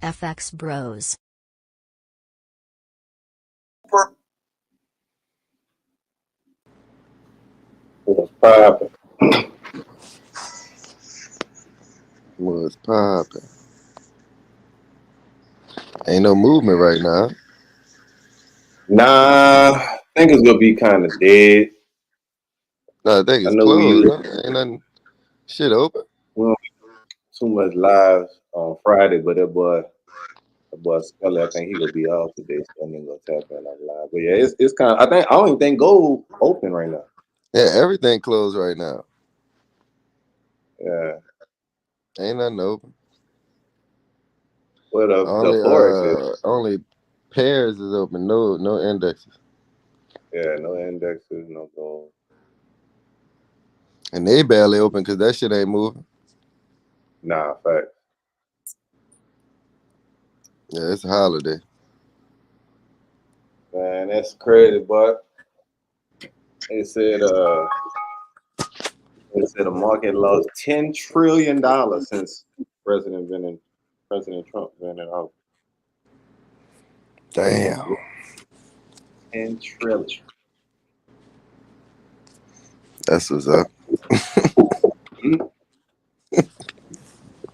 FXBros. What's poppin'? What's poppin'? Ain't no movement right now. Nah, I think it's gonna be kind of dead. No, I think I it's know we closed. usually No? Ain't nothing. Shit open. don't do too much live on Friday, but that boy Scully, I think he gonna be off today, so I ain't gonna tap in on live. But yeah, it's kind of. I don't even think gold open right now. Yeah, everything closed right now. Yeah, Ain't nothing open. what the forex is? Only pairs is open. No indexes. Yeah, no indexes, no gold. And they barely open because that shit ain't moving. Nah, fact. Yeah, it's a holiday. Man, that's crazy, but they said the market lost $10 trillion since President Trump been in office. Damn. 10 trillion. That's what's up.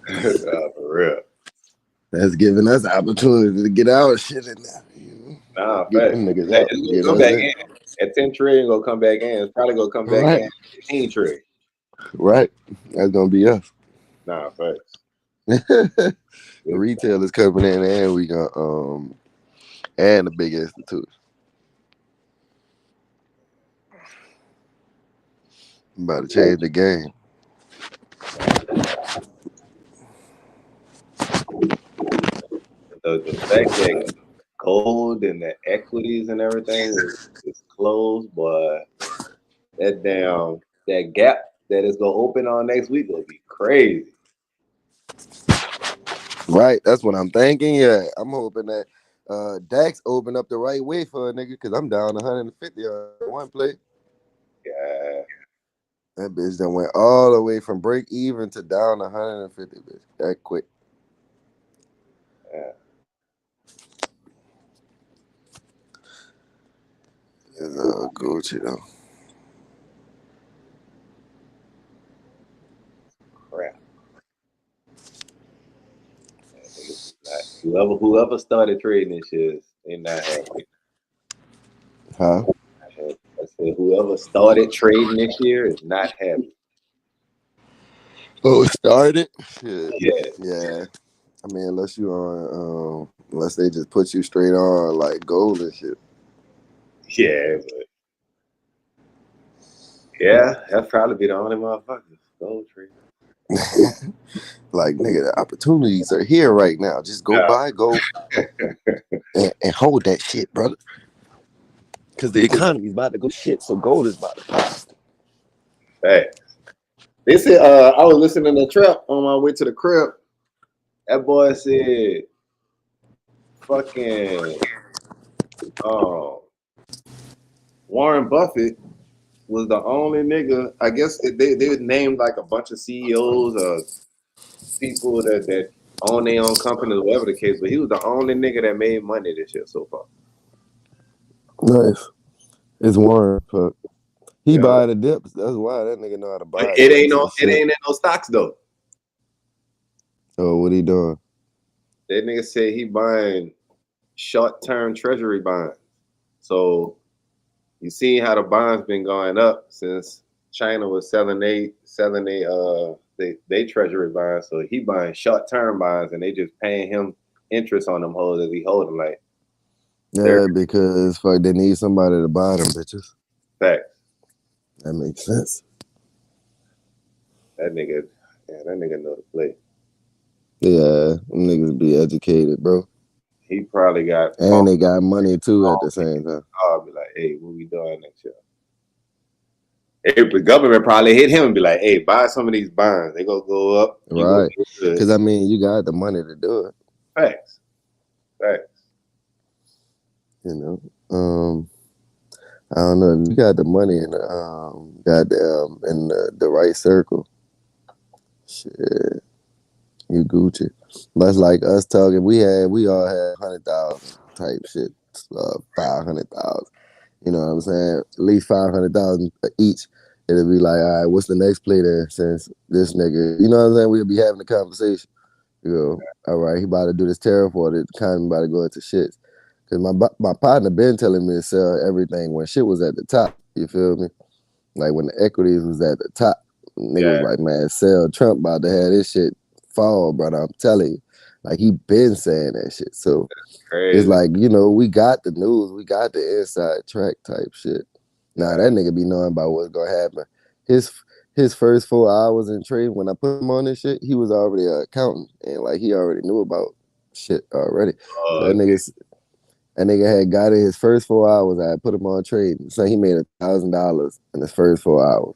For real. That's giving us the opportunity to get our shit in there. Nah, Get fact. them niggas Hey, out. it's Get gonna come us back in. in. At 10 trillion gonna come back in. It's probably gonna come back in 15 trillion. Right. That's gonna be us. Nah, facts. Retail is coming in, and we got and the big institutes. I'm about to change the game. The fact that gold and the equities and everything is closed, but that gap that is gonna open on next week will be crazy. Right. That's what I'm thinking. Yeah. I'm hoping that DAX open up the right way for a nigga because I'm down 150 on one play. Yeah. That bitch done went all the way from break even to down 150, bitch. That quick. Yeah. It's Gucci though. Crap. Whoever started trading this shit, they not happy. Huh? I said whoever started trading this year is not happy. Oh, it started? Shit. Yeah. Yeah. I mean, unless you on, unless they just put you straight on like gold and shit. Yeah, but yeah, that's probably be the only motherfuckers. Gold trade. Like, nigga, the opportunities are here right now. Just go buy gold and hold that shit, brother. Because the economy's about to go shit, so gold is about to bust. Hey. They said I was listening to Trap on my way to the crib. That boy said fucking Warren Buffett was the only nigga. I guess they named like a bunch of CEOs or people that own their own companies, whatever the case. But he was the only nigga that made money this year so far. Nice. It's Warren, but he Yeah. buy the dips. That's why that nigga know how to buy. But it ain't in no stocks though. Oh, what he doing? That nigga said he buying short-term treasury bonds. So you see how the bonds been going up since China was selling they treasury bonds. So he buying short-term bonds and they just paying him interest on them hoes as he hold them. Like, Yeah, because fuck, they need somebody to buy them bitches. Facts. That makes sense. That nigga know the play. Yeah, them niggas be educated, bro. He probably got and they got money too at the same time. I'll be like, hey, what we doing next year? The government probably hit him and be like, hey, buy some of these bonds. They gonna go up. Right. Because I mean, you got the money to do it. Facts. You know. I don't know. If you got the money in the right circle. Shit. You Gucci. That's like us talking. We all had 100,000 type shit, 500,000. You know what I'm saying? At least 500,000 each. It'll be like, all right, what's the next play there? Since this nigga, you know what I'm saying? We'll be having a conversation. You know, all right, he about to do this terraform. The economy about to go into shit. Cause my partner been telling me to sell everything when shit was at the top. You feel me? Like when the equities was at the top, nigga was like, man, sell. Trump about to have this shit fall, brother. I'm telling you. Like he been saying that shit. So it's like, you know, we got the news, we got the inside track type shit. Nah, that nigga be knowing about what's gonna happen. His first 4 hours in trading, when I put him on this shit, he was already an accountant and like he already knew about shit already. So that nigga had got in his first 4 hours. I put him on trading. So he made $1,000 in his first 4 hours.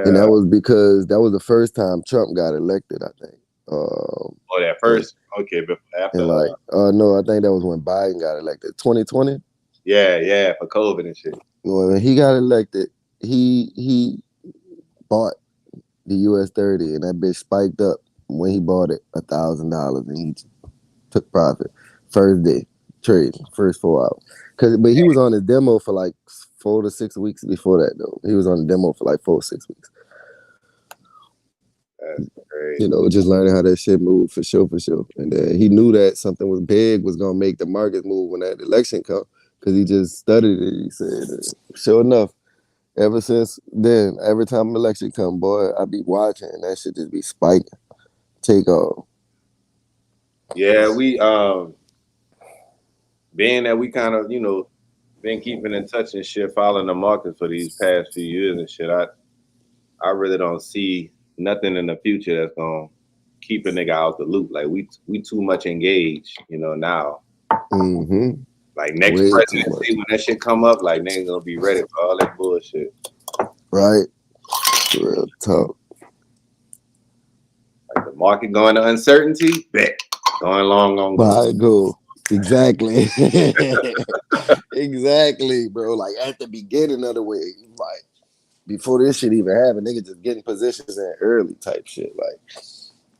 And that was because that was the first time Trump got elected, I think. That first, okay, but after and like, no, I think that was when Biden got elected, 2020. Yeah, for COVID and shit. When he got elected, he bought the US 30, and that bitch spiked up when he bought it $1,000, and he took profit first day trading, first 4 hours. But he was on the demo for like 4 to 6 weeks before that though. He was on the demo for like 4 or 6 weeks. That's crazy. You know, just learning how that shit moved for sure. And then he knew that something was big was gonna make the markets move when that election come, because he just studied it. He said, sure enough, ever since then, every time an election come, boy, I be watching and that shit just be spiking, take off. Yeah, we being that we kind of, you know, been keeping in touch and shit, following the market for these past few years and shit. I really don't see nothing in the future that's gonna keep a nigga out the loop. Like we too much engaged, you know, now. Mm-hmm. Like next presidency, when that shit come up, like niggas gonna be ready for all that bullshit. Right. Real talk. Like the market going to uncertainty, bet. Going long on go. I go. Exactly. Exactly, bro. Like at the beginning of the way, like before this shit even happened, nigga just getting positions in early type shit. Like,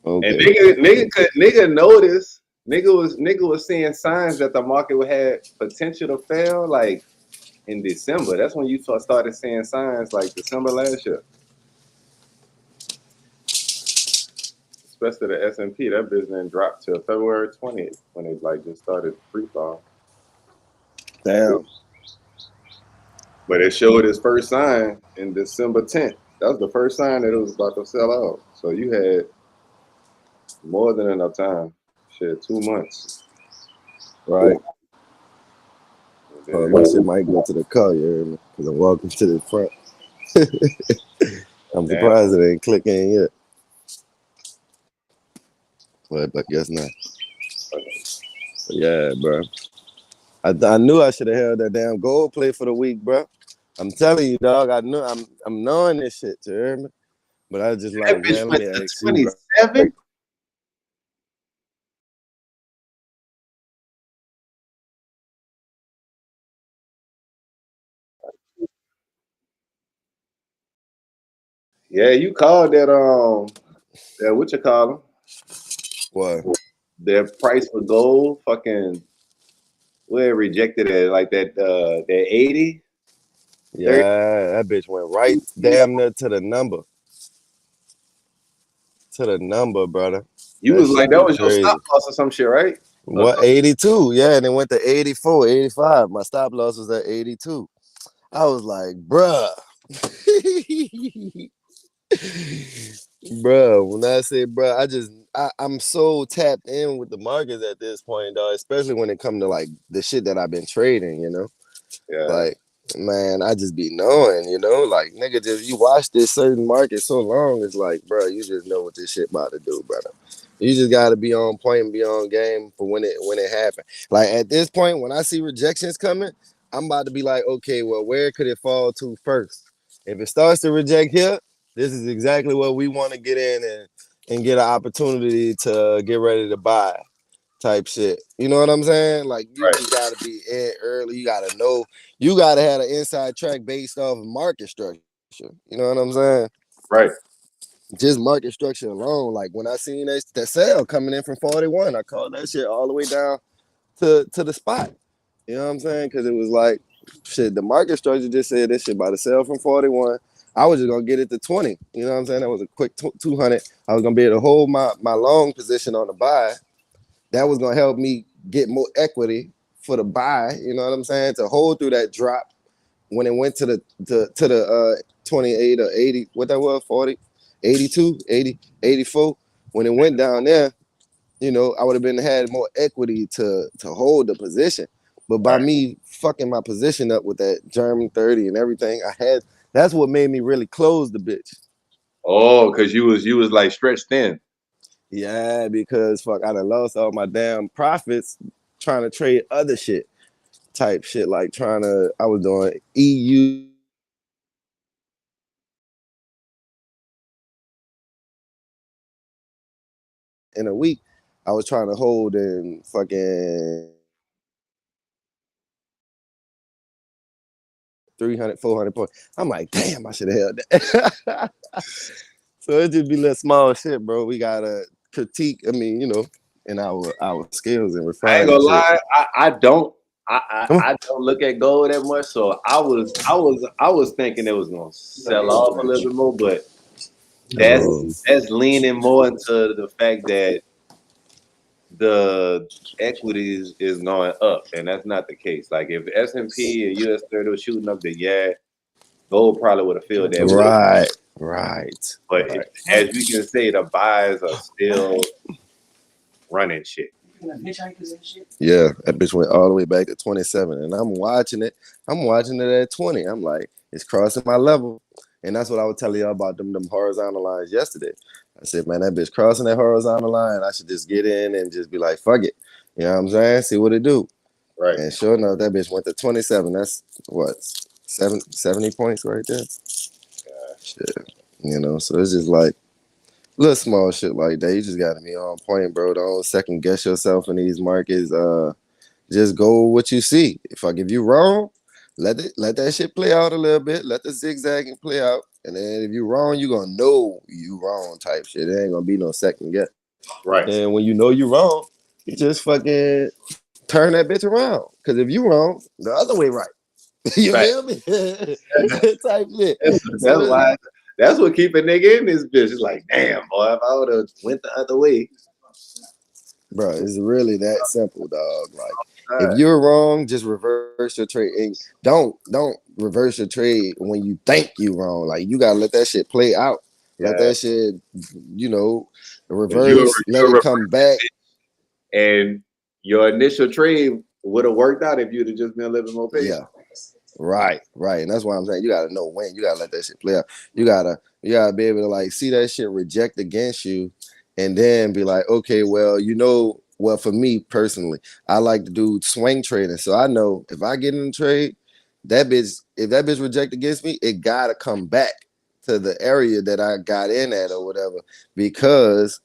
okay. And nigga noticed, nigga was seeing signs that the market had potential to fail, like in December. That's when you started seeing signs, like December last year. Especially the S&P, that business dropped till February 20th when it like just started free fall. Damn. But it showed its first sign in December 10th. That was the first sign that it was about to sell out. So you had more than enough time. Shit, 2 months. Right. My shit might go to the car, you hear me? Because I'm walking to the front. I'm surprised it ain't clicking yet. But I guess not. But yeah, bro. I knew I should have held that damn gold play for the week, bro. I'm telling you, dog. I knew I'm knowing this shit, you hear me? But I was just like, man, let me ask you, bro. 27? Yeah, you called that what you call them? What? Their price for gold, fucking, we rejected it like that 80. Yeah, 30. That bitch went right damn near to the number. To the number, brother. You was like, that was crazy. Your stop loss or some shit, right? What, 82? Yeah, and it went to 84, 85. My stop loss was at 82. I was like, bruh. Bruh, when I say bruh, I'm so tapped in with the markets at this point, dog, especially when it comes to like the shit that I've been trading, you know? Yeah. Like, man, I just be knowing, you know? Like, nigga, just you watch this certain market so long, it's like, bro, you just know what this shit about to do, brother. You just gotta be on point and be on game for when it happens. Like at this point, when I see rejections coming, I'm about to be like, okay, well, where could it fall to first? If it starts to reject here, this is exactly what we want to get in and get an opportunity to get ready to buy type shit. You know what I'm saying? Like you just gotta be in early. You gotta know. You gotta have an inside track based off of market structure. You know what I'm saying? Right. just market structure alone. Like when I seen that sale coming in from 41, I called that shit all the way down to the spot. You know what I'm saying? Because it was like, shit, the market structure just said this shit about to sell from 41. I was just gonna get it to 20. You know what I'm saying? That was a quick 200. I was gonna be able to hold my long position on the buy. That was gonna help me get more equity for the buy. You know what I'm saying? To hold through that drop when it went to the 28 or 80, what that was, 40, 82, 80, 84. When it went down there, you know, I would have been had more equity to hold the position. But by me fucking my position up with that German 30 and everything I had, that's what made me really close the bitch. Oh, because you was like stretched thin. Yeah, because fuck, I done lost all my damn profits trying to trade other shit, type shit, like I was doing EU in a week. I was trying to hold in fucking 300, 400 points. I'm like, damn, I should have held that. So it just be little small shit, bro. We gotta critique. I mean, you know, in our skills and I ain't refine gonna shit. lie, I don't Come on. I don't look at gold that much, so I was thinking it was gonna sell off a little bit more, but Oh, that's leaning more into the fact that the equities is going up, and that's not the case. Like if S&P and US 30 was shooting up, then yeah, gold probably would have filled that with. right. But as we can say, the buys are still running shit. Yeah, that bitch went all the way back to 27, and I'm watching it. I'm watching it at 20. I'm like, it's crossing my level, and that's what I was telling y'all about them horizontal lines yesterday. I said, man, that bitch crossing that horizontal line. I should just get in and just be like, fuck it. You know what I'm saying? See what it do. Right. And sure enough, that bitch went to 27. That's what 70 points right there. Shit. You know, so it's just like little small shit like that. You just gotta be on point, bro. Don't second guess yourself in these markets. Just go with what you see. If I give you wrong, let that shit play out a little bit. Let the zigzagging play out. And then if you wrong, you gonna know you wrong type shit. There ain't gonna be no second guess. Right. And when you know you wrong, you just fucking turn that bitch around. Cause if you wrong, the other way right. You Right. feel me? Type shit. That's why. That's what keep a nigga in this bitch. It's like, damn, boy, if I would have went the other way, bro, it's really that simple, dog. Like, if you're wrong, just reverse your trade. And don't reverse your trade when you think you wrong. Like, you gotta let that shit play out. Let that shit, you know, reverse. Let it come back. And your initial trade would have worked out if you'd have just been a little bit more patient. Yeah. Right. And that's why I'm saying you gotta know when. You gotta let that shit play out. You gotta be able to like see that shit reject against you, and then be like, okay, well, you know, well, for me personally, I like to do swing trading. So I know if I get in a trade, if that bitch reject against me, it gotta come back to the area that I got in at or whatever. Because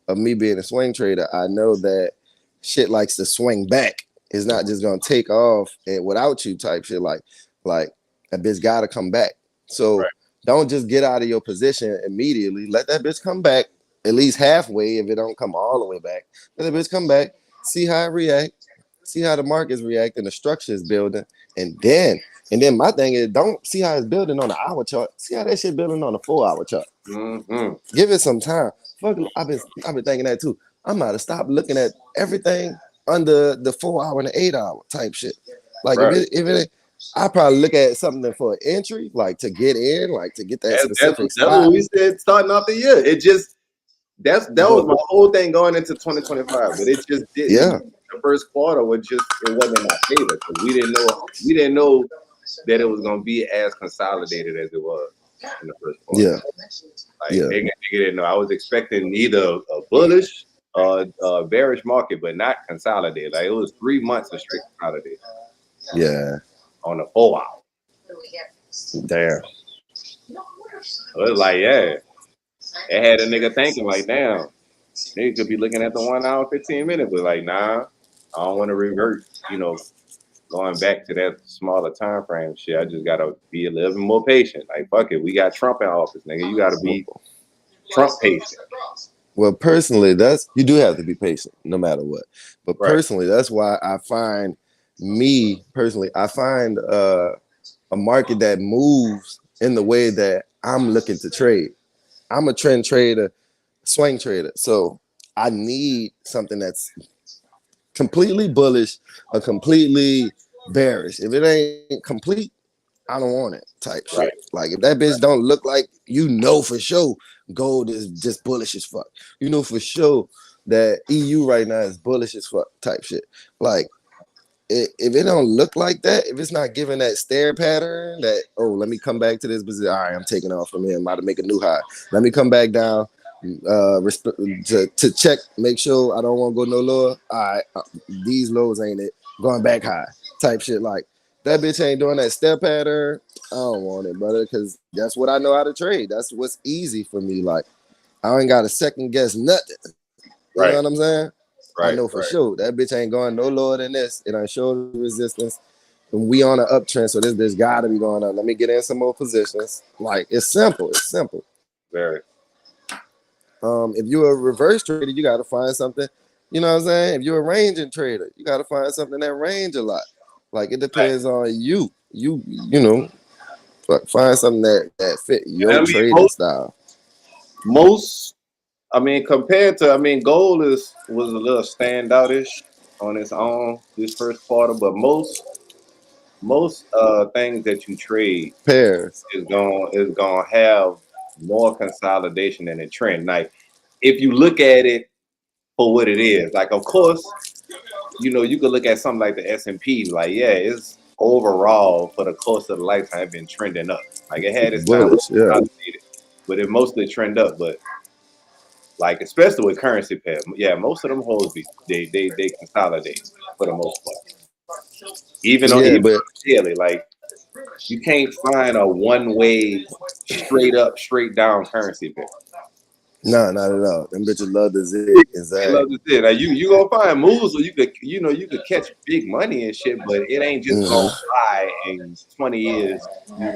of me being a swing trader, I know that shit likes to swing back. It's not just gonna take off and without you type shit. Like that bitch gotta come back. So don't just get out of your position immediately. Let that bitch come back at least halfway. If it don't come all the way back, let that bitch come back. See how it react. See how the market's reacting. The structure is building, and then my thing is don't see how it's building on the hour chart. See how that shit building on the 4-hour chart. Mm-hmm. Give it some time. Fuck, I've been thinking that too. I'm about to stop looking at everything under the 4-hour and the 8-hour type shit. Like if it I probably look at something for an entry, like to get in, like to get that specific That's spot. what we said starting off the year. It just that was my whole thing going into 2025, but it just didn't. Yeah. The first quarter was just it wasn't in my favor because we didn't know that it was gonna be as consolidated as it was in the first quarter. Yeah. Like nigga didn't know. I was expecting either a bullish or a bearish market, but not consolidated. Like it was 3 months of straight consolidated. Yeah. On the 4-hour. Damn. So it was like, yeah. It had a nigga thinking like, damn, nigga could be looking at the 1 hour, 15 minutes, but like, nah, I don't want to revert, you know, going back to that smaller time frame shit. I just gotta be a little bit more patient. Like, fuck it, we got Trump in office, nigga. You gotta be Trump patient. Well, personally, you do have to be patient no matter what. But Right. personally, that's why I find a market that moves in the way that I'm looking to trade. I'm a trend trader, swing trader. So I need something that's completely bullish or completely bearish. If it ain't complete, I don't want it type shit. Right. Like if that bitch don't look like, for sure gold is just bullish as fuck. You know for sure that EU right now is bullish as fuck type shit. Like if it don't look like that, if it's not giving that stare pattern, that let me come back to this position. All right, I'm taking off from here. I'm about to make a new high. Let me come back down to check, make sure I don't want to go no lower. All right, these lows ain't it. Going back high type shit. Like that bitch ain't doing that step pattern. I don't want it, brother, because that's what I know how to trade. That's what's easy for me. Like I ain't got to second guess nothing. You know Right. what I'm saying? I Right. know for Right. sure that bitch ain't going no lower than this. It ain't show resistance. And we on an uptrend, so this bitch gotta be going up. Let me get in some more positions. Like it's simple. It's simple. Very. If you're a reverse trader, you gotta find something. You know what I'm saying? If you're a ranging trader, you gotta find something that range a lot. Like it depends on you. You know, find something that fit I your mean, trading style. most I mean, compared to, I mean, gold was a little standoutish on its own this first quarter, but most things that you trade Pairs. is gonna have more consolidation than a trend. Like if you look at it for what it is, like of course, you could look at something like the S&P, like yeah, it's overall for the course of the lifetime been trending up. Like it had its time Bullish, yeah. consolidated, but it mostly trend up. But like especially with currency pair, yeah, most of them hoes they consolidate for the most part. Even on Yeah, even but daily, like you can't find a one way straight up, straight down currency pair. no, not at all. Them bitches love the zig and I zag. love to say that you gonna find moves where you could catch big money and shit, but it ain't just gonna buy in 20 years. You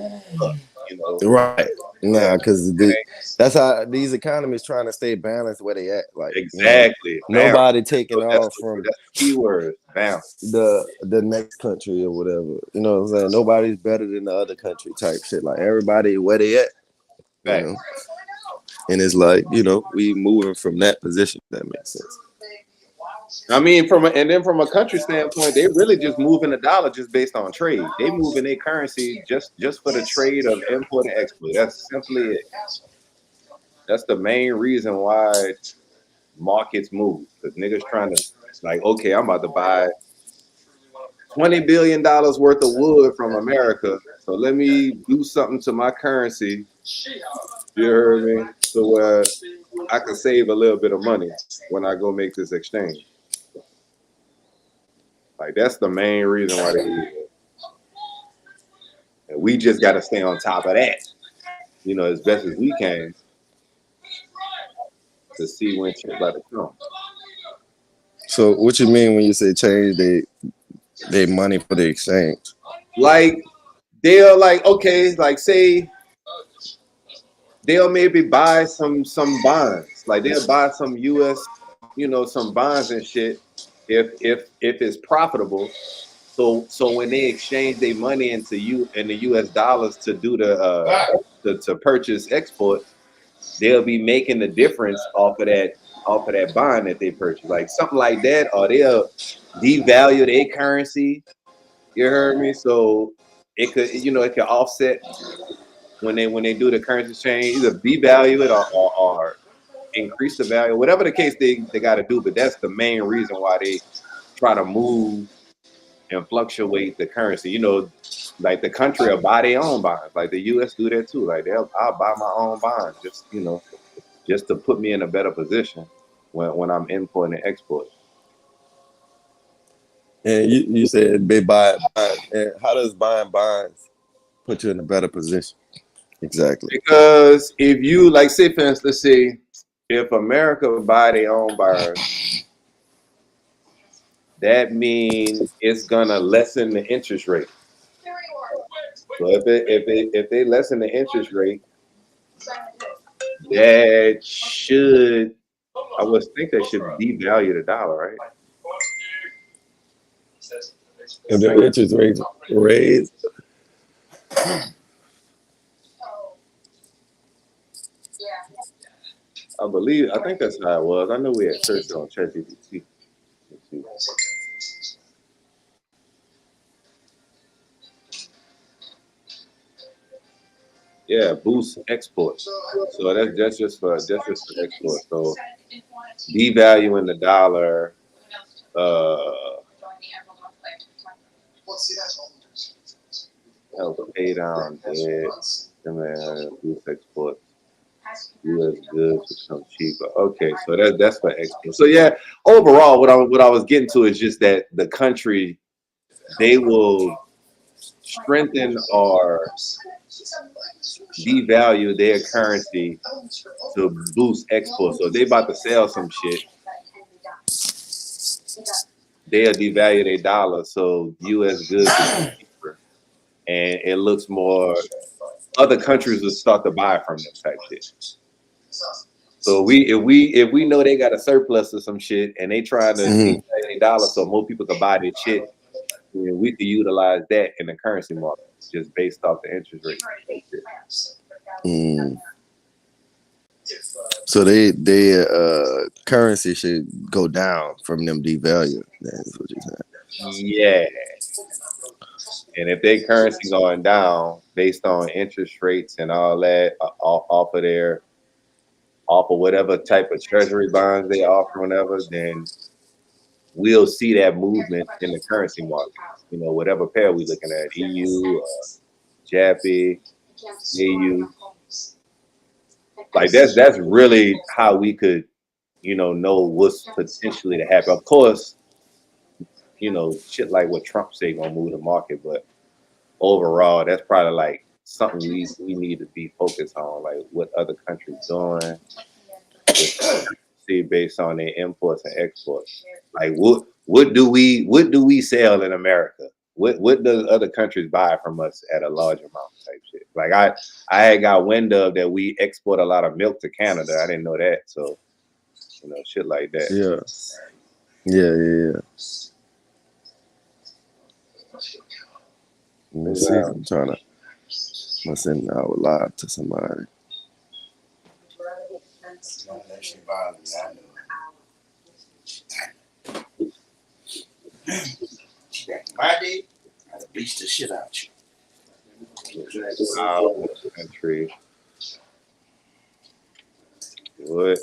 up, Right. yeah, Nah, because it ain't that's how these economies trying to stay balanced where they at. Like, exactly balance. nobody taking That's off the from that's the key word, balance. the next country or whatever. You know what I'm saying? Nobody's better than the other country type shit. Like everybody where they at, you Fact. know. And it's like, we moving from that position, if that makes sense. I mean, from a country standpoint, they really just moving the dollar just based on trade. They moving their currency just for the trade of import and export. That's simply it. That's the main reason why markets move. Because niggas trying to like, okay, I'm about to buy $20 billion worth of wood from America. So let me do something to my currency. You heard me? So I can save a little bit of money when I go make this exchange. Like that's the main reason why they do it. And we just got to stay on top of that, as best as we can to see when shit about to come. So what you mean when you say change they money for the exchange? Like they'll like okay, like say they'll maybe buy some bonds, like they'll buy some U.S. Some bonds and shit if it's profitable. So when they exchange their money in the U.S. dollars to do to purchase exports, they'll be making the difference off of that bond that they purchase, like something like that, or they'll devalue their currency. You heard me? So it could offset when they do the currency exchange, either devalue it or increase the value, whatever the case they got to do. But that's the main reason why they try to move and fluctuate the currency. Like the country will buy their own bonds. Like the U.S. do that too. Like I'll buy my own bonds just to put me in a better position when I'm importing and exporting. And you said they buy bonds. And how does buying bonds put you in a better position? Exactly. Because if you like, say for instance, let's say if America buy their own bonds, that means it's gonna lessen the interest rate. So if they lessen the interest rate, that should, I would think that should devalue the dollar, right? If the interest rates raised, I think that's how it was. I know we had searched it on ChatGPT. Let's see. Yeah, boost exports. So that's just for export. So devaluing the dollar, help pay down debt, and then boost exports. U.S. goods become cheaper. Okay, so that's for export. So yeah, overall, what I was getting to is just that the country, they will strengthen or devalue their currency to boost exports. So if they about to sell some shit, they'll devalue their dollar so U.S. goods become cheaper, and it looks more. Other countries will start to buy from them type shit. So if we know they got a surplus or some shit, and they trying to devalue their dollar so more people can buy their shit, then we can utilize that in the currency market just based off the interest rate. So they currency should go down from them devalue. That's what you're saying. Yeah. And if their currency going down based on interest rates and all that off of whatever type of treasury bonds they offer, whenever, then we'll see that movement in the currency market. You know, whatever pair we looking at, EU, Jappy, AU. Like that's really how we could, know what's potentially to happen. Of course, shit like what Trump say gonna move the market, but overall, that's probably like something we need to be focused on, like what other countries doing, see based on their imports and exports. Like what do we sell in America? What does other countries buy from us at a large amount type shit? Like I had got wind of that we export a lot of milk to Canada. I didn't know that, so shit like that. Yeah. Let me see. I'm trying to send our live to somebody. My day, I'd beat the shit out you. Country. What?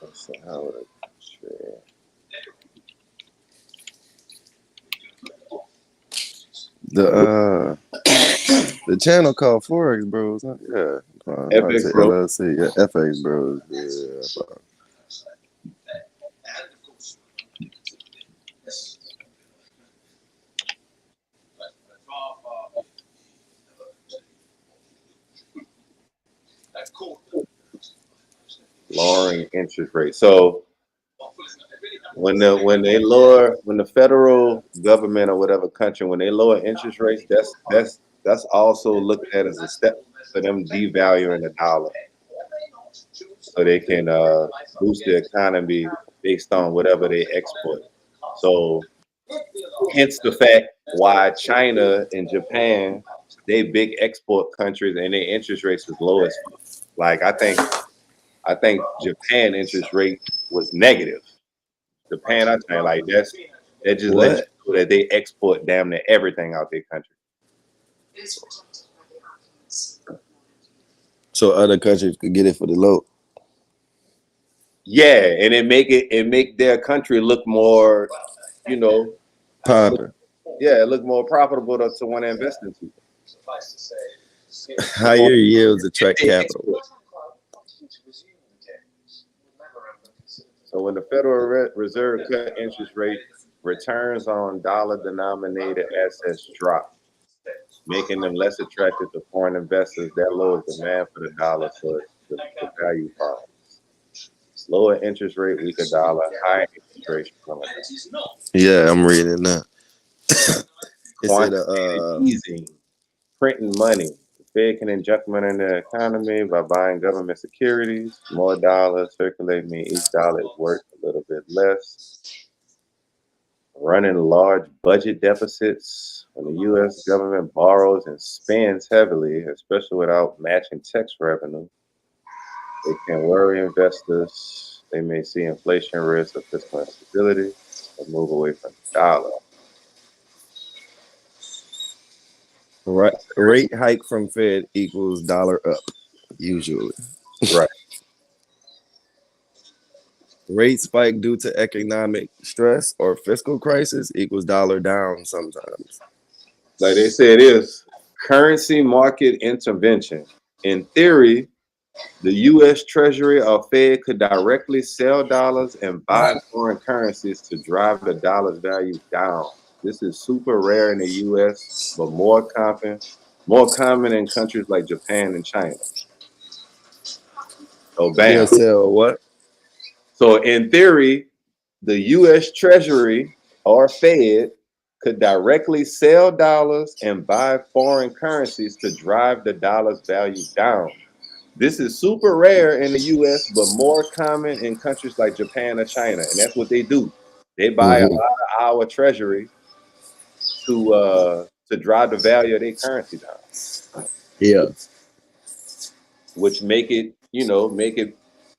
Let's see how would the channel called Fxbrosllc, huh? Yeah. FXBros. LLC, yeah, FXBros, yeah. Lowering interest rates. So when the federal government or whatever country, when they lower interest rates, that's also looked at as a step for them devaluing the dollar, so they can boost the economy based on whatever they export. So hence the fact why China and Japan, they big export countries, and their interest rates is low as fuck. Like I think Japan interest rate was negative. Japan, I think like that just lets you know that they export damn near everything out their country. So other countries could get it for the low. Yeah, and it make their country look more, Popular. it look more profitable to want to invest into. Higher yields attract capital. So when the Federal Reserve cut interest rate, returns on dollar-denominated assets drop, making them less attractive to foreign investors. That lowers demand for the dollar, so the value falls. Lower interest rate, weaker dollar, higher interest rate. Yeah, I'm reading that. It said Quantitative easing, printing money. The Fed can inject money in the economy by buying government securities. More dollars circulate mean each dollar is worth a little bit less. Running large budget deficits. When the U.S. government borrows and spends heavily, especially without matching tax revenue, they can worry investors. They may see inflation risk of fiscal instability and move away from the dollar. rate hike from Fed equals dollar up, usually. Right. Rate spike due to economic stress or fiscal crisis equals dollar down sometimes. Like they say, it is currency market intervention. In theory, the U.S. Treasury or Fed could directly sell dollars and buy foreign currencies to drive the dollar's value down. This is super rare in the U.S., but more common in countries like Japan and China. So They'll bam. sell what? So in theory, the U.S. Treasury or Fed could directly sell dollars and buy foreign currencies to drive the dollar's value down. This is super rare in the U.S., but more common in countries like Japan or China, and that's what they do. They buy a lot of our treasury to drive the value of their currency down. Yeah. Which make it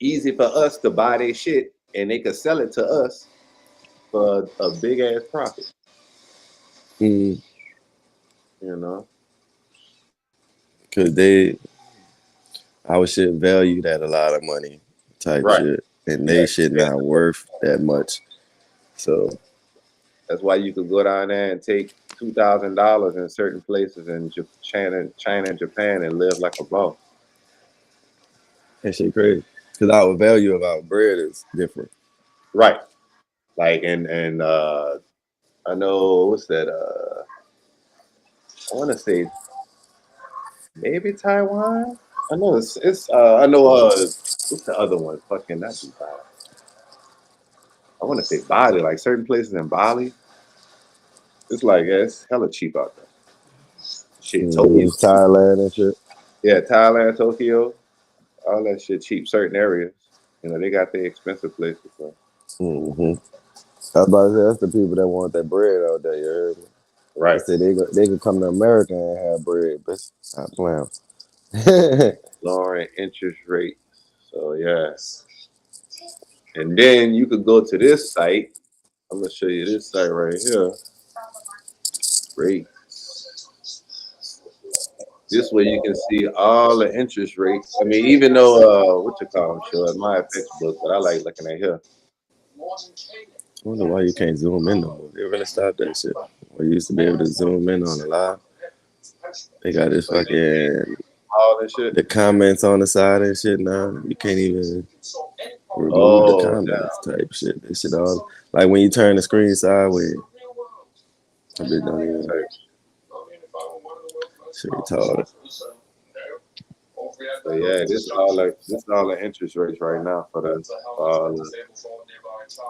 easy for us to buy their shit, and they could sell it to us for a big ass profit. Mm. You know, Because our shit valued at a lot of money type right? shit, and they shit not worth that much. So that's why you could go down there and take $2,000 in certain places in China and Japan and live like a boss. that shit crazy. Because our value of our bread is different. Right. Like and I know what's that? I want to say maybe Taiwan. I know it's I know what's the other one? Fucking not Dubai. I want to say Bali. Like certain places in Bali, it's like it's hella cheap out there. Shit, Tokyo. Thailand and shit. Yeah, Thailand, Tokyo, all that shit cheap. Certain areas, they got their expensive places. So. Mm-hmm. I was about to say that's the people that want that bread out there. You heard me? Right. They say they could come to America and have bread, but stop playing. Lowering interest rates. So yeah. And then you could go to this site. I'm gonna show you this site right here. Rates. This way you can see all the interest rates. I mean, even though what you call them, sure, my FXBros, but I like looking at here. I wonder why you can't zoom in no more. They really stopped that shit. We used to be able to zoom in on the live. They got this fucking all this shit. The comments on the side and shit now. You can't even remove the comments type shit. That shit all like when you turn the screen sideways. I bitch don't even shit retarded. So yeah, this is all the interest rates right now for the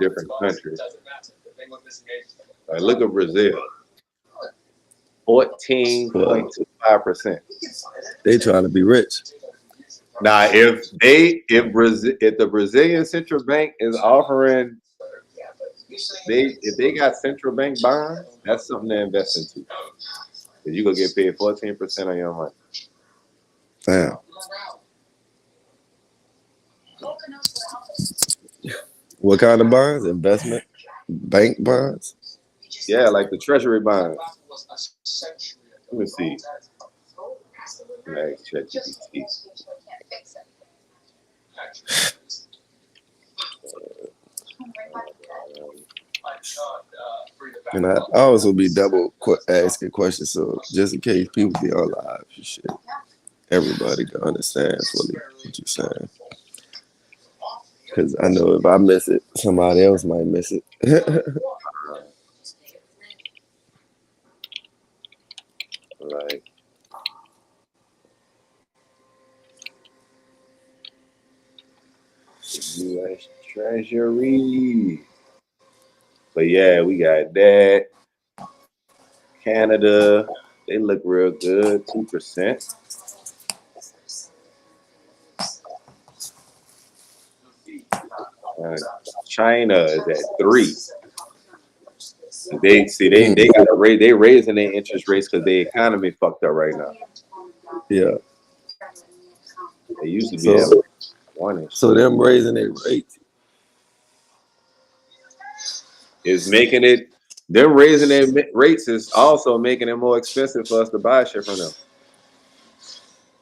different countries. Like look at Brazil, 14.25%. They trying to be rich. Now, if the Brazilian central bank is offering, if they got central bank bonds, that's something to invest into. Because you gonna get paid 14% on your money. Damn. What kind of bonds? Investment? Bank bonds? Yeah, like the treasury bonds. Let me see. Max ChatGPT. And I also be double asking questions, so just in case people be on live and shit, everybody can understand fully what you're saying. Because I know if I miss it, somebody else might miss it. Like, U.S. Treasury. But yeah, we got that. Canada, they look real good, 2%. China is at 3. They got to raise. They raising their interest rates because their economy fucked up right now. Yeah. They used to be So, at 1. so them raising their rates is making it. Them raising their rates is also making it more expensive for us to buy shit from them.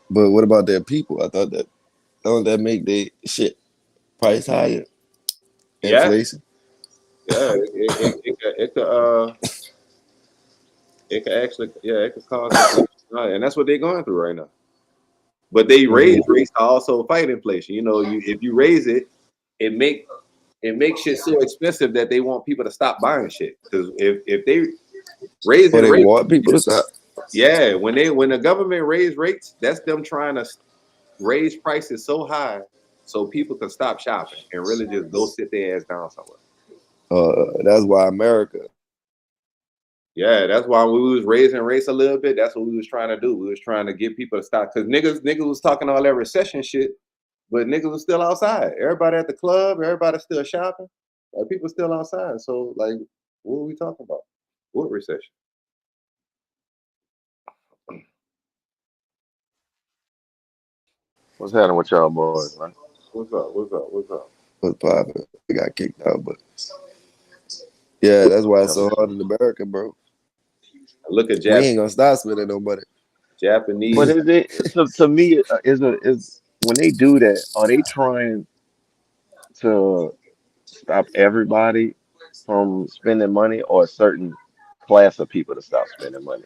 but what about their people? I thought that don't that make their shit price higher? Inflation. Yeah, it could actually, it could cause inflation, and that's what they're going through right now. But they raise rates to also fight inflation. You know, if you raise it, it makes shit so expensive that they want people to stop buying shit. Because if they raise But it, they want people to stop. yeah, when the government raise rates, that's them trying to raise prices so high so people can stop shopping and really just go sit their ass down somewhere. That's why America. Yeah, that's why we was raising rates a little bit. That's what we was trying to do. We was trying to get people to stop because niggas was talking all that recession shit, but niggas was still outside. Everybody at the club, everybody still shopping. Like, people still outside. So like, what are we talking about? What recession? What's happening with y'all boys, man? What's up? What's up? What's up? Was popping. They got kicked out, but yeah, that's why it's so hard in America, bro. Look at We ain't gonna stop spending no money. Japanese. But is it to me is when they do that, are they trying to stop everybody from spending money or a certain class of people to stop spending money?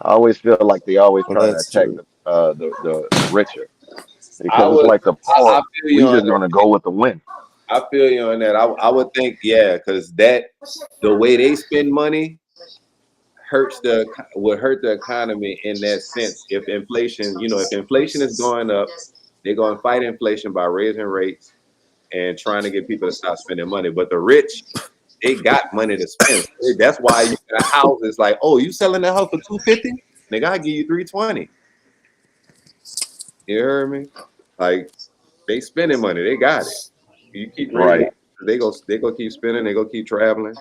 I always feel like they always Well, trying to that's attack true. the richer I because it's would. like the I poor, feel you we on just that. gonna go with the win. I feel you on that. I would think, because that the way they spend money would hurt the economy in that sense. If inflation is going up, they're going to fight inflation by raising rates and trying to get people to stop spending money. But the rich, they got money to spend. That's why you get a house. It's like, oh, you selling that house for $250? Nigga, I give you $320. You heard me? Like, they spending money. They got it. You keep raising, Right. they go keep spending. They go keep traveling,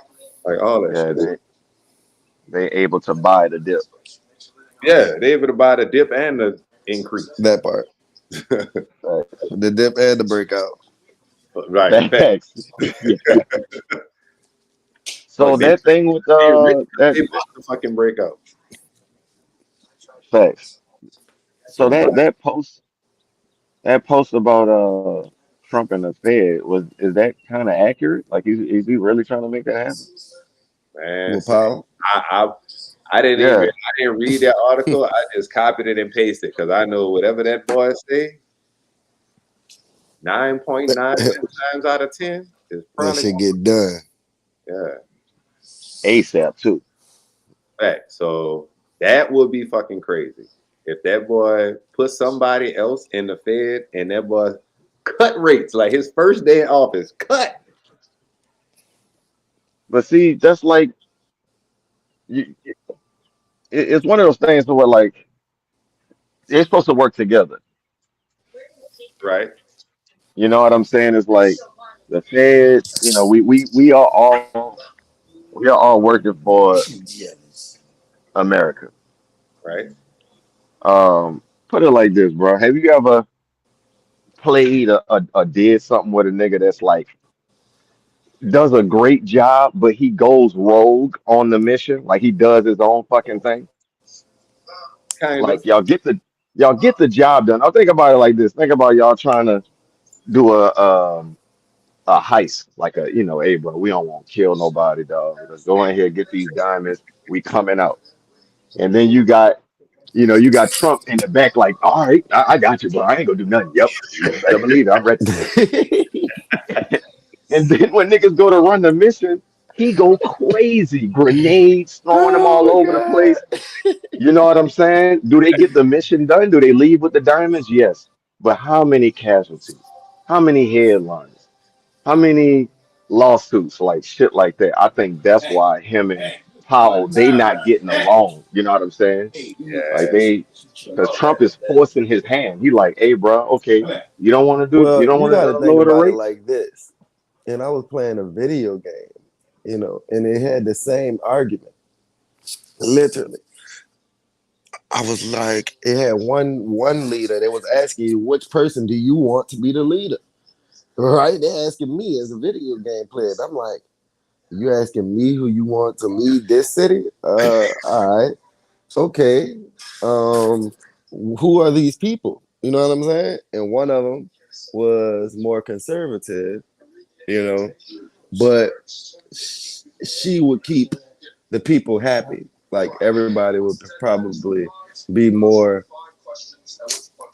like all that Yeah, shit. they able to buy the dip. Yeah, they able to buy the dip and the increase. That part. Facts. The dip and the breakout. Right. Facts. Yeah. So Fuck, that thing with they rich, that they bought the fucking breakout. facts. So that post about Trump and the Fed is that kind of accurate? Like is he really trying to make that happen? Man, With see, Powell. I Yeah, I didn't read that article. I just copied it and pasted because I know whatever that boy say, 9.9 times out of 10 is That probably shit get done. yeah. ASAP too. Fact. So that would be fucking crazy if that boy put somebody else in the Fed and that boy cut rates like his first day in office. Cut. But see, that's like it's one of those things where like they're supposed to work together. Right. You know what I'm saying? It's like the Fed. We are all working for Yes. America. Right. Put it like this, bro. Have you ever played or did something with a nigga that's like does a great job, but he goes rogue on the mission, like he does his own fucking thing? Kind of. Like y'all get the job done. I'll think about it like this. Think about y'all trying to do a heist, like hey bro, we don't want to kill nobody, dog. Let's go in here, get these diamonds. We coming out, and then you got Trump in the back, like, all right, I got you, bro. I ain't gonna do nothing. Yep, you better believe it. I'm ready. And then when niggas go to run the mission, he go crazy, grenades throwing them all Oh over the my place. You know what I'm saying? Do they get the mission done? Do they leave with the diamonds? Yes. But how many casualties? How many headlines? How many lawsuits? Like shit like that. I think that's why him and how they not getting along. You know what I'm saying? Like Yeah. because Trump is forcing his hand. He like, hey, bro, okay, you Well, don't you want got to to think lower the about it rates. like this. And I was playing a video game, and it had the same argument. Literally, I was like, it had one leader. They was asking you, which person do you want to be the leader? Right? They're asking me as a video game player. And I'm like, you asking me who you want to lead this city? All right, okay. Um, who are these people? You know what I'm saying? And one of them was more conservative, you know, but she would keep the people happy. Like everybody would probably be more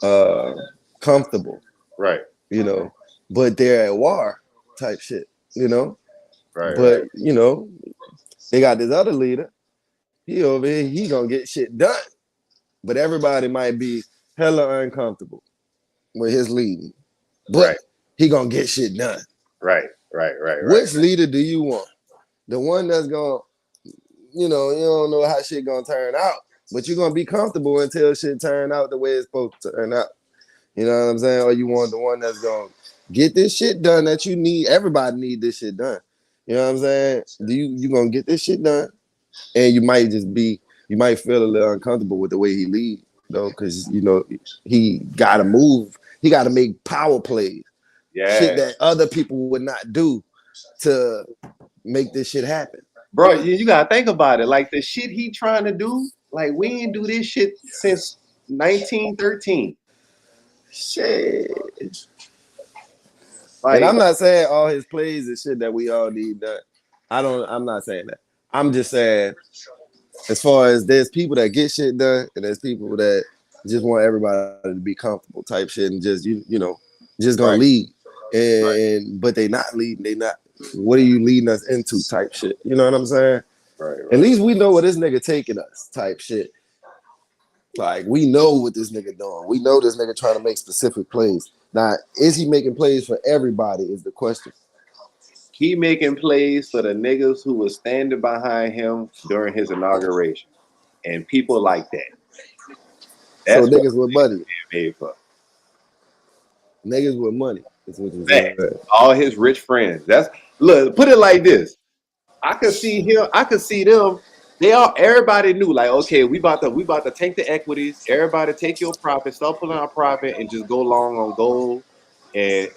uh comfortable, Right. you know, but they're at war type shit, you know. Right. But they got this other leader. He over here, he gonna get shit done. But everybody might be hella uncomfortable with his leading. But Right. he gonna get shit done. Right. Right. Right. Right. Which leader do you want? The one that's gonna, you don't know how shit gonna turn out, but you're gonna be comfortable until shit turn out the way it's supposed to turn out. You know what I'm saying? Or you want the one that's gonna get this shit done that you need. Everybody need this shit done. You know what I'm saying? You gonna get this shit done, and you might feel a little uncomfortable with the way he lead though, because he gotta move. He gotta make power plays, shit Yeah. that other people would not do to make this shit happen. Bro, you gotta think about it. Like the shit he trying to do, like we ain't do this shit since 1913. Shit. And Like, I'm not saying all his plays is shit that we all need done. I'm not saying that. I'm just saying, as far as there's people that get shit done, and there's people that just want everybody to be comfortable type shit, and just just gonna right, lead, right, and but they not leading. They not. What are you leading us into? Type shit. You know what I'm saying? right, At right. least we know where this nigga taking us. Type shit. Like we know what this nigga doing. We know this nigga trying to make specific plays. Now, is he making plays for everybody? Is the question. He making plays for the niggas who was standing behind him during his inauguration, and people like that. So That's what niggas with money, he made for. niggas with money. Is what you Man, said. all his rich friends. That's look. Put it like this. I could see him. I could see them. Everybody knew, like, okay, we about to take the equities. Everybody take your profit, start pulling our profit, and just go long on gold and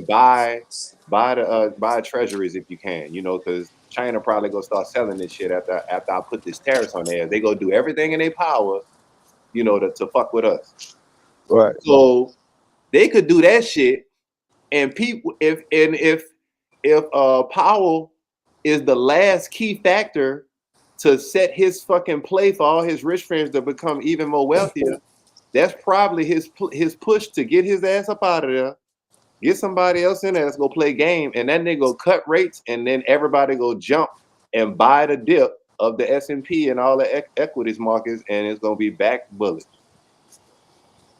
buy treasuries if you can, because China probably gonna start selling this shit after I put this tariffs on there. They go do everything in their power, to fuck with us. Right. So they could do that shit, and people if Powell is the last key factor to set his fucking play for all his rich friends to become even more wealthier, that's probably his push to get his ass up out of there, get somebody else in there that's gonna play game, and that nigga go cut rates, and then everybody go jump and buy the dip of the S&P and all the equities markets, and it's gonna be back bullish.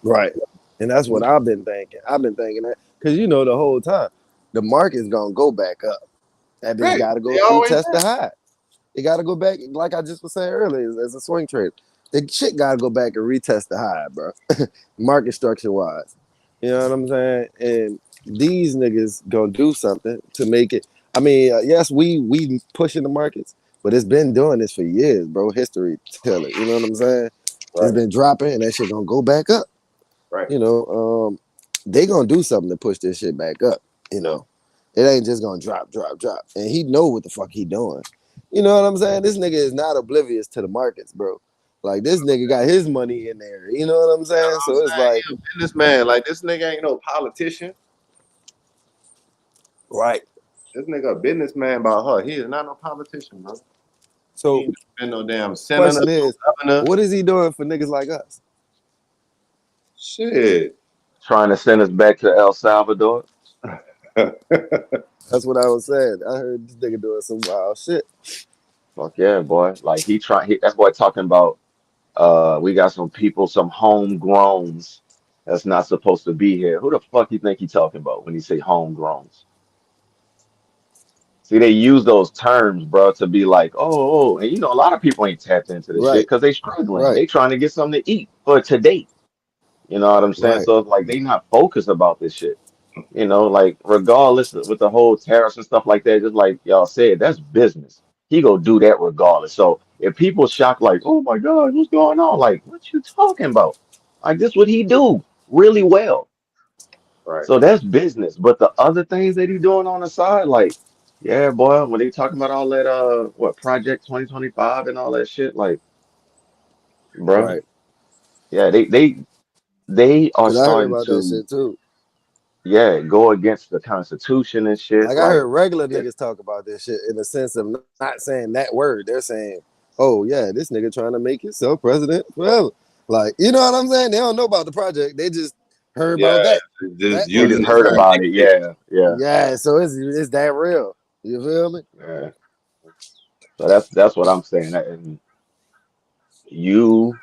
Right. And that's what I've been thinking. I've been thinking that because the whole time the market's gonna go back up. That bitch Right? got to go They always retest the high. It got to go back, like I just was saying earlier, as a swing trade. The shit got to go back and retest the high, bro. Market structure wise, you know what I'm saying? And these niggas gonna do something to make it. I mean, yes, we pushing the markets, but it's been doing this for years, bro. History tell it. You know what I'm saying? It's right, been dropping, and that shit gonna go back up. right. They gonna do something to push this shit back up. It ain't just gonna drop. And he know what the fuck he doing. You know what I'm saying? This nigga is not oblivious to the markets, bro. Like this nigga got his money in there. You know what I'm saying? So it's like, He a businessman. Like this nigga ain't no politician. right. This nigga a businessman by heart. He is not no politician, bro. He So ain't been no damn senator, question no is, governor. what is he doing for niggas like us? Shit. Trying to send us back to El Salvador. That's what I was saying. I heard this nigga doing some wild shit. Fuck yeah, boy. Like that boy talking about we got some people, some homegrowns that's not supposed to be here. Who the fuck you think he talking about when he say homegrowns? See, they use those terms, bro, to be like, and a lot of people ain't tapped into this shit Right, because they struggling. right, They trying to get something to eat for today. You know what I'm saying? right, So it's like they not focused about this shit. Like regardless with the whole tariffs and stuff like that, just like y'all said, that's business. He go do that regardless. So if people shocked like, oh my God, what's going on? Like, what you talking about? Like this what he do really well. Right. So that's business. But the other things that he doing on the side, like, yeah, boy, when they talking about all that what Project 2025 and all that shit, like, bro, right. yeah, they are Cause I heard starting about that to shit too. go against the Constitution and shit. Like I Like, heard regular yeah, niggas talk about this shit in the sense of not saying that word. They're saying, "Oh yeah, this nigga trying to make himself president forever." Like you know what I'm saying? They don't know about the project. They just heard about Yeah, that just they part using just of it it. heard for about it. clickbait. Yeah, yeah, Yeah, so it's that real. You feel me? yeah. So that's what I'm saying. And you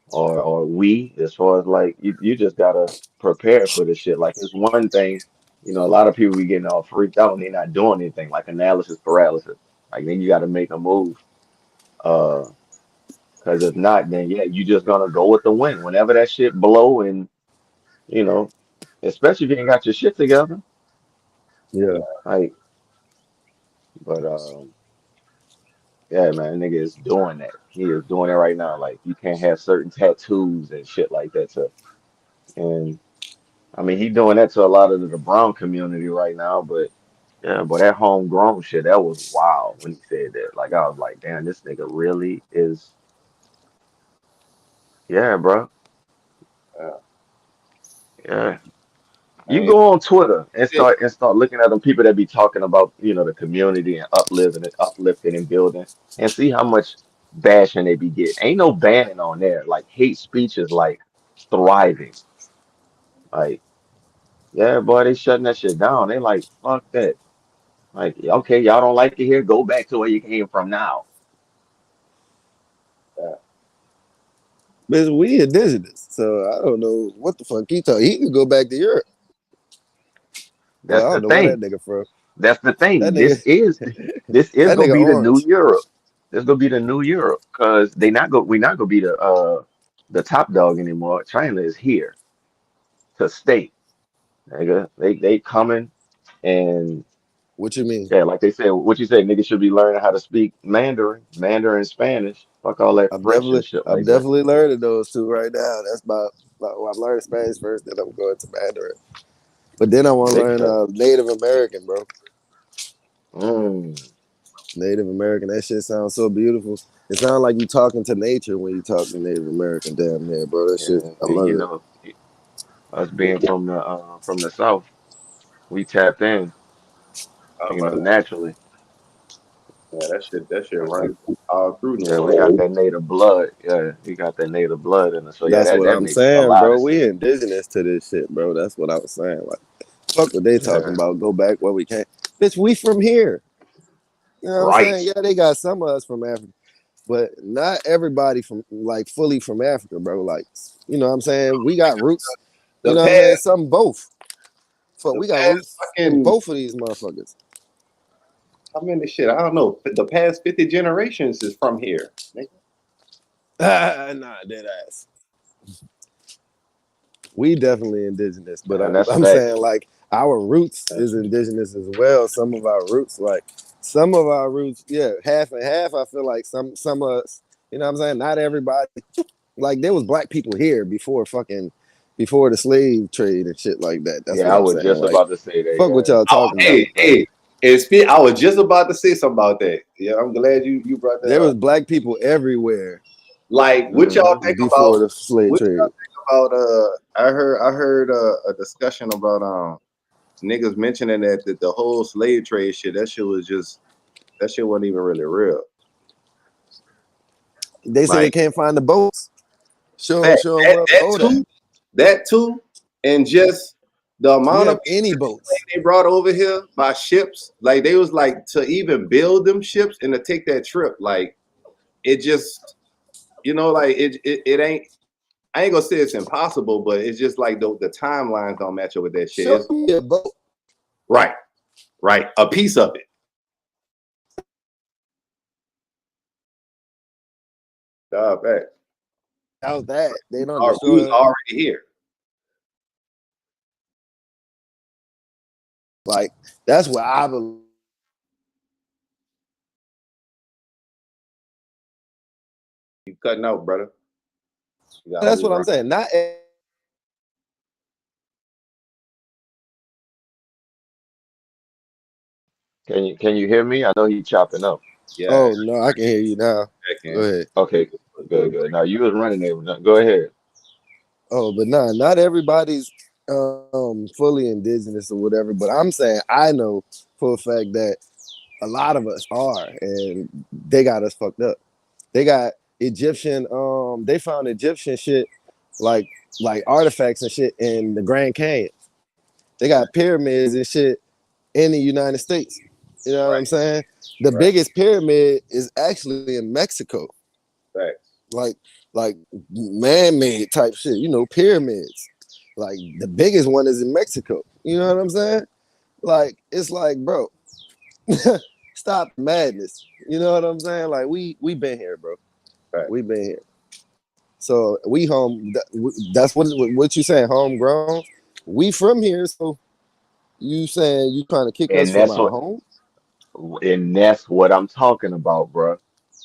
or we, as far as like you just gotta prepare for this shit. Like it's one thing, a lot of people be getting all freaked out and they're not doing anything, like analysis paralysis. Like then you gotta make a move. Uh, because if not, then yeah, you just gonna go with the wind. Whenever that shit blow and you know, especially if you ain't got your shit together. Yeah. Like, but yeah, man, nigga is doing that. He is doing it right now. Like you can't have certain tattoos and shit like that and I mean, he doing that to a lot of the brown community right now, but yeah, but that homegrown shit, that was wild when he said that. Like, I was like, damn, this nigga really is, yeah, bro. Uh, Yeah. I You ain't go on Twitter and shit. start looking at them people that be talking about, the community and uplifting and building and see how much bashing they be getting. Ain't no banning on there. Like hate speech is like thriving. Like, yeah, boy, they shutting that shit down. They like, fuck that. Like, okay, y'all don't like it here, go back to where you came from now. But we indigenous, so I don't know what the fuck he talking. He could go back to Europe. Well, That's I the don't know where that thing. nigga from. That's the That thing. nigga, This is that gonna nigga be the new orange. Europe. This gonna be the new Europe because we not gonna be the top dog anymore. China is here to stay. Nigga. They coming and What you mean? yeah, like they said, what you say, niggas should be learning how to speak Mandarin, Spanish. Fuck all that French and shit I'm like that. definitely learning those two right now. That's about well, I'm learning Spanish first, then I'm going to Mandarin. But then I want to Big learn time. Native American, bro. Mm, Native American. That shit sounds so beautiful. It sounds like you talking to nature when you talk to Native American. Damn near, bro. That shit, yeah, I and love it. us being from the south, we tapped in, I was about to, naturally. yeah, that shit running all through New Yeah, we Orleans. got that native blood. Yeah, we got that native blood in us. So yeah, That's that what that I'm makes a saying, lot bro. of We sense. indigenous to this shit, bro. That's what I was saying. Like, fuck what they talking Yeah, about. Go back where we came. Bitch, we from here. You know what I'm right. saying? Yeah, they got some of us from Africa, but not everybody from like fully from Africa, bro. Like, you know what I'm saying? We got roots. You The know what I'm saying? past, Some both. Fuck, the we got past roots in fucking, both of these motherfuckers. I mean, the shit. I don't know. The past 50 generations is from here. Nah, dead ass. We definitely indigenous, but And that's I'm facts. saying like our roots is indigenous as well. Some of our roots, yeah, half and half. I feel like some of us, you know what I'm saying? Not everybody. Like there was black people here before the slave trade and shit like that. That's Yeah, what I I'm was saying. just Like about to say that. fuck what Yeah, y'all Oh, talking about. hey, Like hey. I was just about to say something about that. Yeah, I'm glad you brought that there was up. black people everywhere Like, what y'all think about? before the slave What y'all trade. think about? I heard a discussion about niggas mentioning that the whole slave trade shit. That shit wasn't even really real. They say they Like, can't find the boats. Show fact, show them up. Oh, that too, and just the we amount of have any boats. they brought over here by ships. Like they was like to even build them ships and to take that trip. Like it just, like it ain't. I ain't gonna say it's impossible, but it's just like the timelines don't match up with that shit. Show It's me a boat. right, right, a piece of it. Back. How's that? They don't We was destroy. already here. Like that's what I believe. You cutting out, brother. That's what I'm saying. Not Can you hear me? I know he chopping up. Yeah. Oh no, I can hear you now. Go ahead. Okay, good. Now you was running there. Go ahead. Oh, but not everybody's fully indigenous or whatever. But I'm saying I know for a fact that a lot of us are, and they got us fucked up. They got Egyptian. They found Egyptian shit like artifacts and shit in the Grand Canyon. They got pyramids and shit in the United States. You know what I'm saying? The biggest pyramid is actually in Mexico. Right. Like man-made type shit, pyramids. Like the biggest one is in Mexico. You know what I'm saying? Like it's like, bro, stop madness. You know what I'm saying? Like we been here, bro. Right. We been here. So we home. That's what you saying. Homegrown. We from here. So you saying you trying to kick us And from that's our what home? I'm talking about, bro.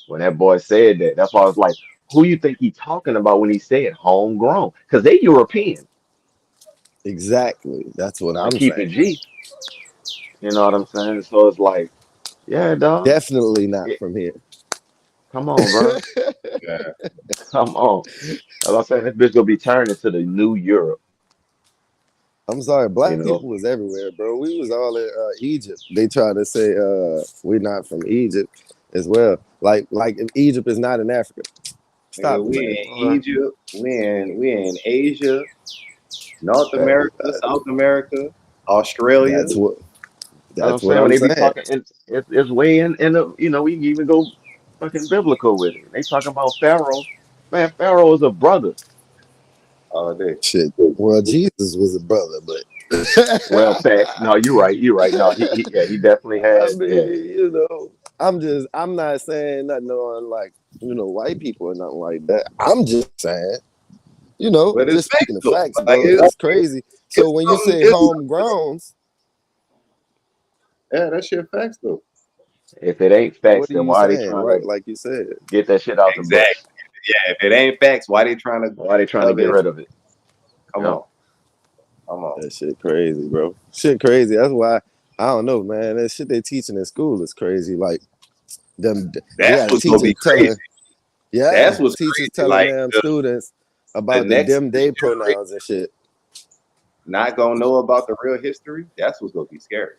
When that boy said that, that's why I was like, who you think he talking about when he said homegrown? Because they European. Exactly. That's what To I'm keep saying. it G. You know what I'm saying? So it's like, yeah, dog. Definitely not from here. Come on, bro. Yeah. Come on. As I said, this bitch gonna be turning to the new Europe. I'm sorry, You black know, people was everywhere, bro. We was all in Egypt. They try to say we're not from Egypt as well. Like if Egypt is not in Africa. Stop Nigga, it, we man. in Egypt. We in Asia, North America, South America, Australia. That's what that's what I'm that's what saying. When I'm they be saying. talking, it's way in the, we can even go fucking biblical with it. They talking about Pharaoh. Man, Pharaoh is a brother. All day. Shit. Well, Jesus was a brother, but Well, facts. No, you're right. You're right. No, he definitely I had, mean, yeah. I'm not saying nothing on like, white people or nothing like that. I'm just saying, But it's just facts speaking of though. facts, Like bro. It's crazy. So it's when you something. say It's homegrowns, yeah, that shit facts though. If it ain't facts, what are then you why are they saying? trying Right, to like you said. get that shit out the Exactly. books? Yeah, if it ain't facts, why they trying to Why are they trying to shove get it? rid of it? Come Yeah. on. Come on. That shit crazy, bro. Shit crazy. That's why I don't know, man. That shit they teaching in school is crazy. Like them, they That's got what's gonna teachers be crazy. telling, yeah, That's what's teachers crazy. telling Like them the students the about the next them they generation pronouns and shit. not gonna know about the real history. That's what's gonna be scary.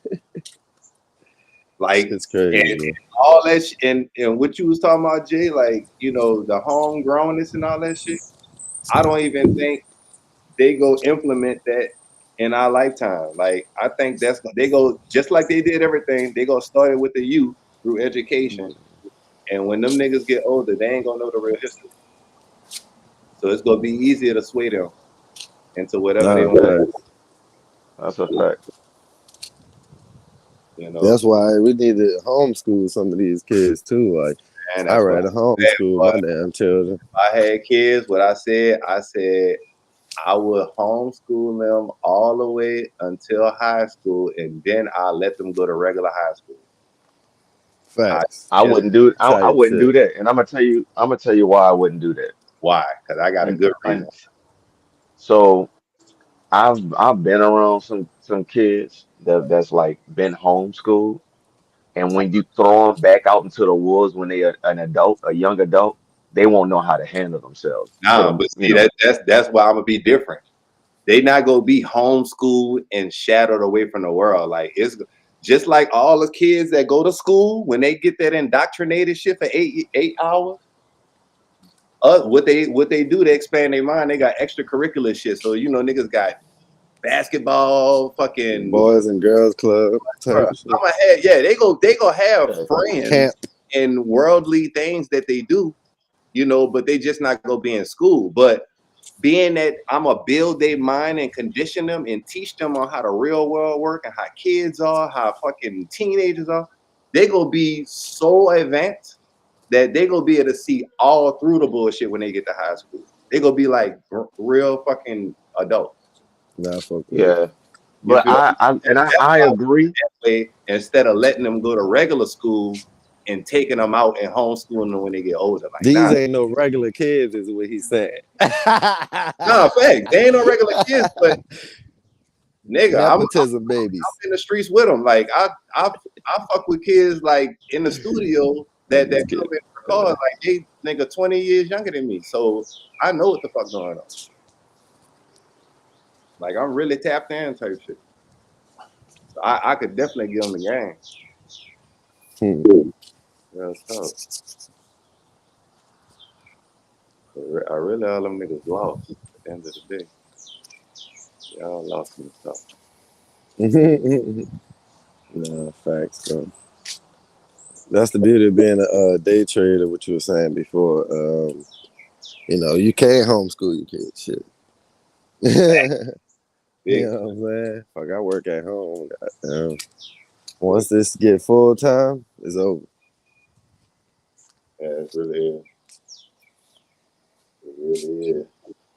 Like It's crazy, and bro. all that and what you was talking about, Jay, like, the homegrownness and all that shit. I don't even think they go implement that in our lifetime. Like I think they go just like they did everything. They gonna start it with the youth through education, and when them niggas get older, they ain't gonna know the real history. So it's gonna be easier to sway them into whatever they Nah, want. facts. That's a fact. You know, That's why we need to homeschool some of these kids too. Like and I that's what rather I said. homeschool But my damn children. if I had kids, what I said I would homeschool them all the way until high school, and then I'll let them go to regular high school. I Facts. I just wouldn't do I Type wouldn't do shit. that. And I'm gonna tell you why I wouldn't do that. why? Because I got a good reason. And so I've been around some kids that's like been homeschooled, and when you throw them back out into the woods when they are an adult, a young adult, they won't know how to handle themselves. Put Nah, them, but see that's why I'm gonna be different. They not gonna be homeschooled and shadowed away from the world. Like it's just like all the kids that go to school when they get that indoctrinated shit for 8 hours. What they do, they expand their mind. They got extracurricular shit. So niggas got basketball, fucking. Boys and girls club Bruh, type of shit. yeah, they go have yeah, Camp. friends and worldly things that they do, but they just not go be in school. But being that I'm gonna build their mind and condition them and teach them on how the real world work and how kids are, how fucking teenagers are, they gonna be so advanced that they gonna be able to see all through the bullshit when they get to high school. They gonna be like real fucking adults. Nah, fuck with it. Yeah. You But feel me? That's I why I agree. that way instead of letting them go to regular school and taking them out and homeschooling them when they get older. Like, These nah, ain't no regular kids, is what he's saying. nah, fact. They ain't no regular kids, but nigga, I'm Nepotism babies. in the streets with them. Like, I fuck with kids like in the studio that Just come kidding. in record like they nigga 20 years younger than me. So I know what the fuck going on. Like, I'm really tapped in type shit. So I could definitely give them the game. Hmm. Real talk. I really all them niggas lost at the end of the day. Y'all lost some stuff. Nah, facts, bro. That's the beauty of being a day trader, what you were saying before. You know, you can't homeschool your kids. Shit. You Big. know what I'm saying? Fuck, I work at home. Goddamn. Once this get full time, it's over. Yeah, it really is. It really is.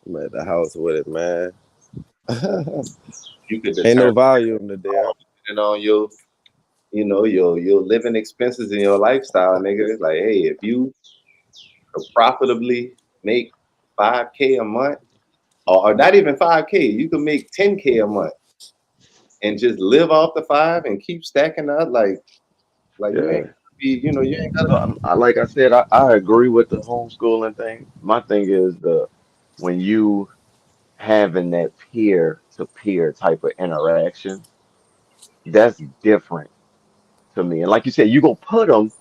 I'm at the house with it, man. You could Ain't no determine volume today. on your, you know, your living expenses and your lifestyle, nigga. It's like, hey, if you could profitably make 5K a month, or not even 5K, you can make 10K a month and just live off the 5 and keep stacking up. Like you ain't Yeah. be, you know, you ain't gotta. So like I said, I agree with the homeschooling thing. My thing is when you having that peer to peer type of interaction, that's different to me. And like you said, you gonna put them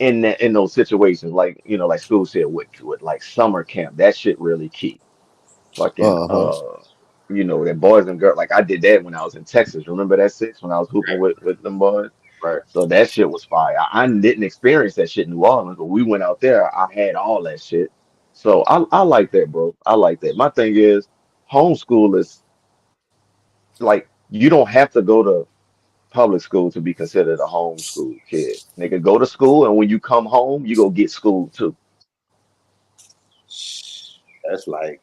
in those situations, like like school said with like summer camp. That shit really key. Fucking Uh-huh. that boys and girls. Like I did that when I was in Texas. Remember that six when I was hooping with them boys. Right. So that shit was fire. I didn't experience that shit in New Orleans, but we went out there. I had all that shit. So I like that, bro. I like that. My thing is homeschool is like you don't have to go to public school to be considered a homeschool kid. Nigga, go to school and when you come home, you go get school too. That's like,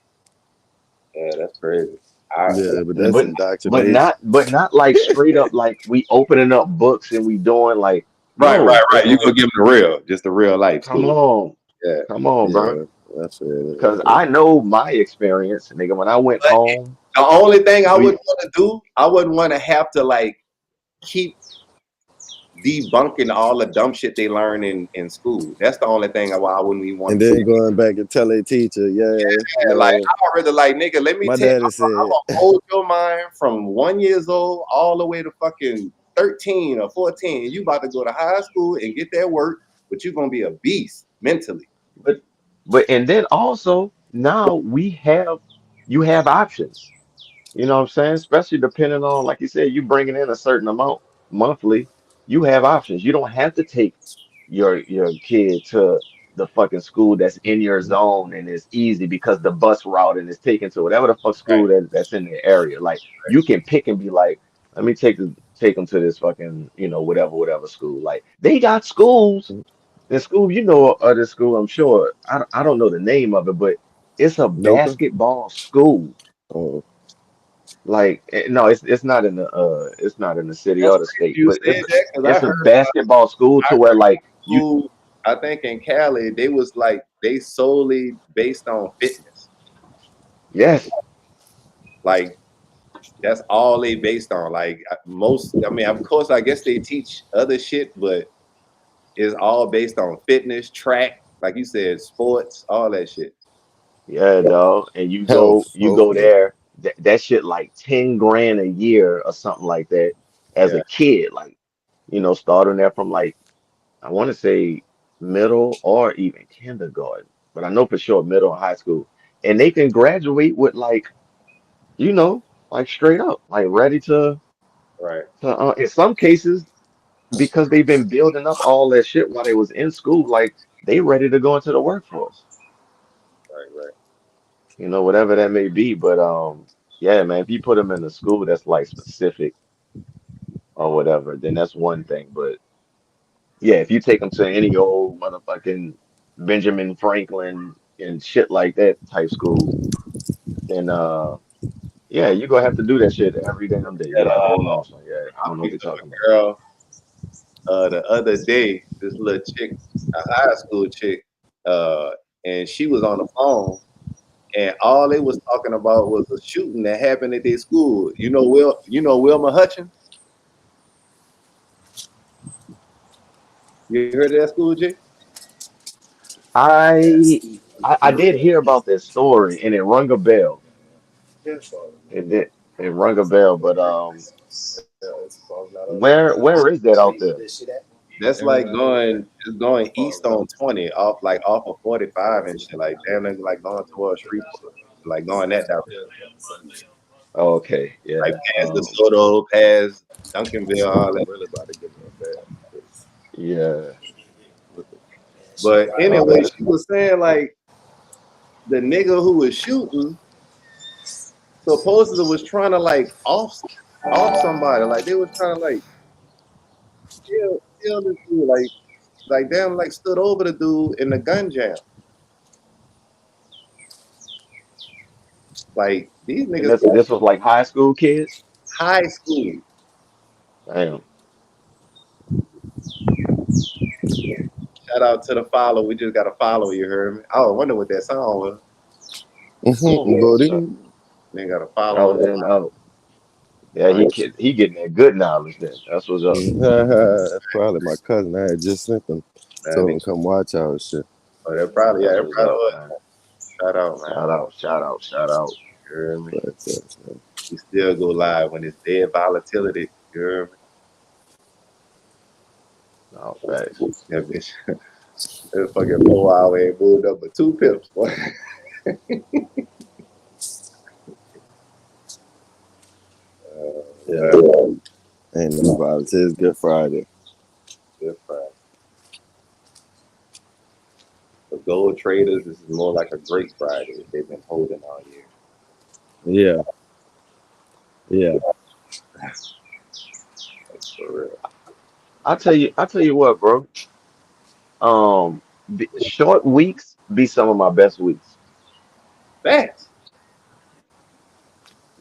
yeah, that's crazy. I Yeah, but that's But indoctrination. but not like straight up like we opening up books and we doing like right, no, right, it's right. You like gonna give them the real, just the real life come school. on, Yeah. come on, bro. Yeah, that's Because it. I know my experience, nigga. When I went But home, the only thing I we wouldn't want to do, I wouldn't want to have to like keep debunking all the dumb shit they learn in school. That's the only thing I wouldn't even want And to do. then going back and tell a teacher, yeah, Yeah, like no. I already like nigga. Let me My tell you, daddy I'm said, gonna hold your mind from 1 years old all the way to fucking 13 or 14. You about to go to high school and get that work, but you're gonna be a beast mentally. but and then also now we have you have options. You know what I'm saying? Especially depending on, like you said, you bringing in a certain amount monthly, you have options. You don't have to take your kid to the fucking school that's in your zone and it's easy because the bus route and it's taken to whatever the fuck Right, school that's in the area. Like you can pick and be like, let me take them to this fucking, whatever school. Like they got schools. The school, the school, I'm sure. I don't know the name of it, but it's a Noka? basketball school. Oh, Like no, it's not in the city that's or the crazy state, you but said that because it's a basketball school I to where heard like you school. I think in Cali they was like they solely based on fitness. yes, Like that's all they based on. Like most, I mean, of course, I guess they teach other shit, but it's all based on fitness, track, like you said, sports, all that shit. yeah, dog. And you go health, you go hopefully. there, that shit like 10 grand a year or something like that as Yeah, a kid, like starting there from like I want to say middle or even kindergarten, but I know for sure middle and high school, and they can graduate with like straight up, like ready right, to in some cases because they've been building up all that shit while they was in school, like they ready to go into the workforce, right, right. whatever that may be. But yeah, man, if you put them in a school that's like specific or whatever, then that's one thing. But yeah, if you take them to any old motherfucking Benjamin Franklin and shit like that type school, then yeah, you're gonna have to do that shit every damn day. And, Yeah, hold on, son. Yeah, I I don't know what picked you're up talking about. a girl the other day. This little chick, a high school chick, uh, and she was on the phone, and all they was talking about was a shooting that happened at their school. Wilma Hutchins. You heard of that school, Jay? I did hear about that story and it rung a bell. It did. It rung a bell, but where is that out there? That's like going east on 20 off of 45 and shit. Like damn, they like going towards Shreveport, like going that direction. Okay, Like yeah. past DeSoto, past Duncanville, all that. Really about to give them a bad. Yeah. But anyway, Uh, she was saying like the nigga who was shooting supposedly was trying to like off somebody. Like they were trying to like kill this dude. Like damn, like stood over the dude in the gun jam. Like these and niggas this was like high school kids? high school. Damn. Shout out to the follow. We just got a follow. You heard me? Oh, I wonder what that song was. So, Buddy. Then got a oh, follow. then, yeah, he getting that good knowledge then. That's what's up. That's probably my cousin. I had just sent them. Man, Told him come watch our shit. oh, that probably That's that what's probably up, was. man. Shout out, man. Shout out, shout out, shout out. You heard me? But, We still go live when it's dead volatility. You heard me? No, facts. That bitch. That fucking 4 hour ain't moved up but 2 pips, boy. yeah. Ain't no violence. It's Good Friday. Good Friday. For gold traders, this is more like a great Friday. They've been holding all year. Yeah. Yeah. That's for real. I tell you what, bro. Short weeks be some of my best weeks. Facts.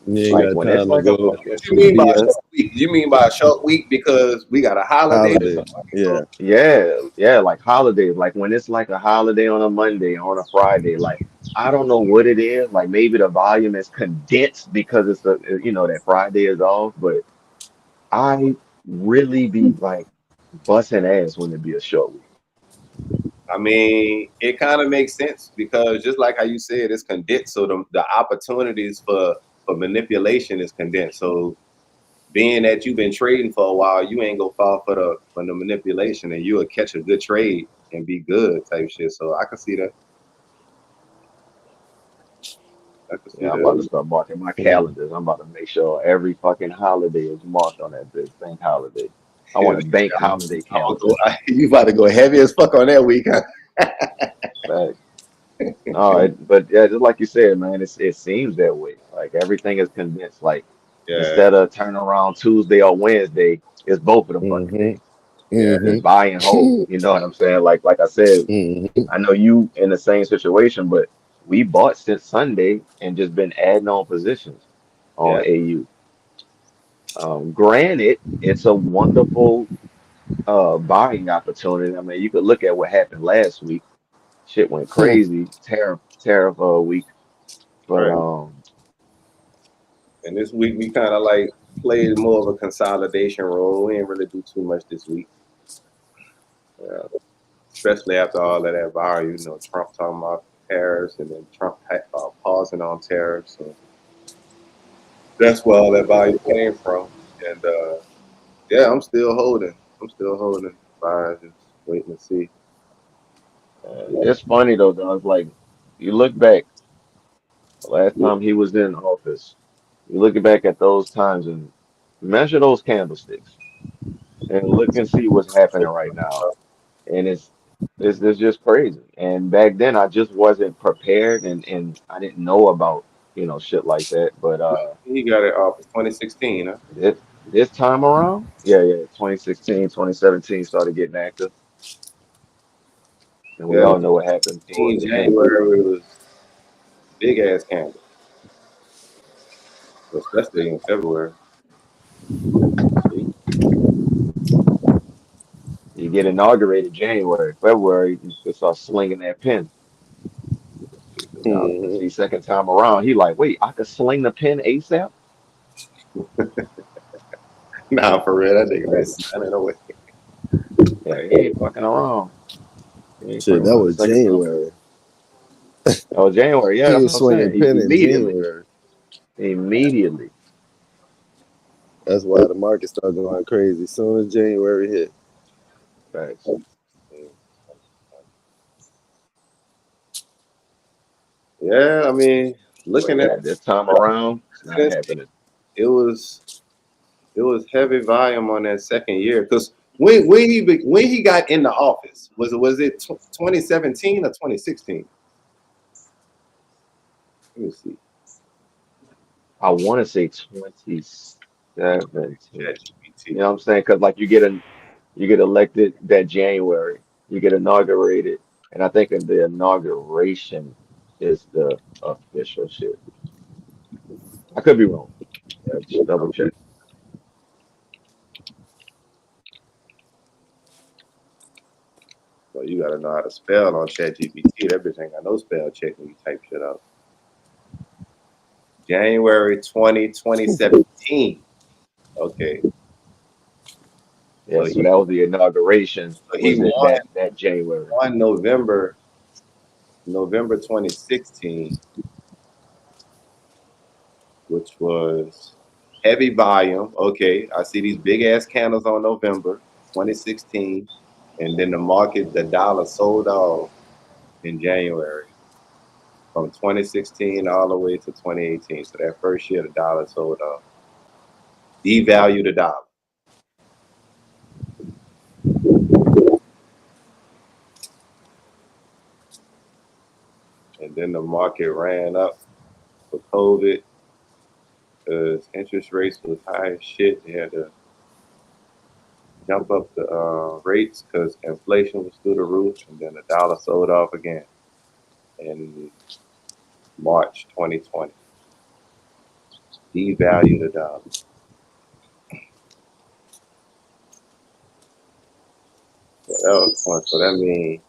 You ain't Like got when it's time to like a go fucking What you mean by a BS short week? You mean by a short week because we got a holiday? holiday. Yeah. yeah, yeah, like holidays. Like when it's like a holiday on a Monday, on a Friday. Like I don't know what it is. Like maybe the volume is condensed because it's that Friday is off. But I really be like busting ass when it be a short week. I mean, it kind of makes sense because just like how you said, it's condensed, so the opportunities for manipulation is condensed. So being that you've been trading for a while, you ain't gonna fall for the manipulation, and you'll catch a good trade and be good type shit. So I can see that. I can see Yeah, I'm about to that. start marking my Mhm. calendars. I'm about to make sure every fucking holiday is marked on that bitch. Bank holiday. I want a bank holiday calendar. You about to go heavy as fuck on that week, huh? Fact. All right, but yeah, just like you said, man, it seems that way. Like everything is condensed. Like Yeah, instead of turning around Tuesday or Wednesday, it's both of them fucking Mhm. days. yeah. It's Mhm. buy and hold. You know what I'm saying? Like I said, Mhm. I know you in the same situation, but we bought since Sunday and just been adding on positions on Yeah. AU. Granted, it's a wonderful buying opportunity. I mean, you could look at what happened last week. Shit went crazy, tariff week. But Right. And this week we kind of like played more of a consolidation role. We didn't really do too much this week, especially after all of that volume. Trump talking about tariffs and then Trump pausing on tariffs. So that's where all that volume came from. And yeah, I'm still holding. I'm still holding. Fine, just waiting to see. it's funny though, dog. Like you look back, the last time he was in office, you look back at those times and measure those candlesticks and look and see what's happening right now. And it's just crazy. And back then I just wasn't prepared and I didn't know about, shit like that. But He got it off in 2016, huh? it This time around, yeah, 2016, 2017 started getting active, and we Yeah, all know what happened towards the end. January was big ass candle, especially in February. See, you get inaugurated January, February, you start slinging that pen. See the dollar. Hmm. See, second time around, he like, wait, I could sling the pen ASAP. Nah, for real, that nigga been signing away. Yeah, he ain't fucking around. He ain't Shit, fucking that around. was Second time. January. Oh, January. Yeah, He that's what was I'm saying. swinging He pen in immediately, January. immediately. That's why the market started going crazy as soon as January hit. Facts. Yeah, I mean, But looking at yeah, this time around, it's not this, happening. it was heavy volume on that second year because when he got in the office was it 2017 or 2016? Let me see. I want to say 2017. You ChatGPT. know what I'm saying? Because like you get elected that January, you get inaugurated, and I think in the inauguration is the official shit. I could be wrong. Yeah, just double check. So you gotta know how to spell on ChatGPT. That bitch ain't got no spell check when you type shit out. January 2017. Okay. Yeah, So so he that was the inauguration. so he Was it won that January? November 2016, which was heavy volume. Okay, I see these big ass candles on November 2016, and then the dollar sold off in January from 2016 all the way to 2018. So that first year, the dollar sold off, devalued the dollar, and then the market ran up for COVID because interest rates was high as shit. They had to jump up the rates because inflation was through the roof, and then the dollar sold off again in March 2020. Devalue the dollar. So that was fun. So that means,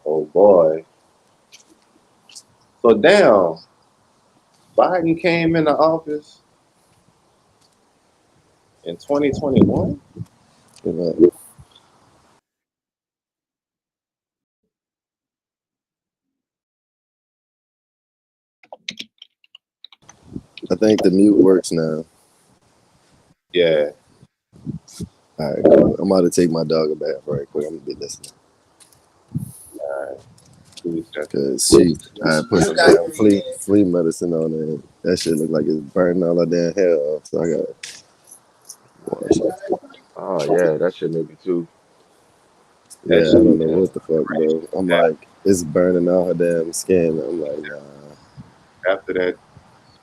oh boy. So damn, Biden came into office in 2021. You know, I think the mute works now. Yeah. All right, cool. I'm about to take my dog a bath right quick. I'm gonna be listening All right. 2 seconds. because I put some damn flea medicine on it. That shit look like it's burning all that damn hair off. So I gotta wash it. Oh yeah, that shit make it too. That Yeah, I shit don't know Yeah. what the fuck, bro. I'm after, like, it's burning all her damn skin. I'm like, nah. after that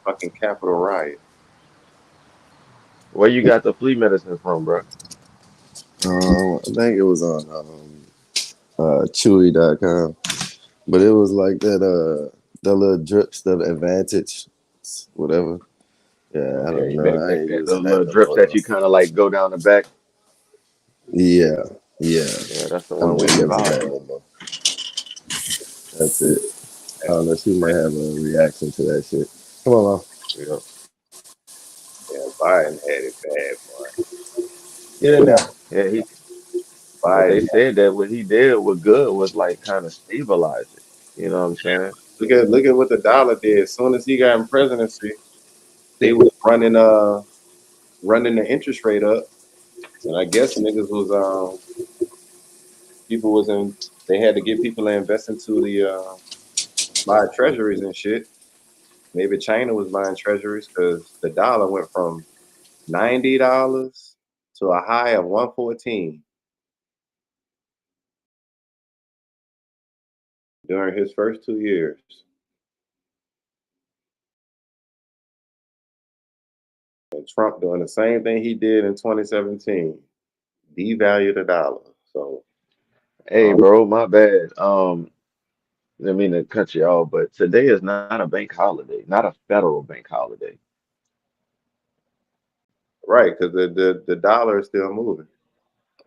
fucking Capitol riot. Where you got the flea medicine from, bro? I think it was on Chewy.com. But it was like that little drip stuff, Advantage, whatever. Yeah, I Okay, don't you know. make I ain't that using little that no drip more that though. you kind of like go down the back. Yeah, yeah. Yeah, that's the I'm one we not give using out. that no more. That's it. I don't know. She might have a reaction to that shit. Come on, Mom. Yeah. Yeah, Biden had it bad, boy. Get in there. Yeah, but they Biden. said that what he did was good was like kind of stabilize it. You know what I'm saying? Look at what the dollar did. As soon as he got in presidency, they was running the interest rate up, and I guess niggas was people was in. They had to get people to invest into the buy treasuries and shit. Maybe China was buying treasuries because the dollar went from $90 to a high of 114 during his first 2 years. And Trump doing the same thing he did in 2017, devalue the dollar. So, Hey, bro, my bad. I mean to cut you off, but today is not a bank holiday, not a federal bank holiday. right, because the dollar is still moving.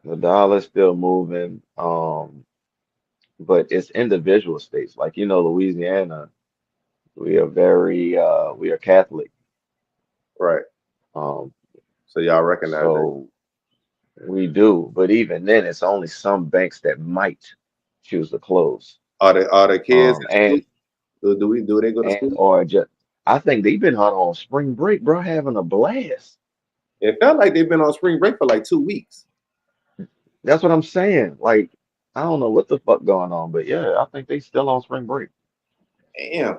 The dollar's still moving, but it's individual states. Like, Louisiana, we are Catholic. Right. Um, So y'all recognize that. so we do, but even then, it's only some banks that might choose to close. Are the kids Um, in school? and Do they go to and school? or just I think they've been on spring break, bro, having a blast. It felt like they've been on spring break for like 2 weeks. That's what I'm saying. Like, I don't know what the fuck going on, but yeah, I think they still on spring break. Damn.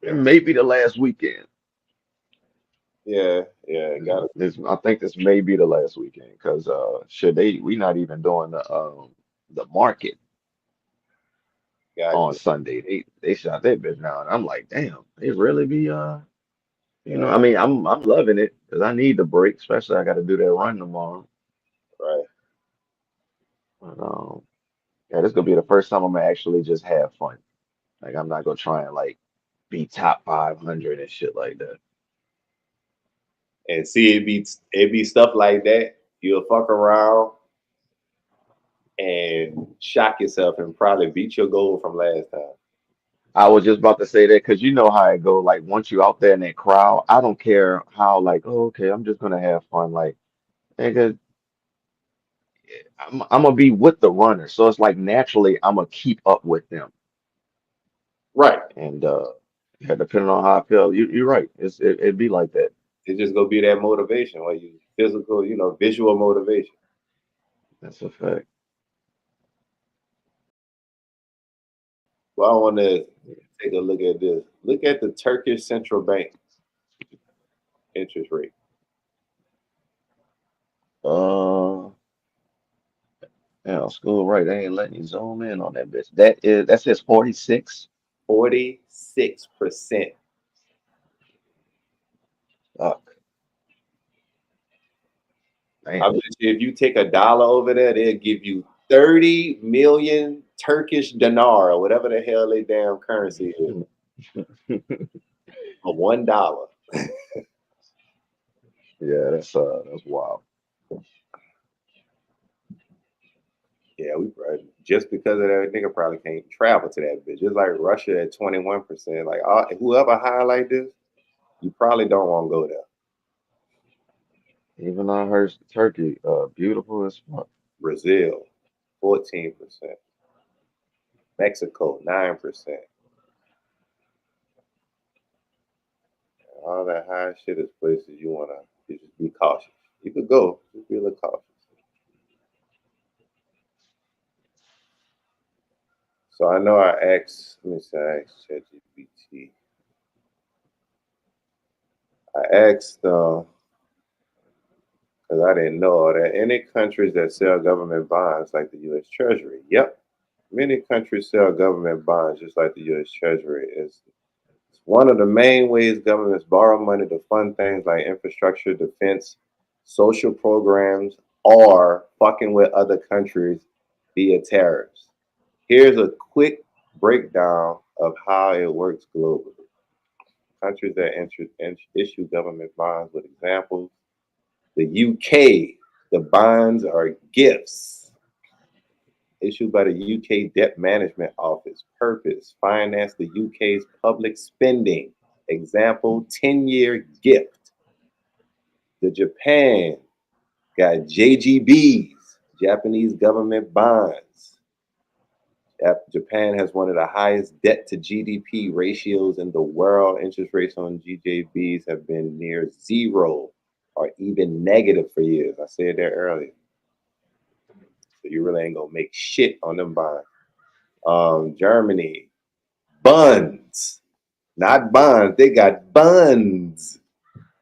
It may be the last weekend. Yeah, yeah, got it. I think this may be the last weekend because we not even doing the market Got on you. Sunday. They shot that bitch down. I'm like, damn, they really be I Yeah, mean, I'm loving it because I need the break, especially I got to do that run tomorrow. right. But yeah, this gonna be the first time I'm gonna actually just have fun. Like I'm not gonna try and like be top 500 and shit like that. And see, it be stuff like that. You'll fuck around and shock yourself and probably beat your goal from last time. I was just about to say that because you know how it go. Like once you out there in that crowd, I don't care how like, oh, okay, I'm just gonna have fun. Like, nigga, I'm gonna be with the runner, so it's like naturally I'm gonna keep up with them. Right. And yeah, depending on how I feel, you're right. It'd be like that. It's just gonna be that motivation, or you physical, visual motivation. That's a fact. Well, I want to take a look at this. Look at the Turkish central bank interest rate. Uh, yeah, school right. They ain't letting you zoom in on that bitch. That says 46. 46%. Fuck, I damn. bet you if you take $1 over there, they'll give you 30 million Turkish dinar or whatever the hell they damn currency is for $1. Yeah, that's wild. Yeah, we probably, just because of that nigga probably can't travel to that bitch. Just like Russia at 21%. Like whoever highlight this, you probably don't want to go there. Even I heard Turkey, beautiful as fuck. Brazil, 14%. Mexico, 9%. All that high shit is places you just be cautious. You could go, just be a little cautious. So I know I asked, let me say I asked ChatGPT. I asked because I didn't know that any countries that sell government bonds like the U.S. Treasury. Yep, many countries sell government bonds just like the U.S. Treasury. It's one of the main ways governments borrow money to fund things like infrastructure, defense, social programs, or fucking with other countries via tariffs. Here's a quick breakdown of how it works globally. Countries that issue government bonds with examples. The UK, the bonds are gifts issued by the UK Debt Management Office. Purpose, finance the UK's public spending. Example, 10-year gift. The Japan got JGBs, Japanese government bonds. Japan has one of the highest debt to GDP ratios in the world. Interest rates on GJBs have been near zero or even negative for years. I said that earlier. So you really ain't gonna make shit on them bonds. Germany, buns, not bonds. They got buns.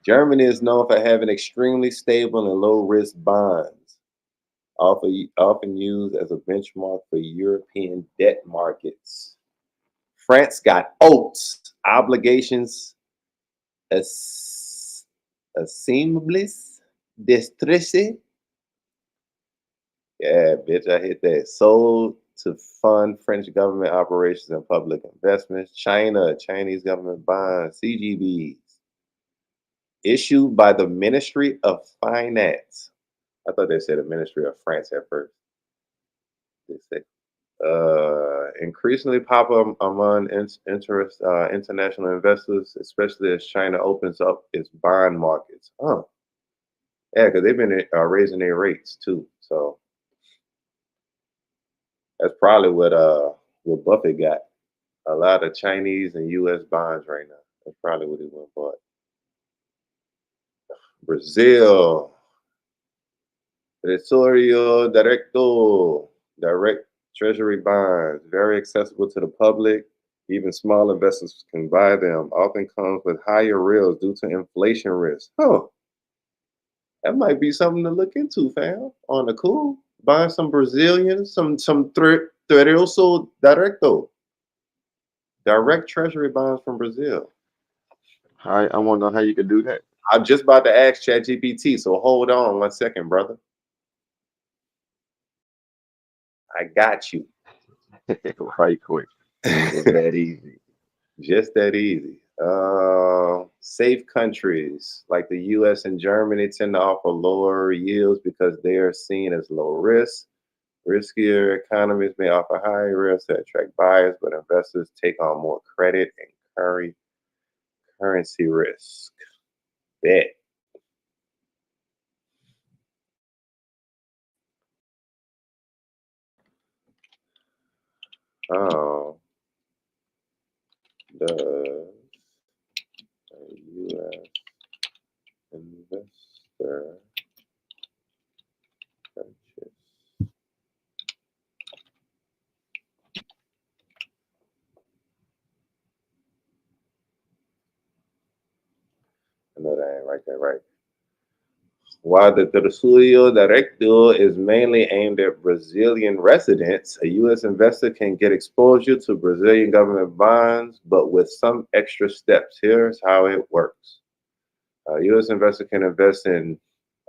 Germany is known for having extremely stable and low risk bonds, often used as a benchmark for European debt markets. France got oats, obligations, Seamless Destresse. Yeah, bitch, I hit that. Sold to fund French government operations and public investments. Chinese government bonds, CGBs. Issued by the Ministry of Finance. I thought they said the Ministry of France at first. They say increasingly popular among international investors, especially as China opens up its bond markets. Oh, yeah, because they've been raising their rates too. So that's probably what Buffett got. A lot of Chinese and U.S. bonds right now. That's probably what he went and bought. Brazil. Tesouro Directo. Direct treasury bonds. Very accessible to the public. Even small investors can buy them. Often comes with higher yields due to inflation risk. Huh. That might be something to look into, fam. On the cool. Buying some Brazilian, some Tesouro Directo. Direct treasury bonds from Brazil. I want to know how you could do that. I'm just about to ask ChatGPT, so hold on 1 second, brother. I got you. Right quick. It's that easy. Just that easy. Safe countries like the US and Germany tend to offer lower yields because they are seen as low risk. Riskier economies may offer higher risk to attract buyers, but investors take on more credit and currency risk. Bet. Oh, does a U.S. investor purchase? I know that ain't right there, right? While the Tesouro Directo is mainly aimed at Brazilian residents, a U.S. investor can get exposure to Brazilian government bonds, but with some extra steps. Here's how it works. A U.S. investor can invest in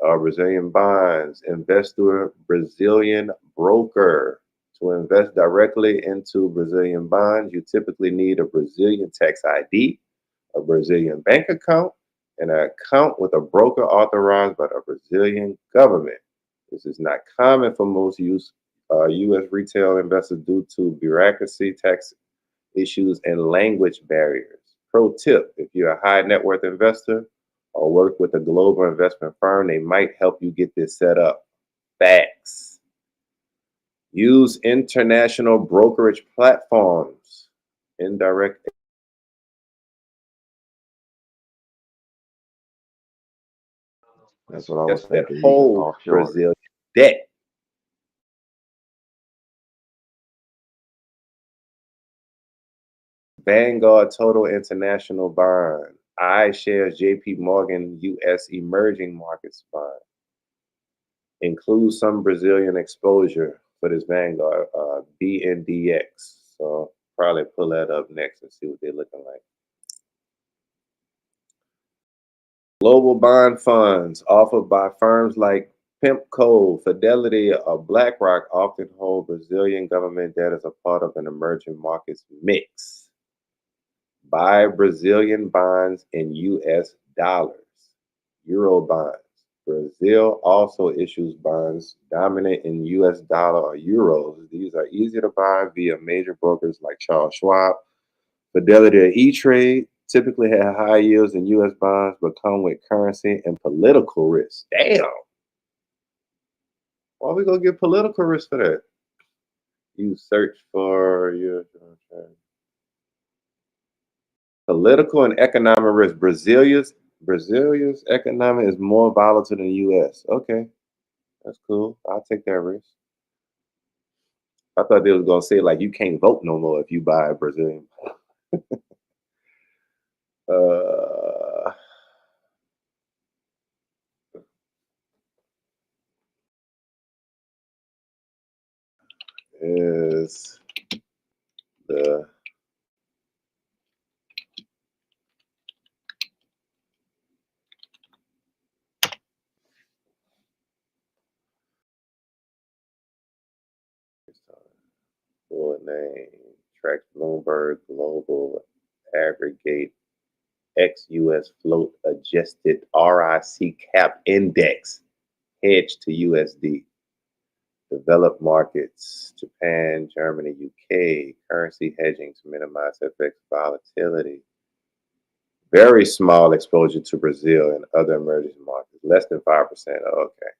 Brazilian bonds, invest through a Brazilian broker. To invest directly into Brazilian bonds, you typically need a Brazilian tax ID, a Brazilian bank account, and an account with a broker authorized by the Brazilian government. This is not common for most U.S. retail investors due to bureaucracy, tax issues, and language barriers. Pro tip, if you're a high net worth investor or work with a global investment firm, they might help you get this set up. Facts. Use international brokerage platforms. Indirect. That's what I was That thinking. You can hold offshore. Brazilian debt. Vanguard Total International Bond. iShares JP Morgan US Emerging Markets Bond. Includes some Brazilian exposure for this Vanguard BNDX. So probably pull that up next and see what they're looking like. Global bond funds offered by firms like PIMCO, Fidelity, or BlackRock often hold Brazilian government debt as a part of an emerging markets mix. Buy Brazilian bonds in US dollars, Euro bonds. Brazil also issues bonds dominant in US dollar or euros. These are easy to buy via major brokers like Charles Schwab, Fidelity, or E-Trade. Typically have high yields in US bonds, but come with currency and political risk. Damn. Why we gonna get political risk for that? You search for your political and economic risk. Brazilia's economy is more volatile than the US. Okay, that's cool. I'll take that risk. I thought they was gonna say like you can't vote no more if you buy a Brazilian. Is the Full name tracks Bloomberg Global Aggregate ex-US float adjusted RIC cap index hedged to USD. Developed markets, Japan, Germany, UK, currency hedging to minimize FX volatility. Very small exposure to Brazil and other emerging markets, less than 5%. Oh, okay.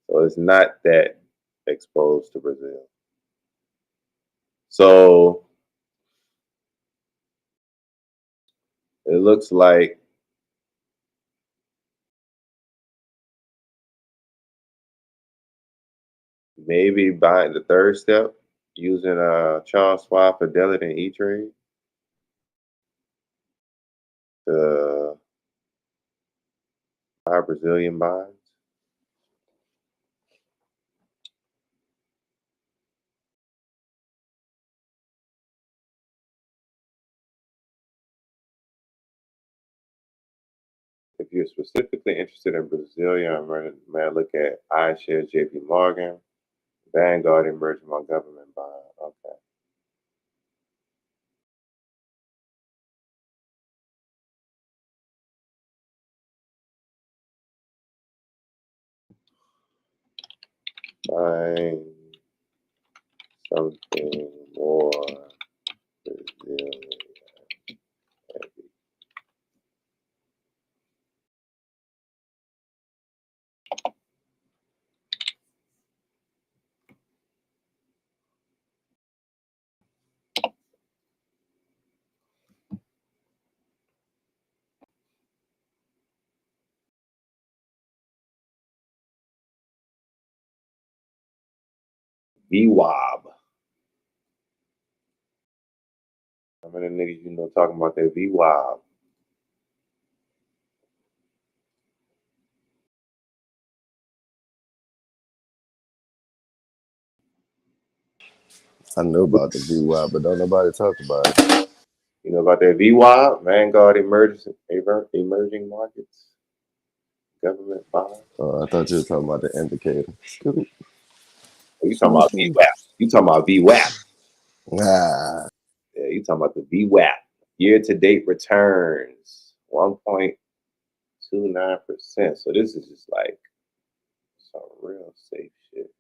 So it's not that exposed to Brazil. So it looks like maybe buying the third step using Charles Schwab, Fidelity, and E-Trade to buy Brazilian bonds. If you're specifically interested in Brazilian, man, look at iShares, JP Morgan, Vanguard, Emerging Government Bond. Okay. Find something more Brazilian. VWAB. How many niggas you know talking about that VWAB? I know about the VY, but don't nobody talk about it. You know about that VWAB, Vanguard Emerging Markets Government Bond? I thought you were talking about the indicator. Oh, you talking about VWAP? You talking about VWAP? Ah, Yeah, you talking about the VWAP. Year-to-date returns 1.29%. So this is just like some real safe shit.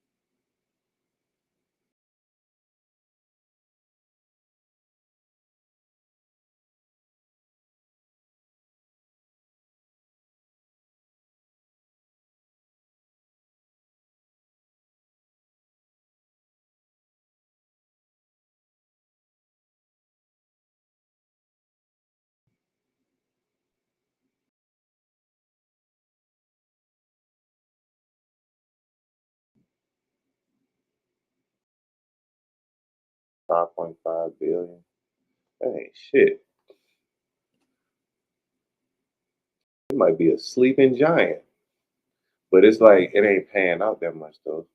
$5.5 billion. That ain't shit. It might be a sleeping giant, but it's like it ain't paying out that much though.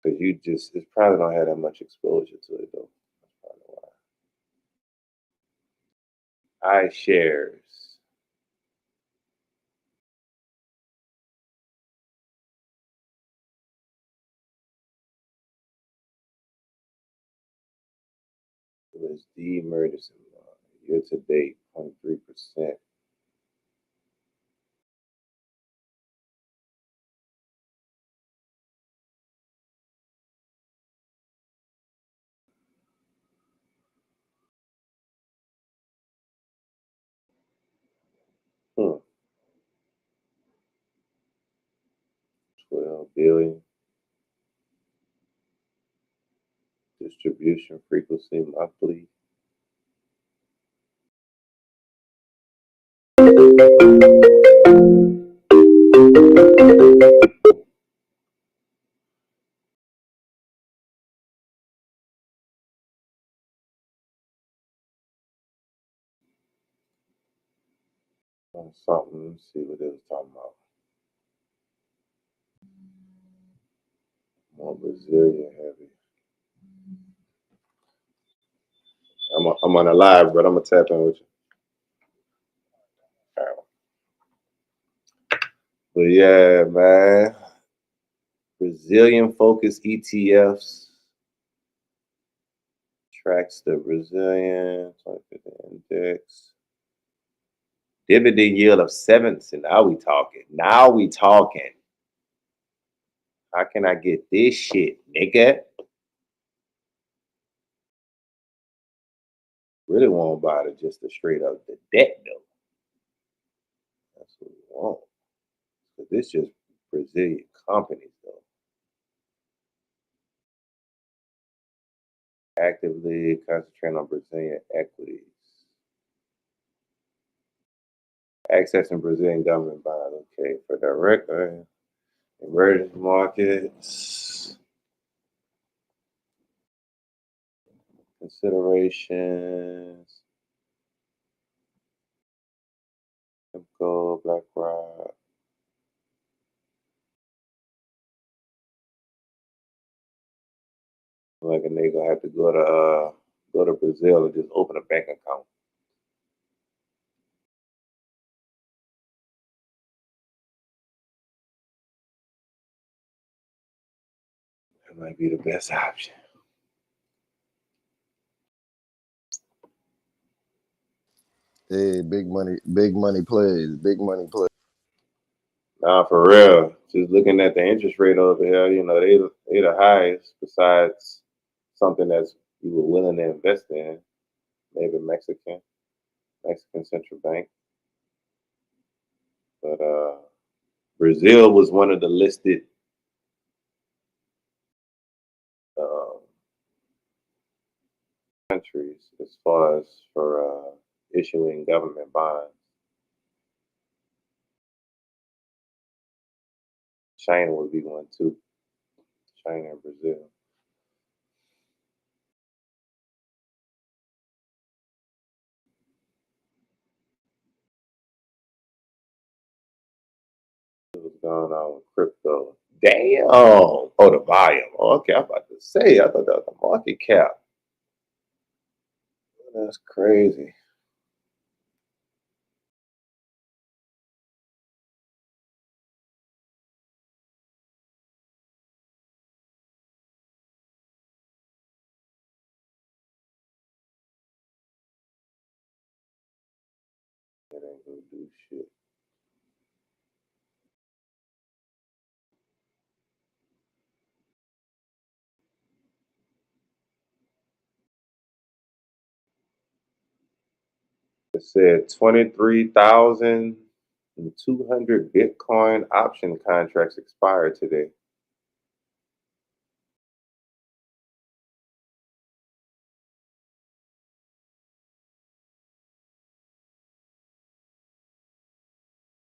Because it probably don't have that much exposure to it though. That's probably why. iShares. USD emergency year to date 0.3%. Hmm. 12 billion. Distribution frequency monthly. Something. Let's see what it was talking about. More Brazilian heavy. I'm on a live, but I'm gonna tap in with you. But yeah, man. Brazilian focused ETFs tracks the Brazilian index. Dividend yield of 7. So now we talking. Now we talking. How can I get this shit, nigga? Really won't buy it just the straight up the debt though. That's what we want. But this just Brazilian companies though. Actively concentrating on Brazilian equities. Accessing Brazilian government bonds. Okay, for direct emerging markets. Considerations. Gold, BlackRock. Like a nigga have to go to Brazil and just open a bank account. That might be the best option. Hey, big money plays, big money plays. Nah, for real. Just looking at the interest rate over here, you know, they the highest besides something that's you were willing to invest in. Maybe Mexican central bank. But Brazil was one of the listed countries as far as for issuing government bonds. China would be one too. China and Brazil. What's going on with crypto? Damn. Oh, the volume. Oh, okay, I'm about to say. I thought that was the market cap. That's crazy. It ain't gonna do shit. It said 23,200 Bitcoin option contracts expired today.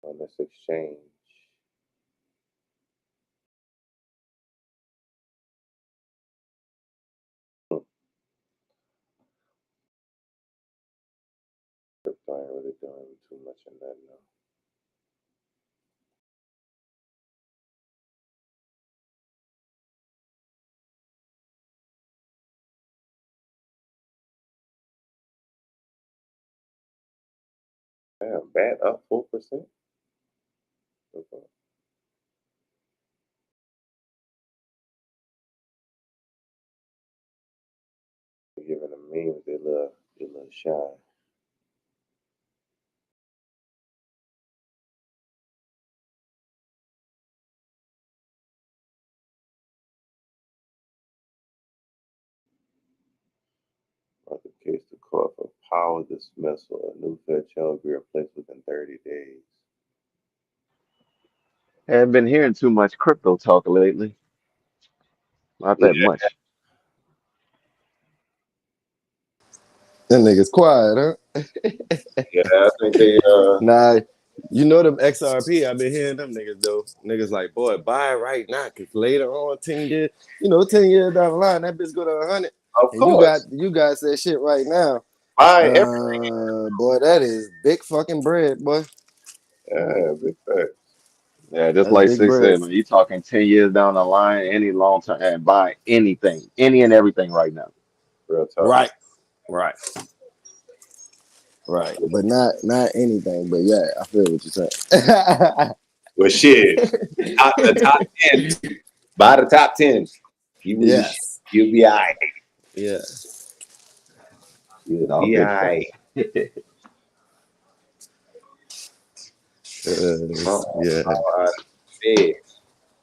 On this exchange. Crypto ain't really doing too much in that now. Damn, bad up 4%. Okay. Giving them memes, they little shy. The case to court for power dismissal. A new Fed chair will be replaced within 30 days. Haven't been hearing too much crypto talk lately. Not that much. That nigga's quiet, huh? Yeah, I think they Nah, you know them XRP. I've been hearing them niggas though. Niggas like, boy, buy it right now, cause later on, 10 years, 10 years down the line, that bitch go to 100. of And course. you guys that shit right now. Buy everything. Boy, that is big fucking bread, boy. Yeah, big fact. Yeah, just That's like big Six bread. said, man, you talking 10 years down the line, any long term, and buy anything, any and everything right now. Real talk. Right. But not anything. But yeah, I feel what you're saying. Well, shit. The top 10 By the top 10. You'll be all right. Yeah. You'll be all right. Yeah.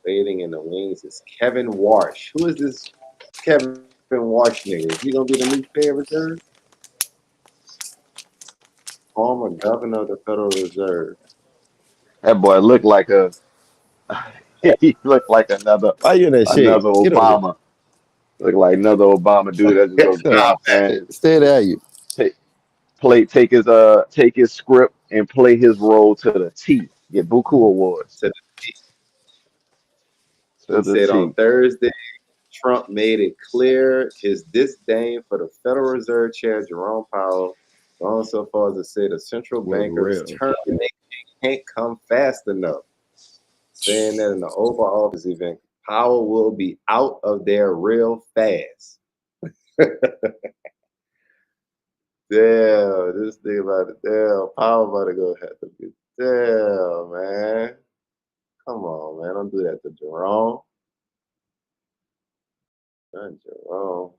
Fading in the wings is Kevin Warsh. Who is this Kevin Warsh nigga? Is he gonna be the new Fed Reserve? Former governor of the Federal Reserve. That boy looked like a he looked like another Why you in that shit? Get over here. Obama. Look like another Obama dude that just goes, you know what I'm saying? Stay there, you. Take his script and play his role to the T. Get Buku awards. He said on Thursday, Trump made it clear his disdain for the Federal Reserve Chair Jerome Powell, gone so far as to say the central banker's termination can't come fast enough. Saying that in the Oval Office event, Powell will be out of there real fast. Damn, this thing about it. Damn, Powell about to go have to be. Damn, man. Come on, man. Don't do that to Jerome. Not Jerome.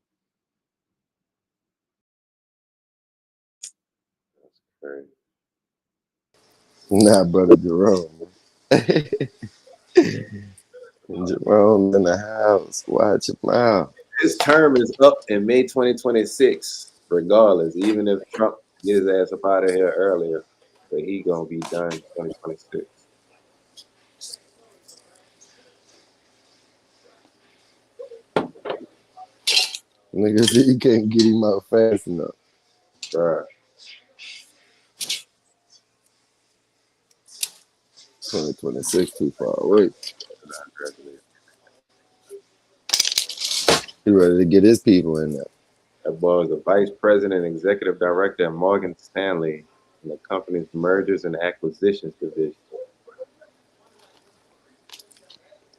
That's crazy. Nah, brother Jerome. Jerome in the house. Watch your mouth. His term is up in May 2026, regardless, even if Trump get his ass up out of here earlier. But he gonna be done in 2026. Nigga said you can't get him out fast enough. Right. 2026 too far away. He ready to get his people in there. That boy was a vice president and executive director at Morgan Stanley in the company's mergers and acquisitions division.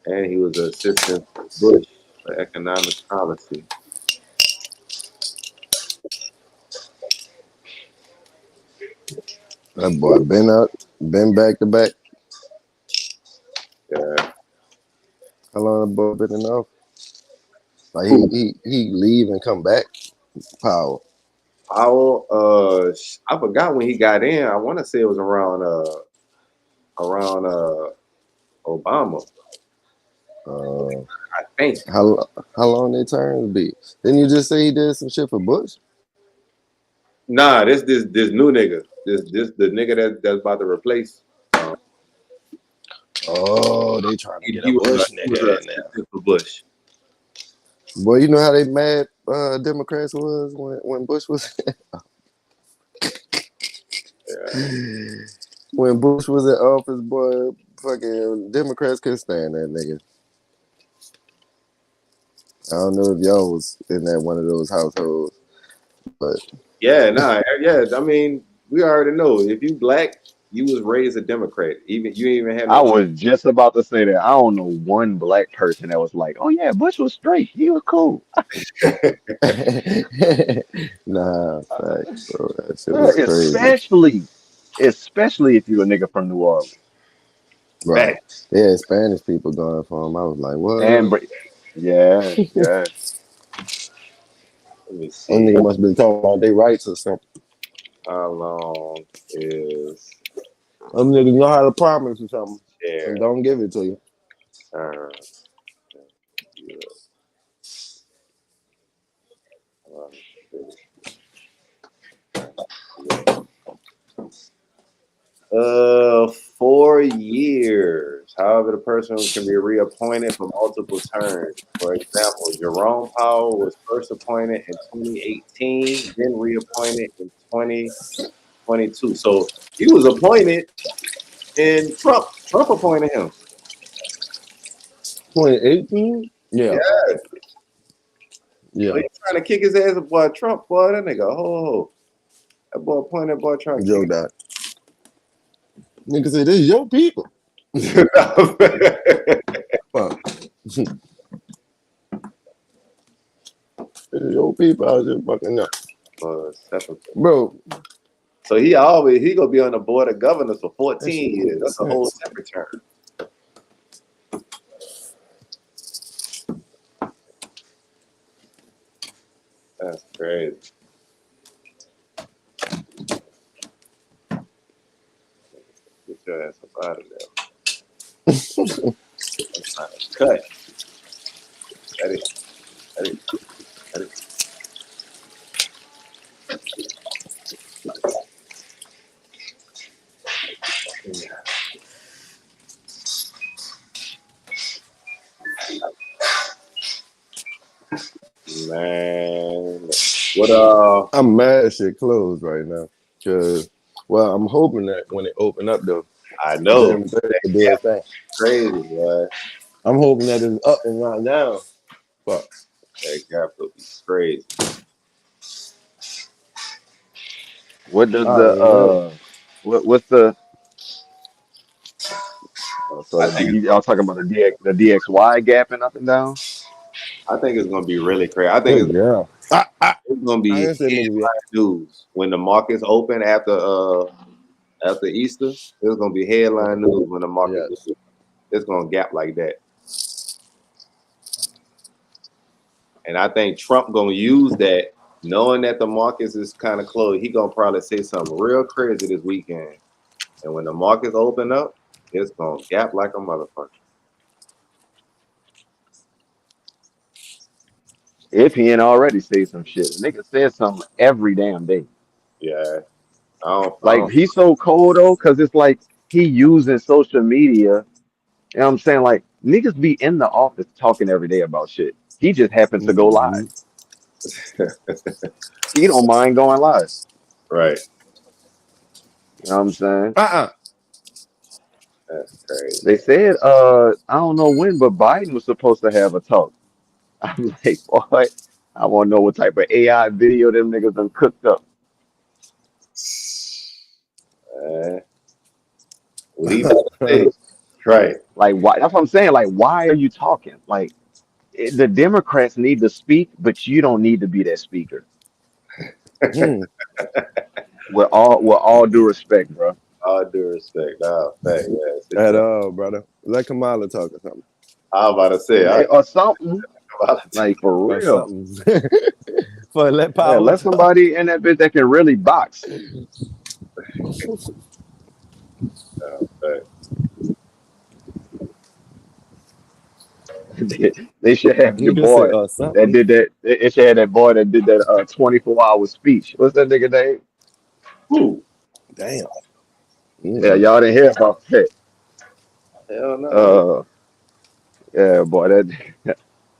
And he was an assistant to Bush for economic policy. That boy been back to back. Yeah. How long that boy been in office? Like he leave and come back. Powell. I forgot when he got in. I want to say it was around Obama. I think. How long their terms be? Didn't you just say he did some shit for Bush? Nah, this new nigga. This the nigga that's about to replace. They trying to get a Bush nigga in there. For Bush. Boy, you know how they mad Democrats was when Bush was when Bush was in office, boy, fucking Democrats couldn't stand that nigga. I don't know if y'all was in that one of those households, but yeah. I mean, we already know if you black, you was raised a Democrat. You even have. I was just about to say that. I don't know one black person that was like, "Oh yeah, Bush was straight. He was cool." Nah, facts, bro. That shit was crazy. Especially if you're a nigga from New Orleans. Right. They had Spanish people going for him. I was like, what? Yeah. Let me see. One nigga must have been talking about their rights or something. How long is Them niggas know how to promise or something and don't give it to you. Yeah. 4 years. However, the person can be reappointed for multiple terms. For example, Jerome Powell was first appointed in 2018, then reappointed in 2022. So he was appointed, and Trump appointed him. 2018? Yeah. So he's trying to kick his ass, boy. Trump, boy, that nigga, ho. That boy appointed, boy, Trump. Joe died. Nigga said, this is your people. Fuck. This is your people out here fucking up. Bro. So he gonna be on the board of governors for 14 years. That's a whole separate term. That's crazy. Get your ass up out of there. I'm trying to cut. Ready? Ready? Ready? Man, what I'm mad shit closed right now. Cause well, I'm hoping that when it open up though, I the know damn thing that will do its thing. crazy, boy. I'm hoping that it's up and not down. Fuck. That gap will be crazy. What does I the don't know. what's the so I the think y'all talking about the DXY gapping up and down? it's gonna be really crazy. I think Good girl. it's gonna I be ain't say nigga yet. news when the markets open after Easter. It's gonna be headline news when the markets Yes. open. It's gonna gap like that. And I think Trump gonna use that, knowing that the markets is kind of closed. He gonna probably say something real crazy this weekend. And when the markets open up, it's gonna gap like a motherfucker. If he ain't already say some shit, the nigga says something every damn day. Yeah, I Like don't. he's so cold though, cause it's like he using social media. You know what I'm saying? Like niggas be in the office talking every day about shit. He just happens to go live. Mm-hmm. He don't mind going live. Right, You know what I'm saying? Uh-uh. that's crazy. They said, I don't know when, but Biden was supposed to have a talk. I'm like, boy, I want to know what type of AI video them niggas done cooked up. What he about to say? Right. Like, why? That's what I'm saying. Like, why are you talking? Like, the Democrats need to speak, but you don't need to be that speaker. Hmm. With all due respect, bro. All due respect. Nah, fact. Yeah, sit At your. all, brother. Let Kamala talk or something. I was about to say. Or something. About to Like, for Or real. something. For let Yeah, power let talk. somebody in that bitch that can really box. fact. They should have your Nigga say boy or that something. did that. It should have that boy that did that 24-hour speech. What's that nigga name? Who? Damn. Yeah, Mm-mm. y'all didn't hear about that. Hell no. Uh, yeah, boy, that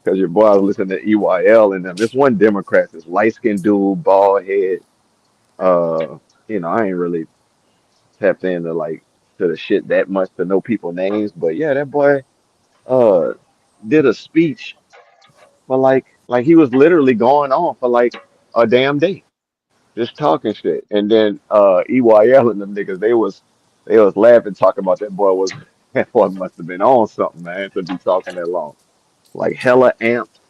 because your boy was listening to EYL and them. This one Democrat, this light skinned dude, bald head. I ain't really tapped into like to the shit that much to know people names, but yeah, that boy uh did a speech for like he was literally going on for like a damn day, just talking shit. And then EYL and them niggas, they was laughing, talking about that boy was that boy must have been on something, man, to be talking that long. Like hella amped,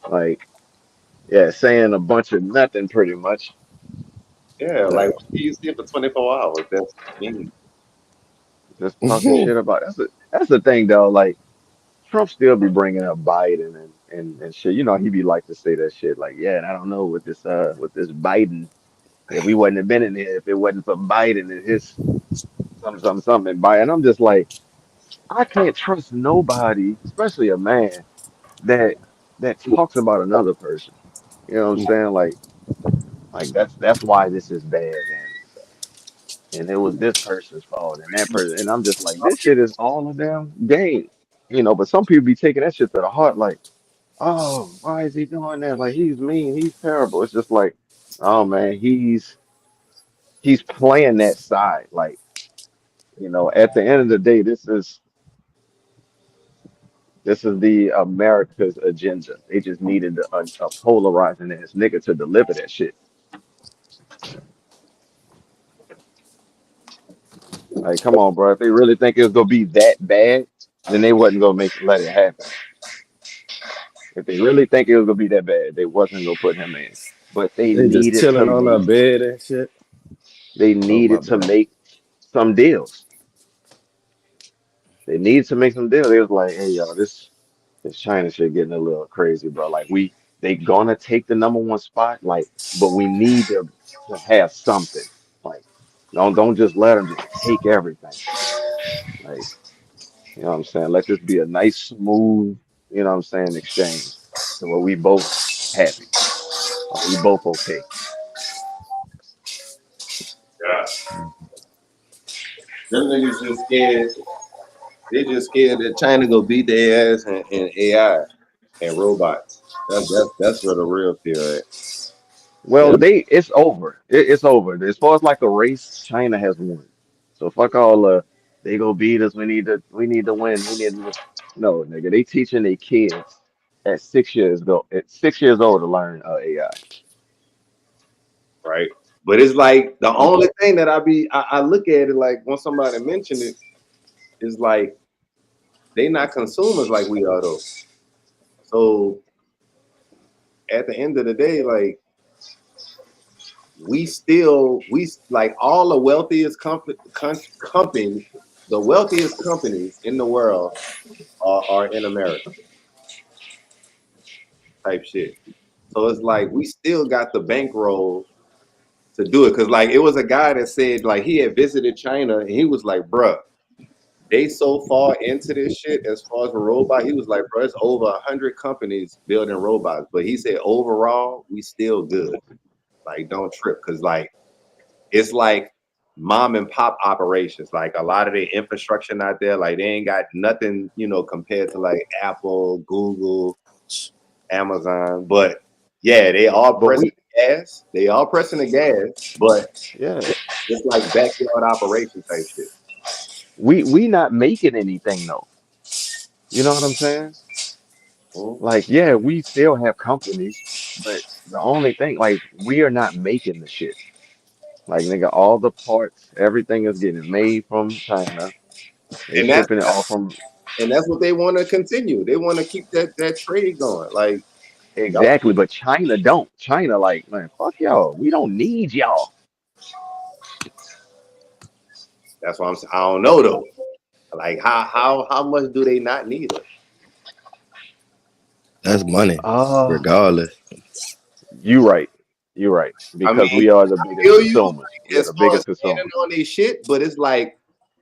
like yeah, saying a bunch of nothing pretty much. Yeah, like Damn. what do you see for 24 hours? That's mean. Just talking shit about that's the thing though. Like Trump still be bringing up Biden and shit. You know he be like to say that shit. Like yeah, and I don't know with this Biden. If we wouldn't have been in here, if it wasn't for Biden and his something and Biden, I'm just like I can't trust nobody, especially a man that that talks about another person. You know what I'm saying? Like that's why this is bad and it was this person's fault and that person and I'm just like this shit is all a damn game. But some people be taking that shit to the heart like, oh, why is he doing that? Like he's mean, he's terrible. It's just like, oh man, he's playing that side. Like, at the end of the day, this is the America's agenda. They just needed a polarizing ass nigga to deliver that shit. Like, come on, bro. If they really think it was gonna be that bad, then they wasn't gonna let it happen. If they really think it was gonna be that bad, they wasn't gonna put him in. But they They just needed to chilling on our make bed and shit. they Oh my needed to bad. make some deals. They needed to make some deals. They was like, hey y'all, this China shit getting a little crazy, bro. Like They gonna take the #1 spot, like, but we need to have something. Like, don't just let them just take everything. Like, you know what I'm saying? Let this be a nice, smooth, you know what I'm saying, exchange. So where we both happy. Or we both okay. Yeah. Them niggas just scared. They just scared that China go beat their ass in AI and robots. That's where the real fear at. Well, Yeah. it's over. It's over. As far as like a race, China has won. So fuck all they go beat us. We need to win. We need to no nigga. They teaching their kids at 6 years old to learn AI. Right. But it's like the only thing that I look at it like when somebody mentioned it is like they not consumers like we are though. So at the end of the day, like we like all the wealthiest companies, the wealthiest companies in the world are in America type shit. So it's like we still got the bankroll to do it. Cause like it was a guy that said like he had visited China and he was like, bruh, they so far into this shit as far as a robot. He was like, bro, it's over 100 companies building robots. But he said overall, we still good. Like, don't trip. Cause like it's like mom and pop operations. Like a lot of the infrastructure not there. Like they ain't got nothing, compared to like Apple, Google, Amazon. But yeah, they all But pressing the gas. They all pressing the gas, but yeah, it's like backyard operation type shit. we not making anything though. You know what I'm saying? Mhm. Like, yeah, we still have companies, but the only thing, like, we are not making the shit. Like, nigga, all the parts, everything is getting made from China. They And that's shipping it all from and that's what they want to continue. They want to keep that trade going. Like, don't. exactly, but China don't. China, like, man, fuck y'all. We don't need y'all. That's what I'm saying. I don't know though. Like, how much do they not need us? That's money, Uh, regardless. you right. You right. I mean, Because we are the I biggest feel you consumers. We like, are as the far as biggest standing consumers. on their shit, but it's like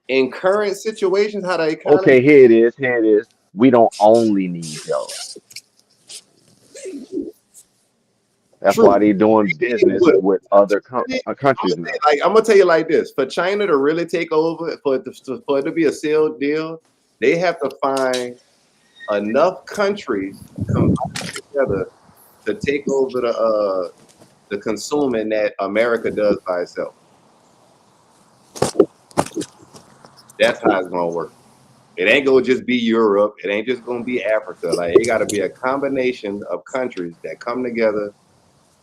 in current situations, how the economy. Okay, here it is. Here it is. We don't only need y'all. That's True. why they doing business But with other I'm countries gonna say, now. like, I'm gonna tell you like this: for China to really take over, for it to be a sealed deal, they have to find enough countries combined together to take over the consuming that America does by itself. That's how it's gonna work. It ain't gonna just be Europe. It ain't just gonna be Africa. Like it got to be a combination of countries that come together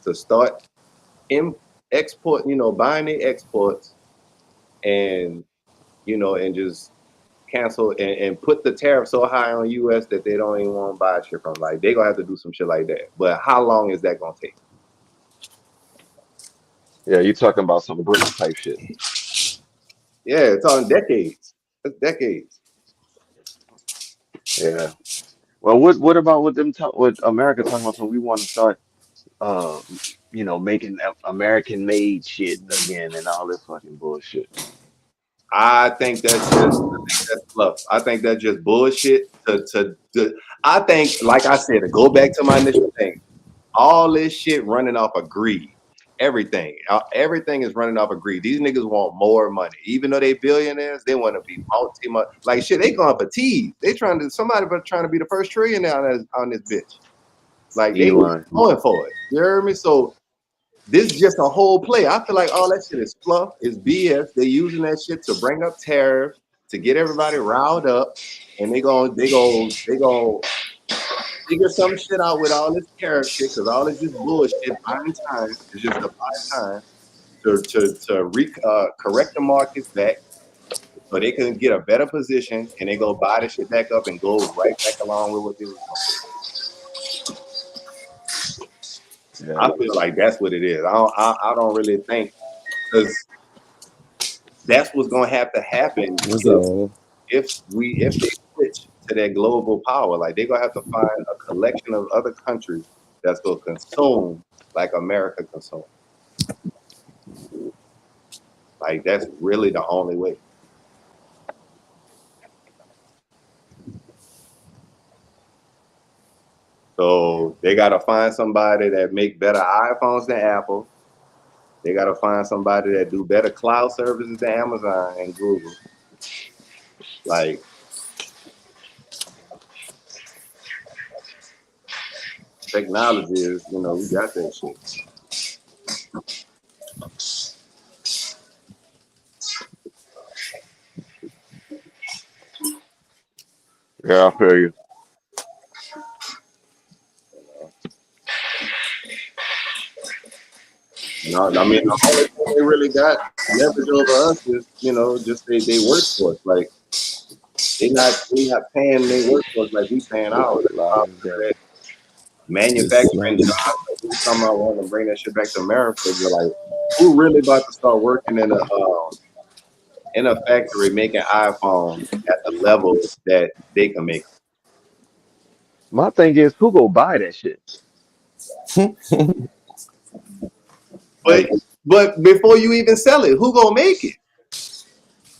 to start export. Buying the exports and and just cancel and put the tariff so high on US that they don't even want to buy shit from. Like they gonna have to do some shit like that. But how long is that gonna take? Yeah, you talking about some BRICS type shit. Yeah, it's on decades. It's decades. Yeah. Well, what about with with America talking about? So we want to start, uh, making American made shit again and all this fucking bullshit. I think that's fluff. I think that's just bullshit. I think, like I said, to go back to my initial thing, all this shit running off of greed. Everything is running off of greed. These niggas want more money, even though they billionaires. They want to be like shit. They going for teas. They trying to be the first trillionaire on this bitch. Like they Elon. going for it. You hear me? So this is just a whole play. I feel like all that shit is fluff, is BS. They using that shit to bring up tariffs, to get everybody riled up, and they gonna figure some shit out with all this tariff shit, because all this just bullshit, buying time. It's just to buy time to correct the markets back so they can get a better position, and they go buy the shit back up and go right back along with what they was doing. I Yeah. feel like that's what it is. I don't really think, because that's what's gonna have to happen What's if up? if they switch to that global power. Like they're gonna have to find a collection of other countries that's gonna consume like America consumes. Like that's really the only way. So they gotta find somebody that make better iPhones than Apple. They gotta find somebody that do better cloud services than Amazon and Google. Like technology is, we got that shit. Yeah, I feel you. I mean, the only thing they really got leverage over us is, just they workforce. Like they not paying their workforce like we paying ours. That manufacturing This jobs, like we talking about wanting to bring that shit back to America. But like, who really about to start working in a factory making iPhones at the level that they can make? My thing is, who go buy that shit? But Like, but before you even sell it, who gonna make it?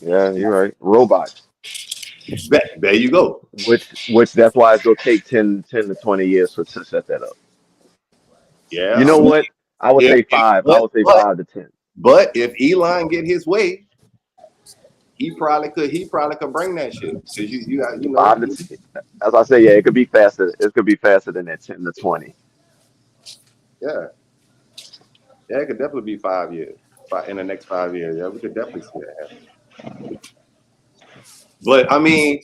yeah, you're right. Robots. There you go. Which that's why it's gonna take 10 to 20 years to set that up. Yeah, You I know mean, what? I would if, say if five. I but would say but 5 to 10. but if Elon get his way, he probably could bring that shit because you got 5 to 10. As I say, yeah, it could be faster. It could be faster than that 10 to 20. yeah, it could definitely be 5 years. In the next 5 years, yeah, we could definitely see that happen. But I mean,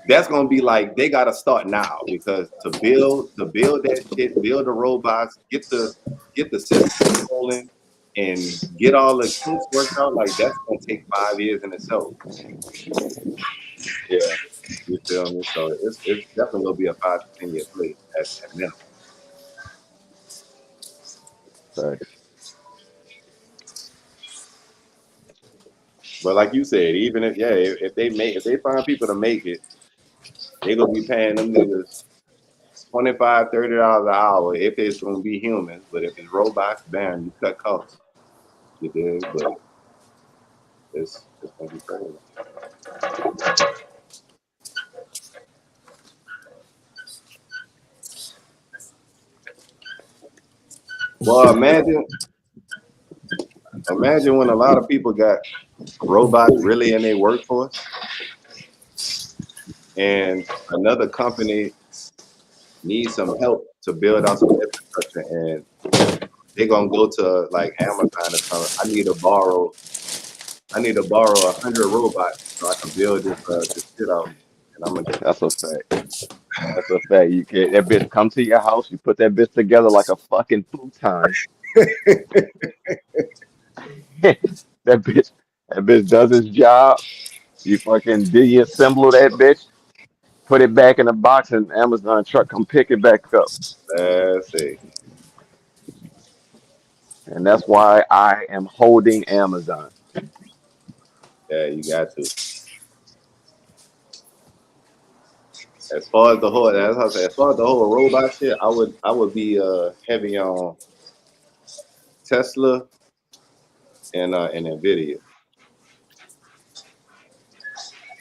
that's gonna be like they gotta start now because to build that shit, build the robots, get the system rolling, and get all the kinks worked out. Like that's gonna take 5 years in itself. Yeah. You feel me? So it's definitely gonna be a 5 to 10 year play at minimum. Thanks. But like you said, even if they find people to make it, they gonna be paying them niggas $25, $30 an hour if it's gonna be humans. But if it's robots, bam, you cut costs. You dig? But it's gonna be crazy. Well, imagine when a lot of people got robots really in their workforce, and another company needs some help to build out some infrastructure, and they're gonna go to like Amazon and tell them, I need to borrow 100 robots so I can build this shit out, and I'm gonna That's a fact. That's a fact. You can that bitch come to your house. You put that bitch together like a fucking futon. that bitch does its job. You fucking deassemble that bitch, put it back in a box, and Amazon truck come pick it back up. let's see. And that's why I am holding Amazon. Yeah, you got to. As far as the whole robot shit, I would be heavy on Tesla and Nvidia.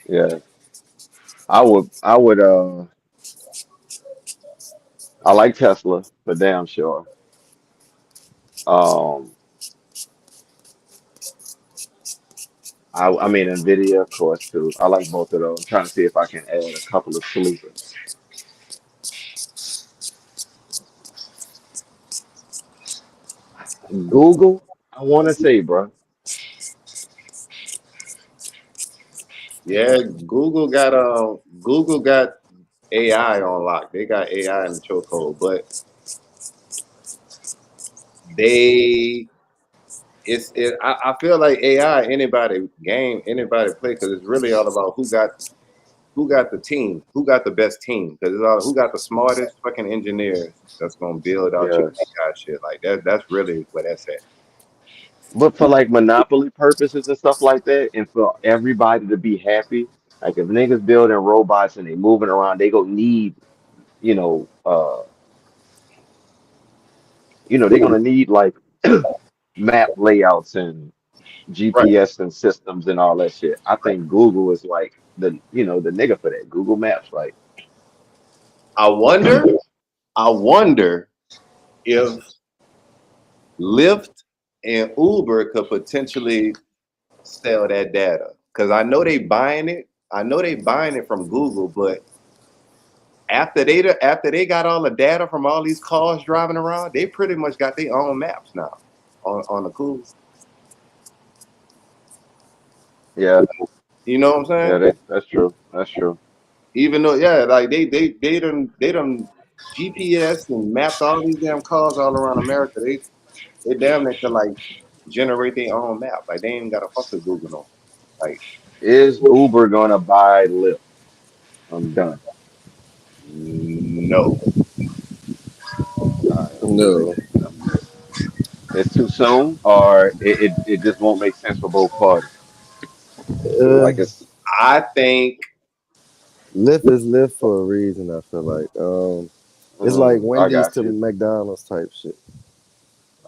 Yeah, I like Tesla for damn sure. Um, I mean Nvidia, of course, too. I like both of those. I'm trying to see if I can add a couple of sleepers. Google, I want to say, bro. Yeah, Google got AI on lock. They got AI in the chokehold, but they I feel like AI anybody play because it's really all about who got the team, who got the best team, because it's all who got the smartest fucking engineers that's gonna build out your Yeah. AI shit. Like that's really what that's at. But for like monopoly purposes and stuff like that, and for everybody to be happy, like if niggas building robots and they moving around, they gonna need, you know, they're gonna need like map layouts and Right. GPS and systems and all that shit. I think Google is like the nigga for that. Google Maps, like I wonder. I wonder if Lyft and Uber could potentially sell that data, because I know they buying it. I know they buying it from Google, but after they got all the data from all these cars driving around, they pretty much got their own maps now on the cool. yeah, You know what I'm saying? yeah, that's true. That's true. Even though, yeah, like they done GPS and mapped all these damn cars all around America. They damn near could like generate their own map. Like they ain't gotta fuck with Google no. Like Is Uber gonna buy Lyft? I'm done. no. All right, I'm good. No. I'm good. It's too soon, or it just won't make sense for both parties. Uh, Like it's I think Lyft is Lyft for a reason. I feel like it's like I Wendy's got to you. McDonald's type shit.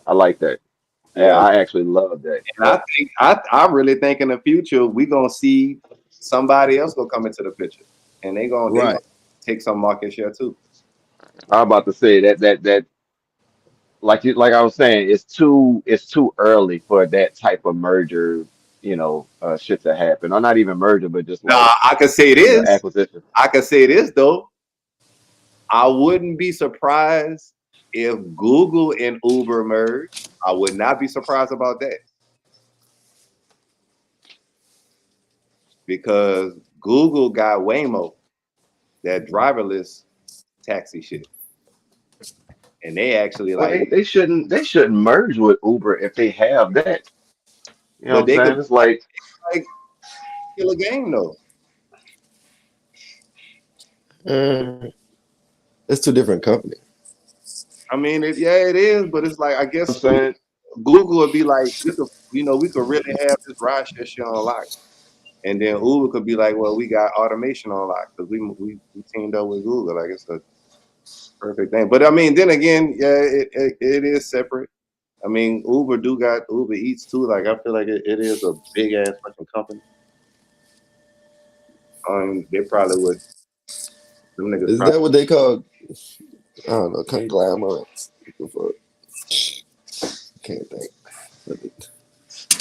I like that. Yeah, yeah, I actually love that. and I think I really think in the future we gonna see somebody else gonna come into the picture, and they gonna Right. take some market share too. I'm about to say that like I was saying, it's too early for that type of merger, shit to happen. Or not even merger, but just Nah, like I could say it is. acquisition. I could say it is though. I wouldn't be surprised if Google and Uber merge. I would not be surprised about that because Google got Waymo, that driverless taxi shit, and they actually Well, like, they shouldn't merge with Uber if they have that. You know what but I'm they could saying? It's like like kill a game though. Uh, it's two different companies. I mean, yeah, it is, but it's like I I'm guess saying. Google would be like, we could really have this rideshare shit on lock, and then Uber could be like, well, we got automation on lock because we teamed up with Google. Like it's a perfect thing. But I mean, then again, yeah, it is separate. I mean, Uber do got Uber Eats too. Like I feel like it is a big ass fucking company. They probably would. Them niggas Is probably. that what they call? I don't know, conglomerates. What the fuck? Can't think.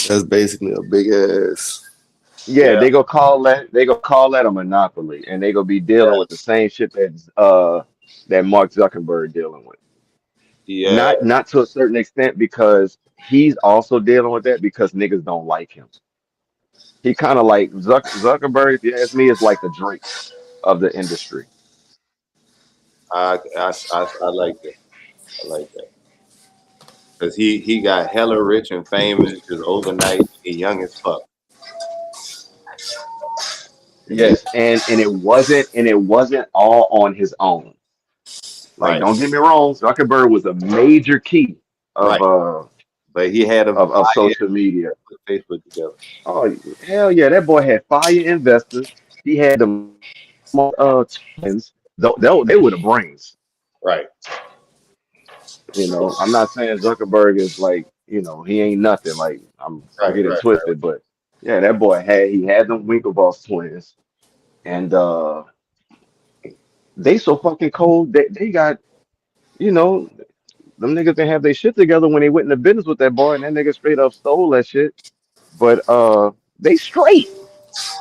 That's basically a big ass. Yeah, Yeah, they go call that a monopoly, and they gonna be dealing with the same shit that Mark Zuckerberg dealing with. yeah, Not to a certain extent because he's also dealing with that because niggas don't like him. He kind of like Zuckerberg, if you ask me, is like the Drake of the industry. I like that. I like that because he got hella rich and famous just overnight. He young as fuck, and then Yes, and it wasn't all on his own. Like, right, don't get me wrong, Zuckerberg was a major key of right. But he had a of fire social media. with Facebook together. Oh hell yeah, that boy had fire investors. He had them twins. They were the brains. Right, I'm not saying Zuckerberg is like, he ain't nothing. Like don't right, get it right. twisted, but yeah, that boy he had them Winklevoss twins, and they so fucking cold that they got, you know, them niggas didn't have their shit together when they went into business with that boy, and that nigga straight up stole that shit. But they straight.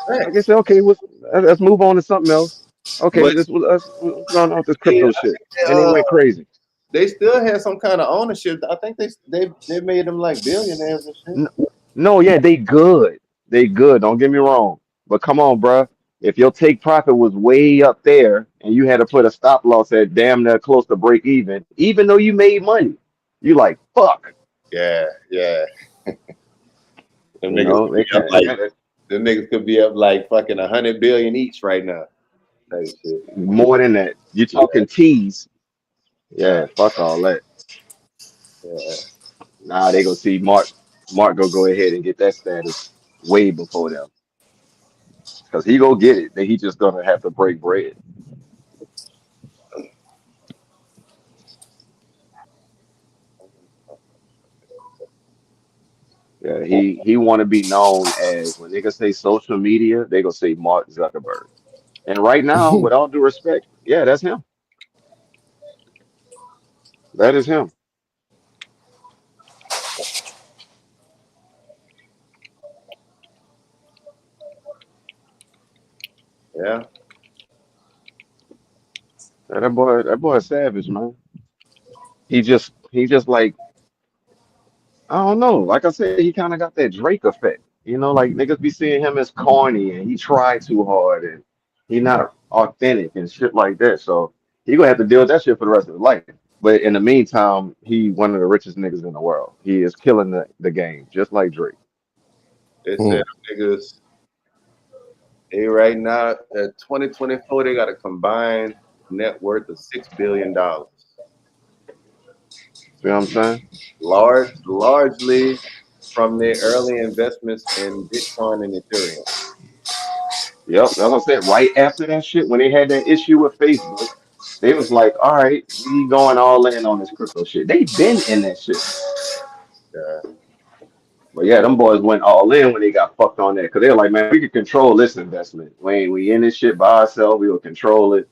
Like I Facts. said, okay, let's move on to something else. Okay, But what's going on with this yeah, crypto shit? And they went crazy. they still had some kind of ownership. I think they made them like billionaires and shit. No, no, yeah, they good. They good. Don't get me wrong. But come on, bruh. If your take profit was way up there and you had to put a stop loss at damn near close to break even though you made money, you like fuck. Yeah, yeah. Them You niggas know could be they up can't. like them niggas could be up like fucking 100 billion each right now. Type shit. More than that. You talking teas? Yeah, Yeah, fuck all that. yeah. Nah, they gonna see Mark. Mark go ahead and get that status way before them because he go get it. Then he just gonna have to break bread. Yeah, he want to be known as when they gonna say social media, they gonna say Mark Zuckerberg. And right now, with all due respect, yeah, that's him. That is him. Yeah, Yeah, that boy is savage, man. He just like I don't know. Like I said, he kind of got that Drake effect. Like niggas be seeing him as corny and he tried too hard and he not authentic and shit like that. So he gonna have to deal with that shit for the rest of his life. But in the meantime, he one of the richest niggas in the world. He is killing the game, just like Drake. they said niggas. They right now at 2024, they got a combined net worth of $6 billion. See what I'm saying? Largely from their early investments in Bitcoin and Ethereum. Yep, that's what I said. Right after that shit, when they had that issue with Facebook, they was like, all right, we going all in on this crypto shit. They been in that shit. Uh, But yeah, them boys went all in when they got fucked on that because they're like, man, we can control this investment. We in this shit by ourselves. We will control it.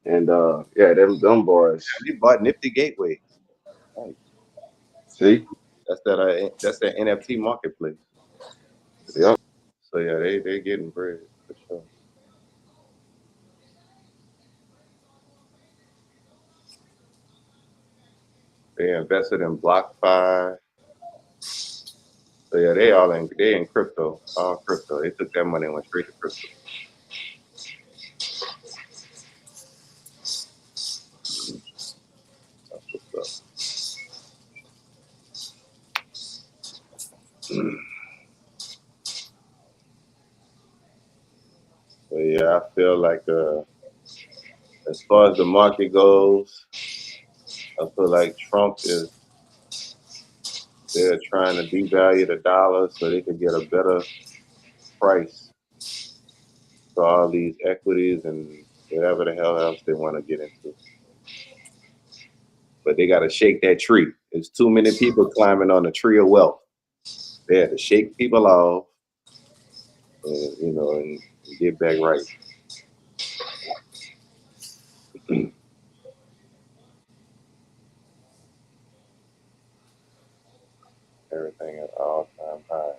And yeah, them boys. they bought Nifty Gateway. Right. See, That's that NFT marketplace. yep. So yeah, they getting bread for sure. They invested in BlockFi. So yeah, they in crypto, all crypto. They took that money and went straight to crypto. That's what's up. So yeah, I feel like as far as the market goes, I feel like Trump is they're trying to devalue the dollar so they can get a better price for all these equities and whatever the hell else they want to get into. But they got to shake that tree. There's too many people climbing on the tree of wealth. They had to shake people off, and and get back right. Everything at all time high.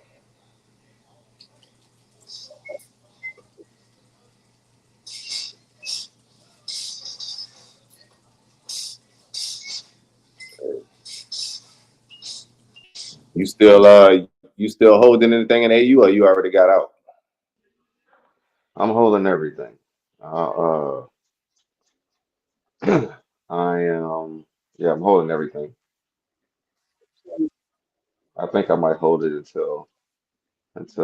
You still holding anything in AU, or you already got out? I'm holding everything. Uh, I am. Yeah, I'm holding everything. I think I might hold it until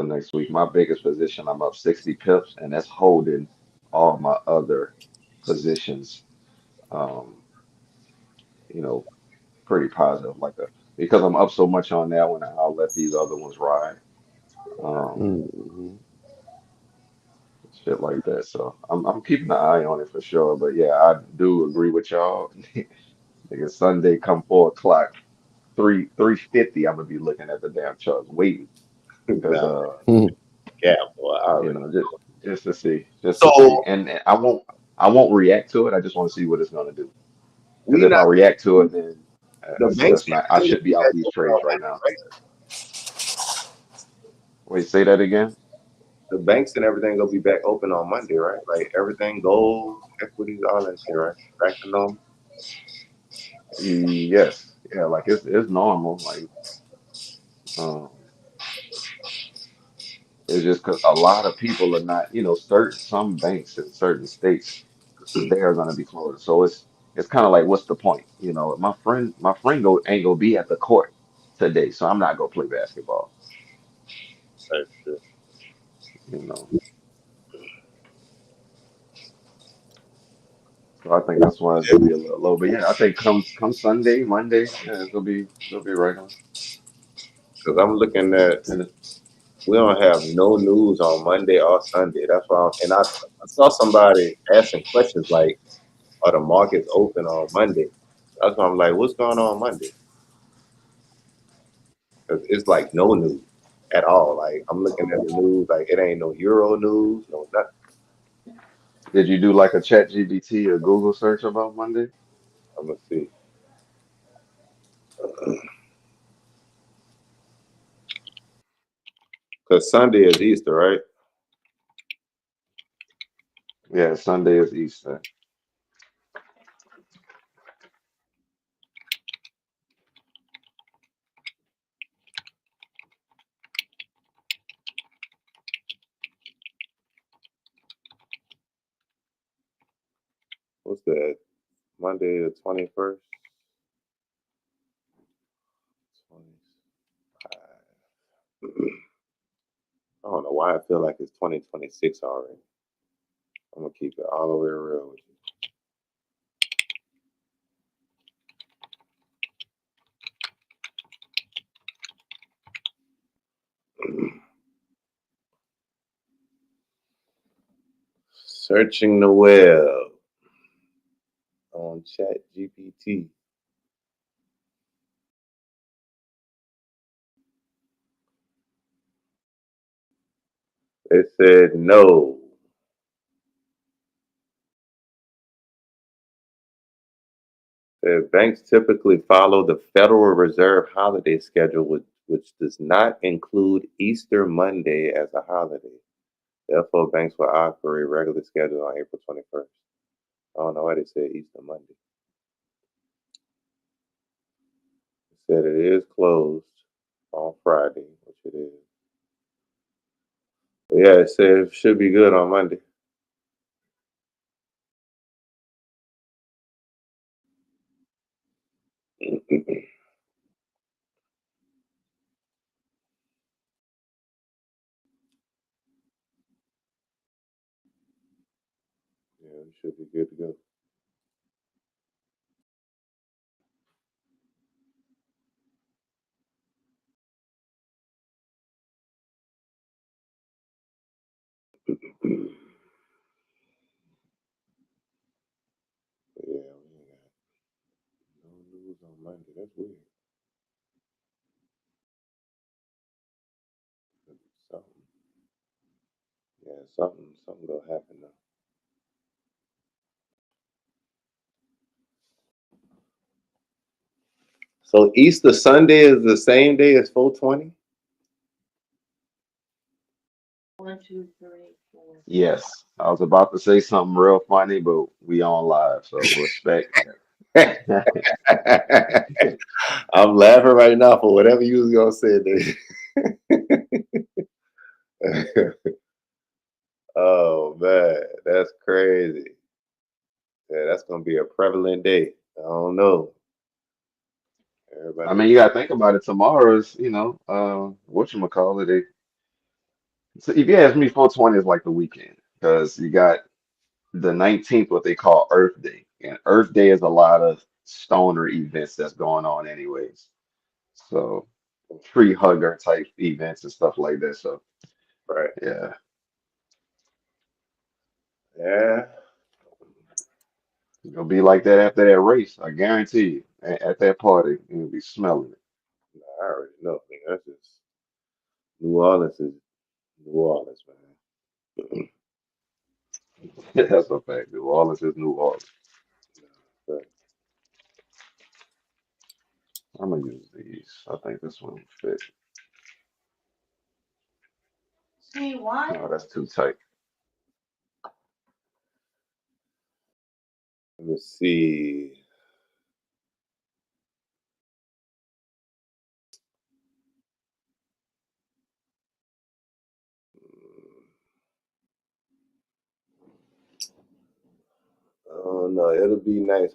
next week. My biggest position, I'm up 60 pips, and that's holding all my other positions. Um, you know, pretty positive, because I'm up so much on that one, I'll let these other ones ride. Um, Mm-hmm. shit like that. So I'm keeping an eye on it for sure. But yeah, I do agree with y'all. Nigga, Sunday come 4 o'clock, 3:50, I'm gonna be looking at the damn charts, waiting because Nah, yeah, boy, I you already. know, just to see, So and I won't react to it. I just want to see what it's gonna do. Because we if not I react to it, then the banks that's not. I everything will should be be out back these open trades on right Monday, now. right? Wait, say that again. The banks and everything will be back open on Monday, right? Like everything, gold, equities, all that shit, right? Back to normal. Yes, yeah, like it's normal. Like um, it's just because a lot of people are not, some banks in certain states, they are going to be closed. So it's kind of like, what's the point? My friend ain't gonna be at the court today, so I'm not gonna play basketball. Type shit. You know, so I think that's why it's gonna be a little low. But yeah, I think come Sunday, Monday, yeah, it'll be right on. Because I'm looking at And we don't have no news on Monday or Sunday. That's why, I saw somebody asking questions like, "Are the markets open on Monday?" That's why I'm like, "What's going on Monday?" Because it's like no news. at all. Like I'm looking at the news, like it ain't no Euro news, no nothing. Did you do like a chat GBT or Google search about Monday? I'm gonna see. Cause Sunday is Easter, right? Yeah, Sunday is Easter. What's that? Monday the 21st. 25. I don't know why I feel like it's 2026 already. I'm gonna keep it all the way real with you. Searching the web on Chat GPT. It said no. Said banks typically follow the Federal Reserve holiday schedule, which does not include Easter Monday as a holiday. Therefore, banks will operate regular schedule on April 21st. I don't know why they said Easter Monday. It said it is closed on Friday, which it is. But yeah, it said it should be good on Monday. Yeah, it should be good to go. But yeah, we ain't got no news on Monday. That's weird. Something. Yeah, something gonna happen though. So Easter Sunday is the same day as 420? Yes, I was about to say something real funny, but we on live, so respect. I'm laughing right now for whatever you was gonna say, dude. Oh man, that's crazy. Yeah, that's gonna be a prevalent day. I don't know. I Everybody, mean, you gotta think about it. Tomorrow is, whatchamacallit, so if you ask me, 420 is like the weekend because you got the 19th, what they call Earth Day. And Earth Day is a lot of stoner events that's going on anyways. So tree hugger type events and stuff like that. So right? yeah. Yeah. It'll be like that after that race. I guarantee you. At that party, you'll be smelling it. I already know. I mean, that's just New Orleans is New Orleans, man. That's a fact. New Orleans is New Orleans. But I'm gonna use these. I think this one will fit. No, that's too tight. let me see. Oh no, it'll be nice.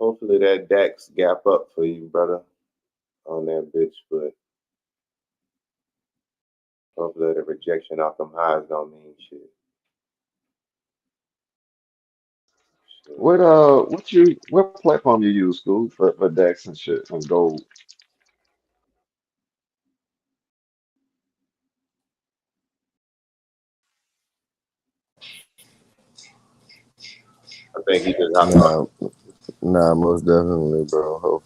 Hopefully that DAX gap up for you, brother, on that bitch. But hopefully the rejection off them highs don't mean shit. What platform you use, school, for DEX and shit and gold? I think he just hopped on. Nah, nah, most definitely, bro.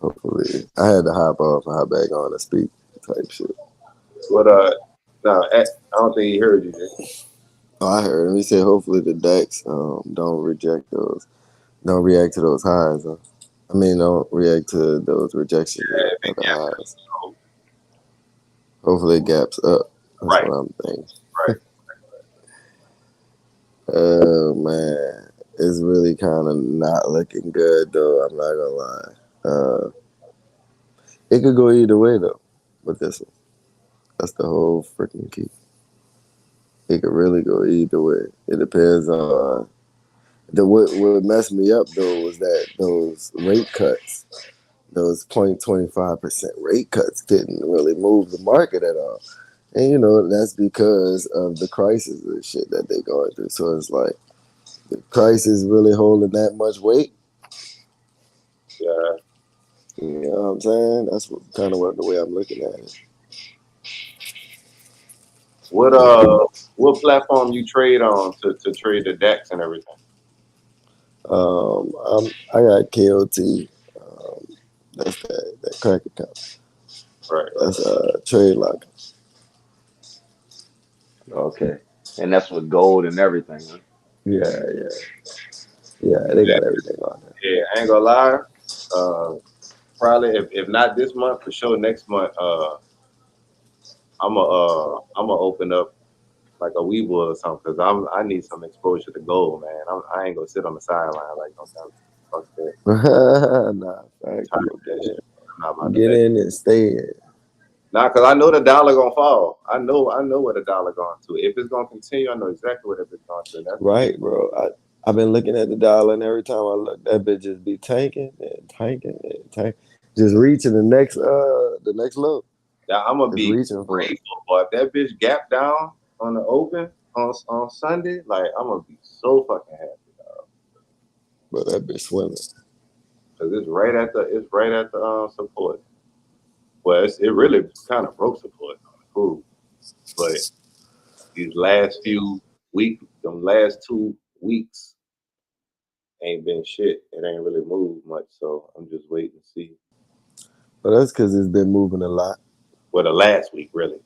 Hopefully, I had to hop off and hop back on and speak type shit. But no, I don't think he heard you. Jay. Oh, I heard him. He said hopefully the DEX don't react to those highs. I mean, don't react to those rejections of the highs. Hopefully it gaps up. That's Right. what I'm thinking. Right. Oh man, it's really kind of not looking good though. I'm not gonna lie. It could go either way though. With this one, that's the whole freaking key. It could really go either way. It depends on what messed me up though was that those rate cuts, those 0.25% rate cuts didn't really move the market at all. And you know, that's because of the crisis and shit that they going through. So it's like the crisis really holding that much weight. Yeah. You know what I'm saying? That's kind of the way I'm looking at it. What platform you trade on to trade the DEX and everything? I got KOT. That's that crack account. Right. That's trade lock. Okay. And that's with gold and everything, huh? Yeah. They got everything on there. Yeah, I ain't gonna lie. Probably if not this month, for sure next month. I'm gonna open up like a Weeble or something because I need some exposure to gold, man. I ain't gonna sit on the sideline like no time. Fuck that. Nah, I'm tired of that shit. I'm not about to get let in and stay in. Nah, because I know the dollar gonna fall. I know where the dollar going to. If it's gonna continue, I know exactly what it's going to. That's Right, bro. I've been looking at the dollar, and every time I look, that bitch just be tanking and tanking and tanking, just reaching the next low. yeah, I'm gonna Just be reaching for it. grateful, but if that bitch gap down on the open on Sunday, like I'm gonna be so fucking happy, But that bitch swimming. because it's right at the support. Well, it really kind of broke support on the cool, but these last few weeks, them last 2 weeks ain't been shit. It ain't really moved much, so I'm just waiting to see. But that's because it's been moving a lot. Well, the last week, really.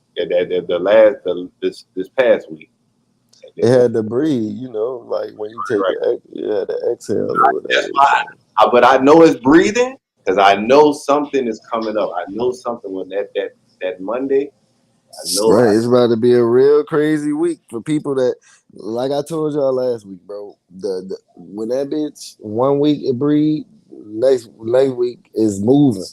This past week. It had to breathe, you know, like when you take the exhale or whatever. That's why. But I know it's breathing because I know something is coming up. I know something when that Monday. I know. Right, it's about to be a real crazy week for people that, like I told y'all last week, bro. The when that bitch 1 week it breathe, next week is moving.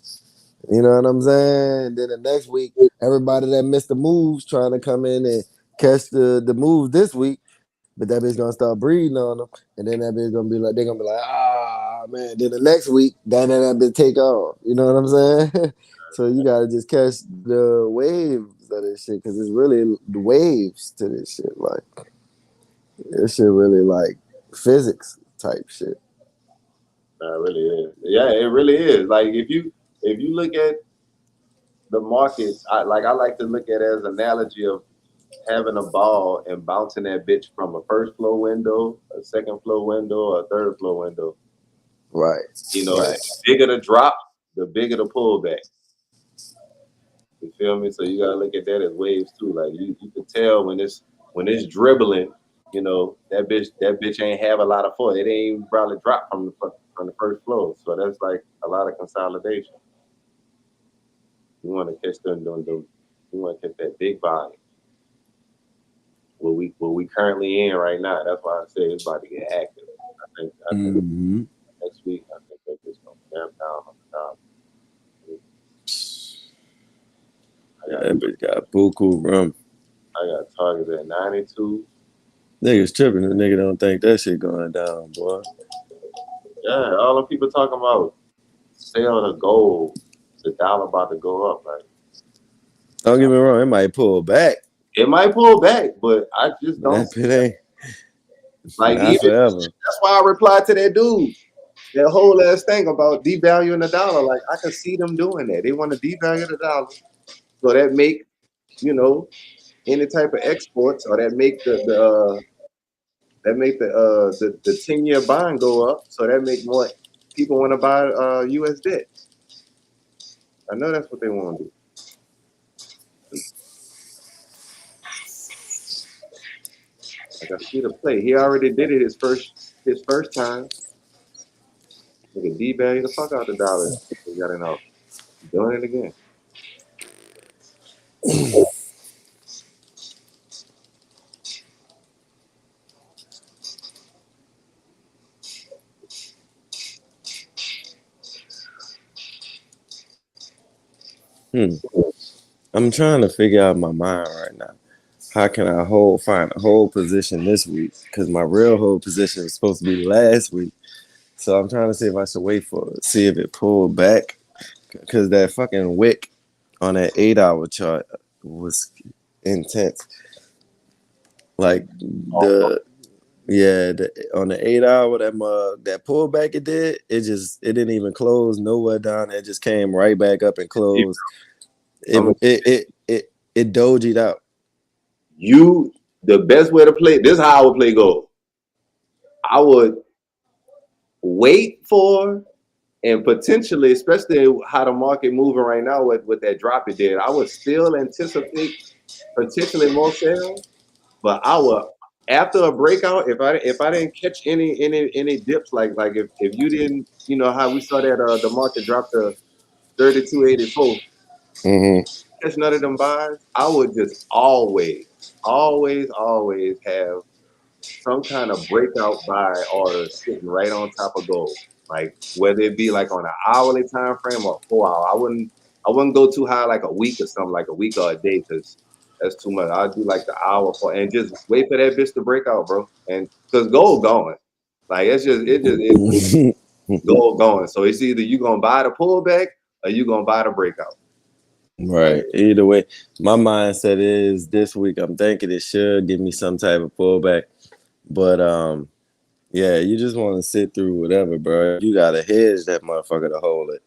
You know what I'm saying? Then the next week, everybody that missed the moves trying to come in and catch the move this week, but that bitch gonna start breathing on them, and then that bitch gonna be like, they're gonna be like, ah man. Then the next week, that bitch take off. You know what I'm saying? So you gotta just catch the waves of this shit, because it's really the waves to this shit. Like this shit really like physics type shit. It really is. Yeah, it really is. Like if you look at the markets, I like to look at it as an analogy of having a ball and bouncing that bitch from a first floor window, a second floor window, a third floor window. Right. You know, Right. the bigger the drop, the bigger the pullback. You feel me? So you gotta look at that as waves too. Like you can tell when it's dribbling, you know, that bitch ain't have a lot of force. It ain't even probably dropped from the first floor. So that's like a lot of consolidation. You want to catch you want to catch that big volume. What we currently in right now. That's why I say it's about to get active. I think next week I think that bitch gonna jam down on the top. That bitch got buku rum. I got targets at 92. Niggas tripping. The nigga don't think that shit going down, boy. Yeah, all the people talking about sell the gold, the dollar about to go up. Like, don't get me wrong, it might pull back. It might pull back, but I just don't. That ain't like not even forever. that's why I replied to that dude. That whole ass thing about devaluing the dollar. Like I can see them doing that. They want to devalue the dollar, so that make any type of exports, or that make the 10-year bond go up, so that make more people want to buy U.S. debt. I know that's what they want to do. Like I see the play. He already did it his first time. Nigga D-value the fuck out the dollar. He got enough. Doing it again. I'm trying to figure out my mind right now. How can I find a hold position this week? Because my real hold position was supposed to be last week. So I'm trying to see if I should wait for it, see if it pulled back. Because that fucking wick on that 8-hour chart was intense. Like on the 8-hour that pullback it did, it didn't even close nowhere down. It just came right back up and closed. It dojied out. The best way to play, this is how I would play gold. I would wait for and potentially, especially how the market moving right now with that drop it did, I would still anticipate potentially more sales, but I would after a breakout, if I didn't catch any dips, like if you didn't, you know how we saw that the market dropped to 32.84. Catch none of them buys, I would just always have some kind of breakout buy order sitting right on top of gold. Like whether it be like on an hourly time frame or 4 hour. I wouldn't go too high like a week or something, like a week or a day, because that's too much. I'd do like the hour for and just wait for that bitch to break out, bro. And because gold going. Like it's gold going. So it's either you gonna buy the pullback or you gonna buy the breakout. Right. Either way, my mindset is this week I'm thinking it should give me some type of pullback. But yeah, you just want to sit through whatever, bro. You gotta hedge that motherfucker to hold it.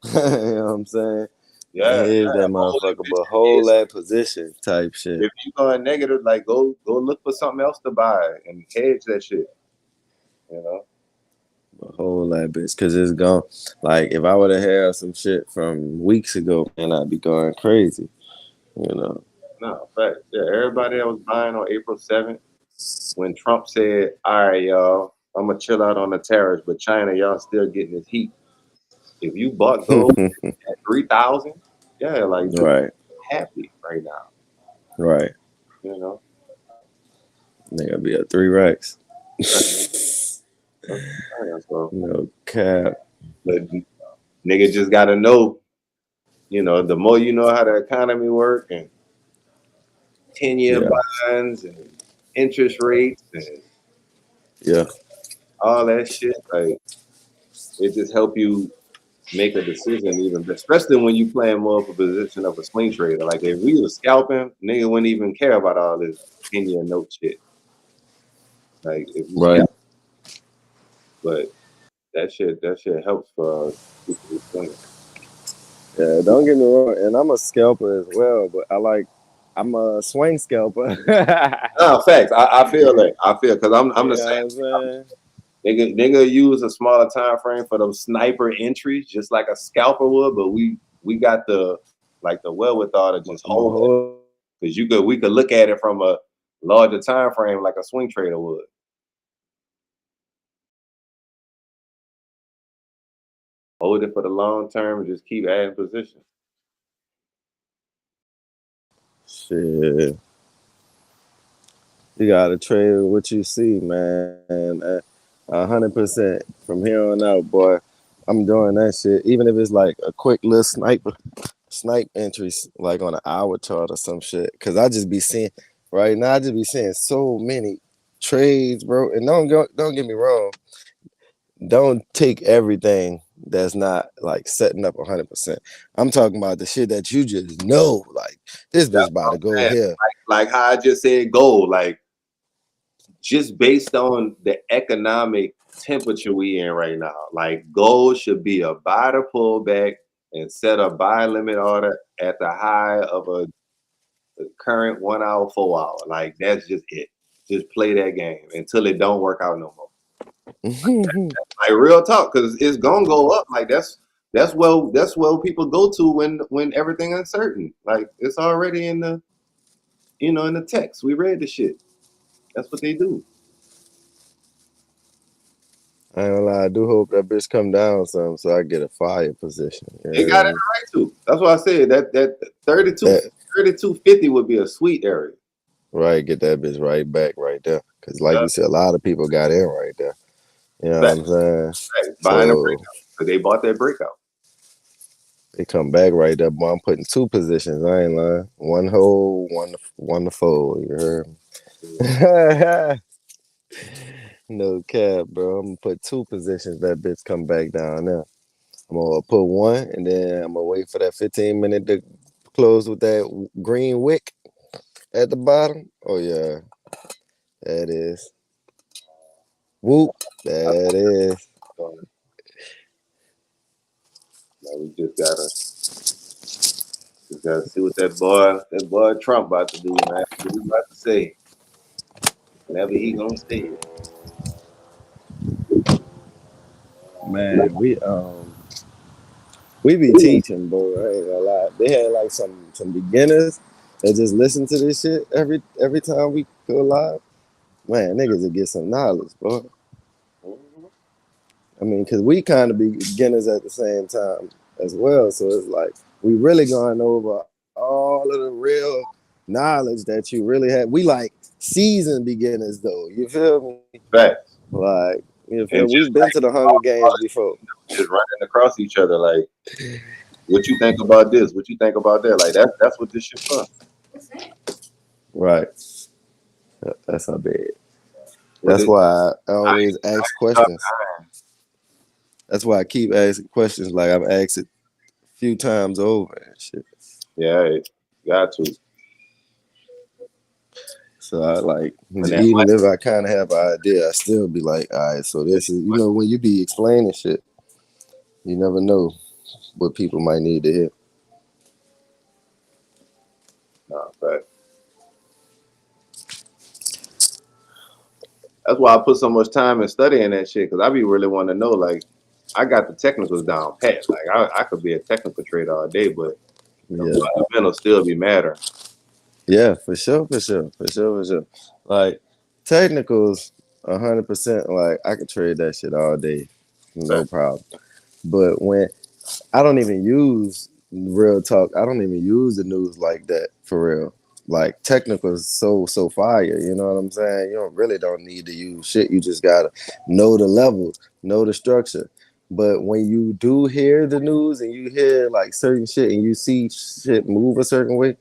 You know what I'm saying? Yeah, Hedge that motherfucker, but hold that position type shit. If you going negative, like go look for something else to buy and hedge that shit. You know? Hold that bitch, cause it's gone. Like if I would have had some shit from weeks ago, man, I'd be going crazy. You know. No, fact. Yeah, everybody that was buying on April 7th, when Trump said, "All right, y'all, I'm gonna chill out on the tariffs, but China, y'all still getting this heat." If you bought gold at 3,000, yeah, like right, happy right now. right. You know, They gotta be at 3 racks. so, No cap. but nigga just gotta know. You know, the more you know how the economy work and 10-year bonds and interest rates and all that shit, like it just help you make a decision, even especially when you playing more of a position of a swing trader. Like if we was scalping, nigga wouldn't even care about all this 10-year note shit. Like if you scalp, but that shit helps for people who swing. Yeah, don't get me wrong, and I'm a scalper as well, but I'm a swing scalper. No, facts. I feel that. I feel because I'm the same. Nigga use a smaller time frame for those sniper entries, just like a scalper would. But we got the wherewithal to just hold it, because we could look at it from a larger time frame like a swing trader would. Hold it for the long term and just keep adding positions. Shit. You gotta trade what you see, man. 100% from here on out, boy. I'm doing that shit. Even if it's like a quick little snipe entries, like on an hour chart or some shit. Cause I just be seeing right now. I just be seeing so many trades, bro. And don't get me wrong. Don't take everything that's not like setting up 100%. I'm talking about the shit that you just know, like this bitch about to go here. Like how I just said, gold. Like just based on the economic temperature we in right now, like gold should be a buy to pullback and set a buy limit order at the high of the current 1 hour, 4 hour. Like that's just it. Just play that game until it don't work out no more. Like real talk, because it's gonna go up. Like that's That's where people go to when everything uncertain. Like it's already in the in the text. We read the shit. That's what they do. I ain't gonna lie, I do hope that bitch come down some so I get a fire position. They got it right too. That's why I said that 3250 would be a sweet area. Right, get that bitch right back right there. Cause like you said, a lot of people got in right there. You know what I'm saying? Right. Buying a breakout. So they bought that breakout. They come back right there, boy. I'm putting two positions. I ain't lying. One hold, one to fold. You heard me? No cap, bro. I'm gonna put two positions. That bitch come back down there. I'm gonna put one, and then I'm gonna wait for that 15-minute to close with that green wick at the bottom. Oh yeah, that is. Whoop, that is. Now we just gotta see what that boy Trump about to do, man. What he about to say. Whatever he gonna say. Man, we be teaching, bro. I ain't gonna lie. They had like some beginners that just listen to this shit every time we go live. Man, niggas will get some knowledge, bro. I mean, because we kind of be beginners at the same time as well. So it's like we really going over all of the real knowledge that you really have. We like seasoned beginners, though. You feel me? Facts. Like, you feel And we've been to the Hunger Games before. Just running across each other, like, what you think about this? What you think about that? Like that's what this shit for. Right. That's how bad. That's why I always ask questions. That's why I keep asking questions. Like I've asked it a few times over and shit. Yeah, got to. So I like, even if I kind of have an idea, I still be like, all right, so this is, when you be explaining shit, you never know what people might need to hear. Nah, fact. That's why I put so much time in studying that shit, because I be really want to know, like, I got the technicals down pat. Like, I could be a technical trader all day, but the fundamental still be matter. Yeah, for sure. Like, technicals, 100%, like, I could trade that shit all day, no problem. But when I don't even use real talk, I don't even use the news like that for real. Like technical is so fire, you know what I'm saying? You don't need to use shit. You just gotta know the level, know the structure. But when you do hear the news and you hear like certain shit and you see shit move a certain way,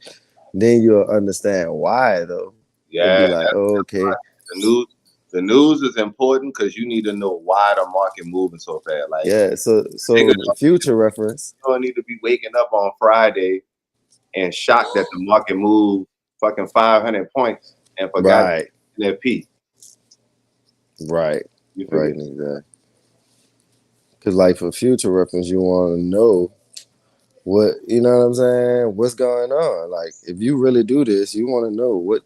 then you'll understand why though. Yeah, it'd be like, oh, okay. The news is important because you need to know why the market moving so fast. Like, yeah, so future reference. You don't need to be waking up on Friday and shocked that the market moved fucking 500 points and forgot their piece. Right. Right, exactly. Because, like, for future reference, you want to know what, you know what I'm saying? What's going on? Like, if you really do this, you want to know what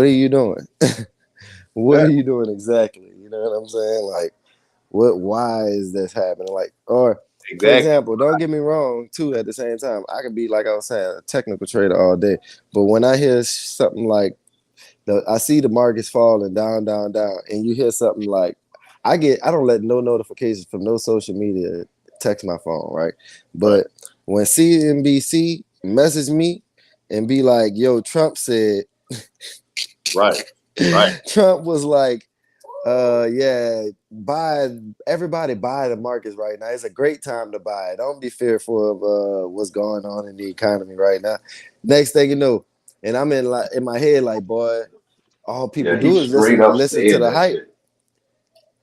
are you doing? What are you doing exactly? You know what I'm saying? Like, why is this happening? Like, or for example, don't get me wrong, too, at the same time, I could be, like I was saying, a technical trader all day. But when I hear something like, I see the markets falling down, and you hear something like, I don't let no notifications from no social media text my phone, right? But when CNBC message me and be like, yo, Trump said, right. Trump was like, everybody buy the markets right now. It's a great time to buy. Don't be fearful of what's going on in the economy right now. Next thing you know, and I'm in my head like, boy, all people do is listen to the hype. Shit.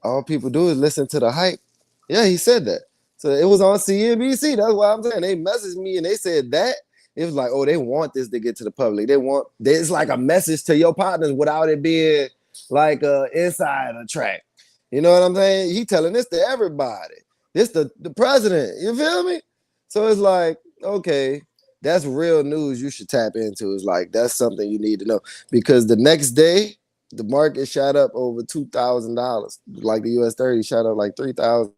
All people do is listen to the hype. Yeah, he said that. So it was on CNBC. That's why I'm saying they messaged me and they said that. It was like, oh, they want this to get to the public. It's like a message to your partners without it being like a insider track. You know what I'm saying? He telling this to everybody. This the president. You feel me? So it's like, okay, that's real news you should tap into. It's like, that's something you need to know. Because the next day, the market shot up over $2,000. Like the US 30 shot up like 3,000.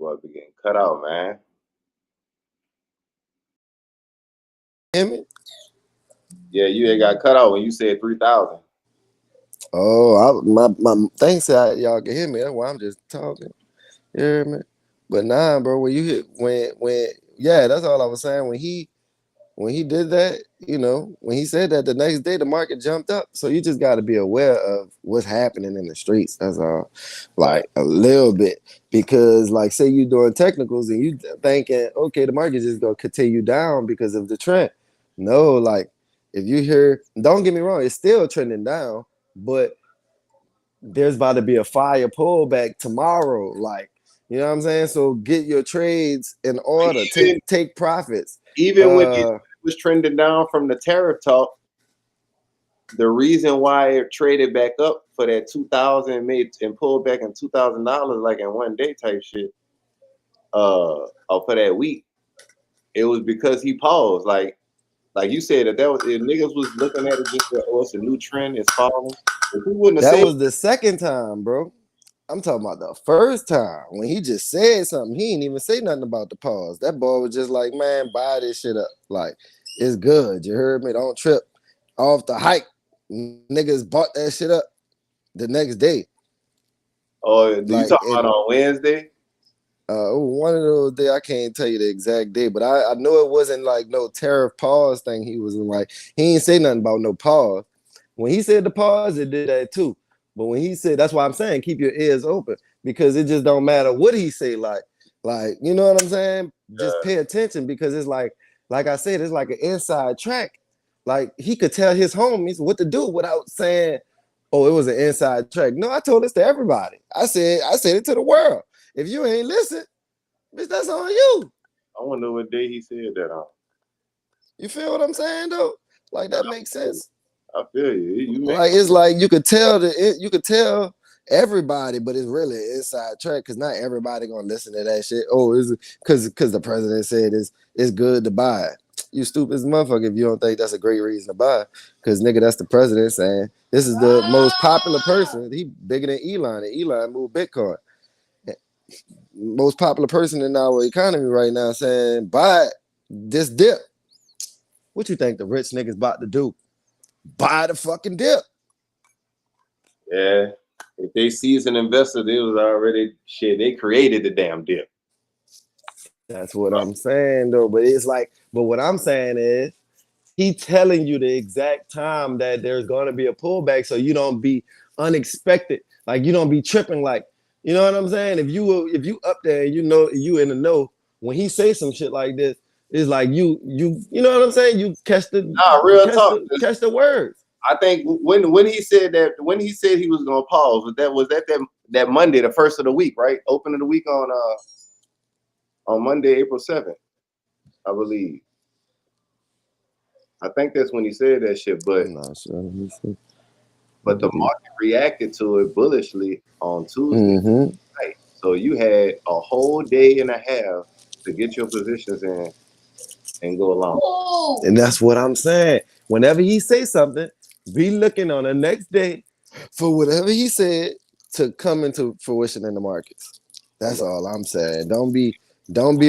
boy be getting cut out, man. Hear me? Yeah, you ain't got cut out when you said 3,000. Oh, my thanks that y'all can hear me. That's why I'm just talking. You hear me? But nah, bro, when you hit when yeah, that's all I was saying. When he did that, you know, when he said that, the next day the market jumped up. So you just got to be aware of what's happening in the streets. That's all, like a little bit, because like say you doing technicals and you thinking, okay, the market just gonna continue down because of the trend. No, like if you hear, don't get me wrong, it's still trending down, but there's about to be a fire pullback tomorrow. Like, you know what I'm saying? So get your trades in order. Take profits. Even when it was trending down from the tariff talk, the reason why it traded back up for that 2,000 made and pulled back in $2,000 like in one day type shit, or for that week, it was because he paused. Like you said, if niggas was looking at it just like, oh, it's a new trend, it's falling. If he wouldn't have That said, was the second time, bro. I'm talking about the first time when he just said something. He didn't even say nothing about the pause. That boy was just like, man, buy this shit up. Like, it's good. You heard me? Don't trip off the hype. Niggas bought that shit up the next day. oh, do you Like, talking about on Wednesday? One of those days, I can't tell you the exact day, but I know it wasn't like no tariff pause thing. He was like, he ain't say nothing about no pause. When he said the pause, it did that too. But when he said, that's why I'm saying keep your ears open, because it just don't matter what he say. Like you know what I'm saying? Just pay attention, because it's like I said, it's like an inside track. Like he could tell his homies what to do without saying, "Oh, it was an inside track." No, I told this to everybody. I said it to the world. If you ain't listen, bitch, that's on you. I wonder what day he said that on. You feel what I'm saying though? Like that makes sense. I feel you. Like it's like you could tell everybody, but it's really an inside track, because not everybody gonna listen to that shit. Oh, is because the president said it's good to buy it. You stupid as motherfucker if you don't think that's a great reason to buy. Because nigga, that's the president saying this is the most popular person. He bigger than Elon, and Elon moved Bitcoin. Most popular person in our economy right now saying buy this dip. What you think the rich niggas about to do? Buy the fucking dip. Yeah. If they seasoned investor, they was already shit. They created the damn dip. That's what I'm saying though. But it's like, but what I'm saying is he telling you the exact time that there's gonna be a pullback, so you don't be unexpected. Like you don't be tripping. Like, you know what I'm saying? If you up there and you know you in the know, when he say some shit like this, it's like you know what I'm saying? You catch the catch the words. I think when he said that, when he said he was gonna pause, that Monday, the first of the week, right? Open of the week on Monday, April 7th, I believe. I think that's when he said that shit, but I'm not sure. but the market reacted to it bullishly on Tuesday night. So you had a whole day and a half to get your positions in and go along. And that's what I'm saying. Whenever he say something, be looking on the next day for whatever he said to come into fruition in the markets. That's all I'm saying. Don't be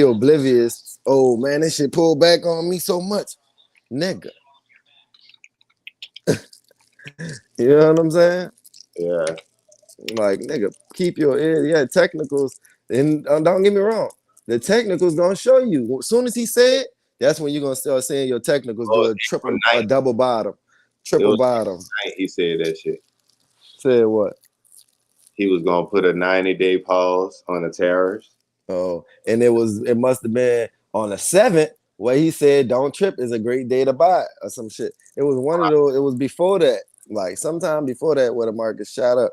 oblivious. Oh man, this shit pulled back on me so much, nigga. You know what I'm saying? Yeah. Like, nigga, keep your ear. Yeah, technicals. And don't get me wrong, the technicals gonna show you. As soon as he said, that's when you're gonna start seeing your technicals do a double bottom, triple bottom. He said that shit. Said what? He was gonna put a 90-day pause on the tariffs. Oh, and it must have been on the 7th where he said, "Don't trip is a great day to buy," or some shit. It was one of those. It was before that, like sometime before that, where the market shot up.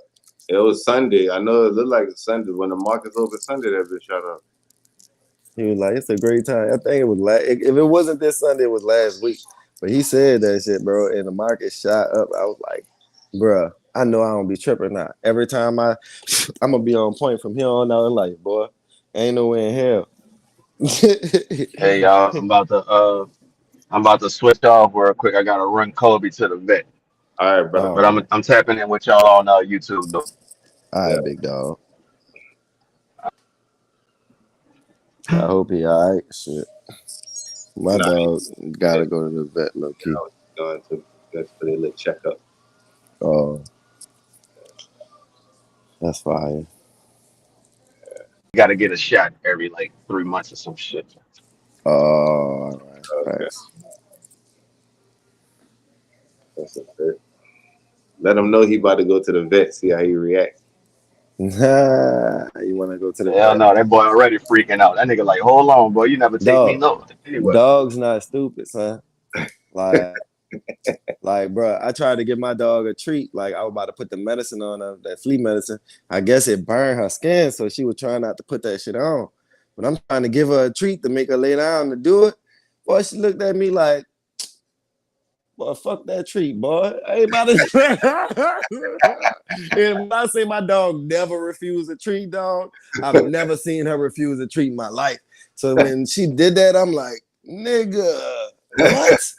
It was Sunday. I know it looked like Sunday when the market's open Sunday. That bitch shot up. He was like, "It's a great time." I think it was if it wasn't this Sunday, it was last week. But he said that shit, bro, and the market shot up. I was like, "Bruh, I know I don't be tripping now. Every time I'm gonna be on point from here on out in life, boy. Ain't no way in hell." Hey y'all, I'm about to switch off real quick. I gotta run Kobe to the vet. All right, brother. But I'm tapping in with y'all on YouTube though. All right, big dog. I hope he all right. Shit, my Nah, dog gotta go to the vet, low key. I was going to just for their little checkup. Oh, that's fire. You got to get a shot every like 3 months or some shit. Oh, all right. Okay, Thanks. that's a fit. Let him know he about to go to the vet. See how he reacts. You want to go to the Hell vet? no, that boy already freaking out. That nigga like, hold on, bro, you never take me Dog, no. Anyway, dog's not stupid, son. Like, bro, I tried to give my dog a treat. Like, I was about to put the medicine on her, that flea medicine. I guess it burned her skin, so she was trying not to put that shit on. But I'm trying to give her a treat to make her lay down to do it. Boy, she looked at me like, boy, fuck that treat, boy. I ain't about to. And when I say my dog never refused a treat, dog, I've never seen her refuse a treat in my life. So when she did that, I'm like, nigga, what?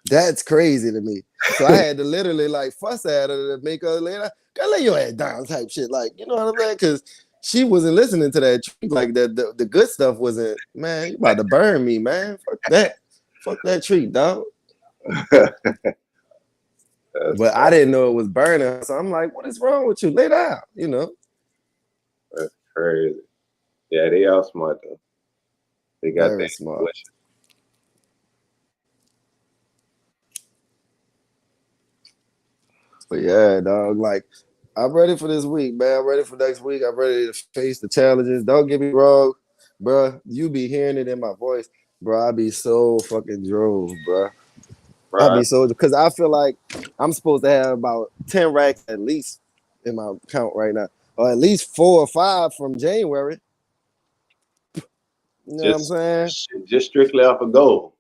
That's crazy to me. So I had to literally like fuss at her to make her lay down. Gotta lay your head down type shit. Like, you know what I'm saying? Because she wasn't listening to that treat. Like the good stuff wasn't, man, you about to burn me, man. Fuck that. Fuck that treat, dog. But I didn't know it was burning her. So I'm like, what is wrong with you? Lay down, you know. That's crazy. Yeah, they all smart though. They got Very that smart. intuition. But yeah, dog, like I'm ready for this week, man. I'm ready for next week. I'm ready to face the challenges. Don't get me wrong, bro. You be hearing it in my voice, bro. I be so fucking drove, bro. I Right. be so because I feel like I'm supposed to have about 10 racks at least in my account right now, or at least 4 or 5 from January. You know what I'm saying? Just strictly off of gold.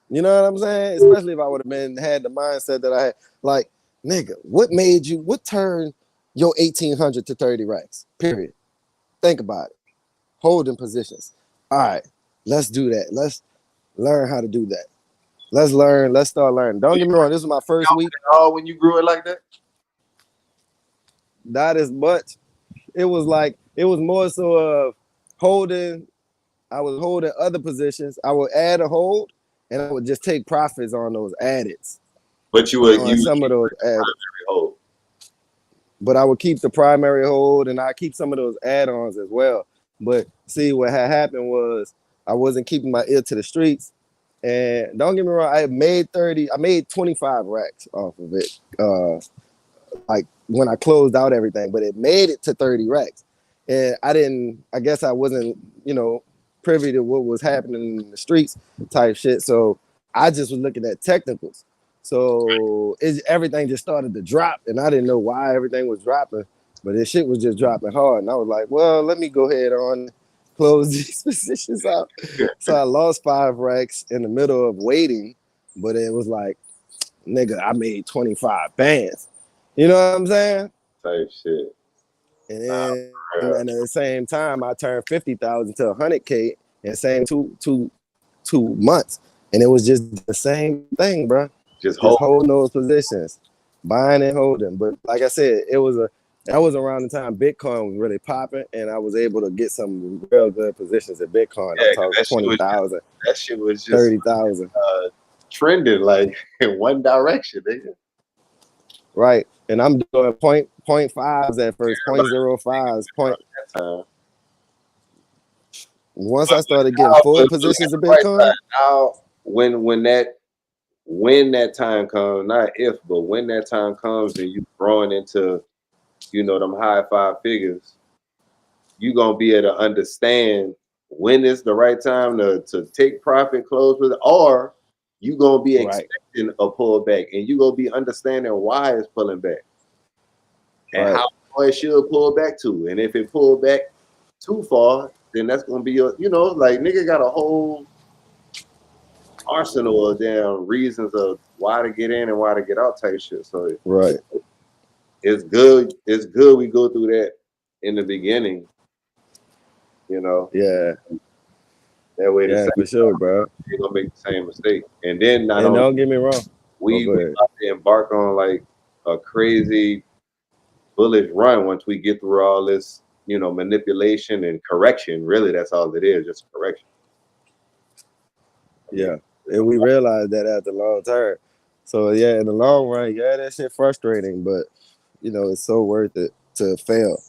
You know what I'm saying? Especially if I would have had the mindset that I had. Like, nigga, what turned your 1,800 to 30 racks? Period. Think about it. Holding positions. All right, let's do that. Let's learn how to do that. Let's start learning. Don't get me wrong, this is my first week. Oh, when you grew it like that? Not as much. It was more so of holding. I was holding other positions. I would add a hold, and I would just take profits on those addeds. But you would on some of those added. Hold. But I would keep the primary hold and I keep some of those add-ons as well. But see, what had happened was I wasn't keeping my ear to the streets. And don't get me wrong, I made 25 racks off of it. Like when I closed out everything, but it made it to 30 racks. And I guess I wasn't, privy to what was happening in the streets type shit. So I just was looking at technicals. So everything just started to drop, and I didn't know why everything was dropping, but this shit was just dropping hard. And I was like, well, let me go ahead on close these positions out. So I lost 5 racks in the middle of waiting, but it was like, nigga, I made 25 bands. You know what I'm saying? Type shit. And then and at the same time, I turned 50,000 to 100K in the same two months, and it was just the same thing, bro. Just holding those positions, buying and holding. But like I said, that was around the time Bitcoin was really popping, and I was able to get some real good positions at Bitcoin. Yeah, I'm talking 20,000. That shit was just 30,000. Trending like in one direction, nigga. Right, and I'm doing 0.5s at first, 0.05s. Once I started getting full positions of Bitcoin. Now, when that time comes, not if, but when that time comes and you growing into, them high 5 figures, you gonna be able to understand when it's the right time to take profit, close with it, or you gonna be expecting a pullback, and you gonna be understanding why it's pulling back and how far it should pull back to. And if it pulled back too far, then that's gonna be your, like nigga got a whole arsenal of damn reasons of why to get in and why to get out type shit. So it's good we go through that in the beginning, Yeah. That way for sure, bro. You're gonna make the same mistake. And then don't get me wrong. We about to embark on like a crazy bullish run once we get through all this, manipulation and correction. Really, that's all it is, just correction. Yeah, and we realized that after long term. So yeah, in the long run, yeah, that shit frustrating, but it's so worth it to fail,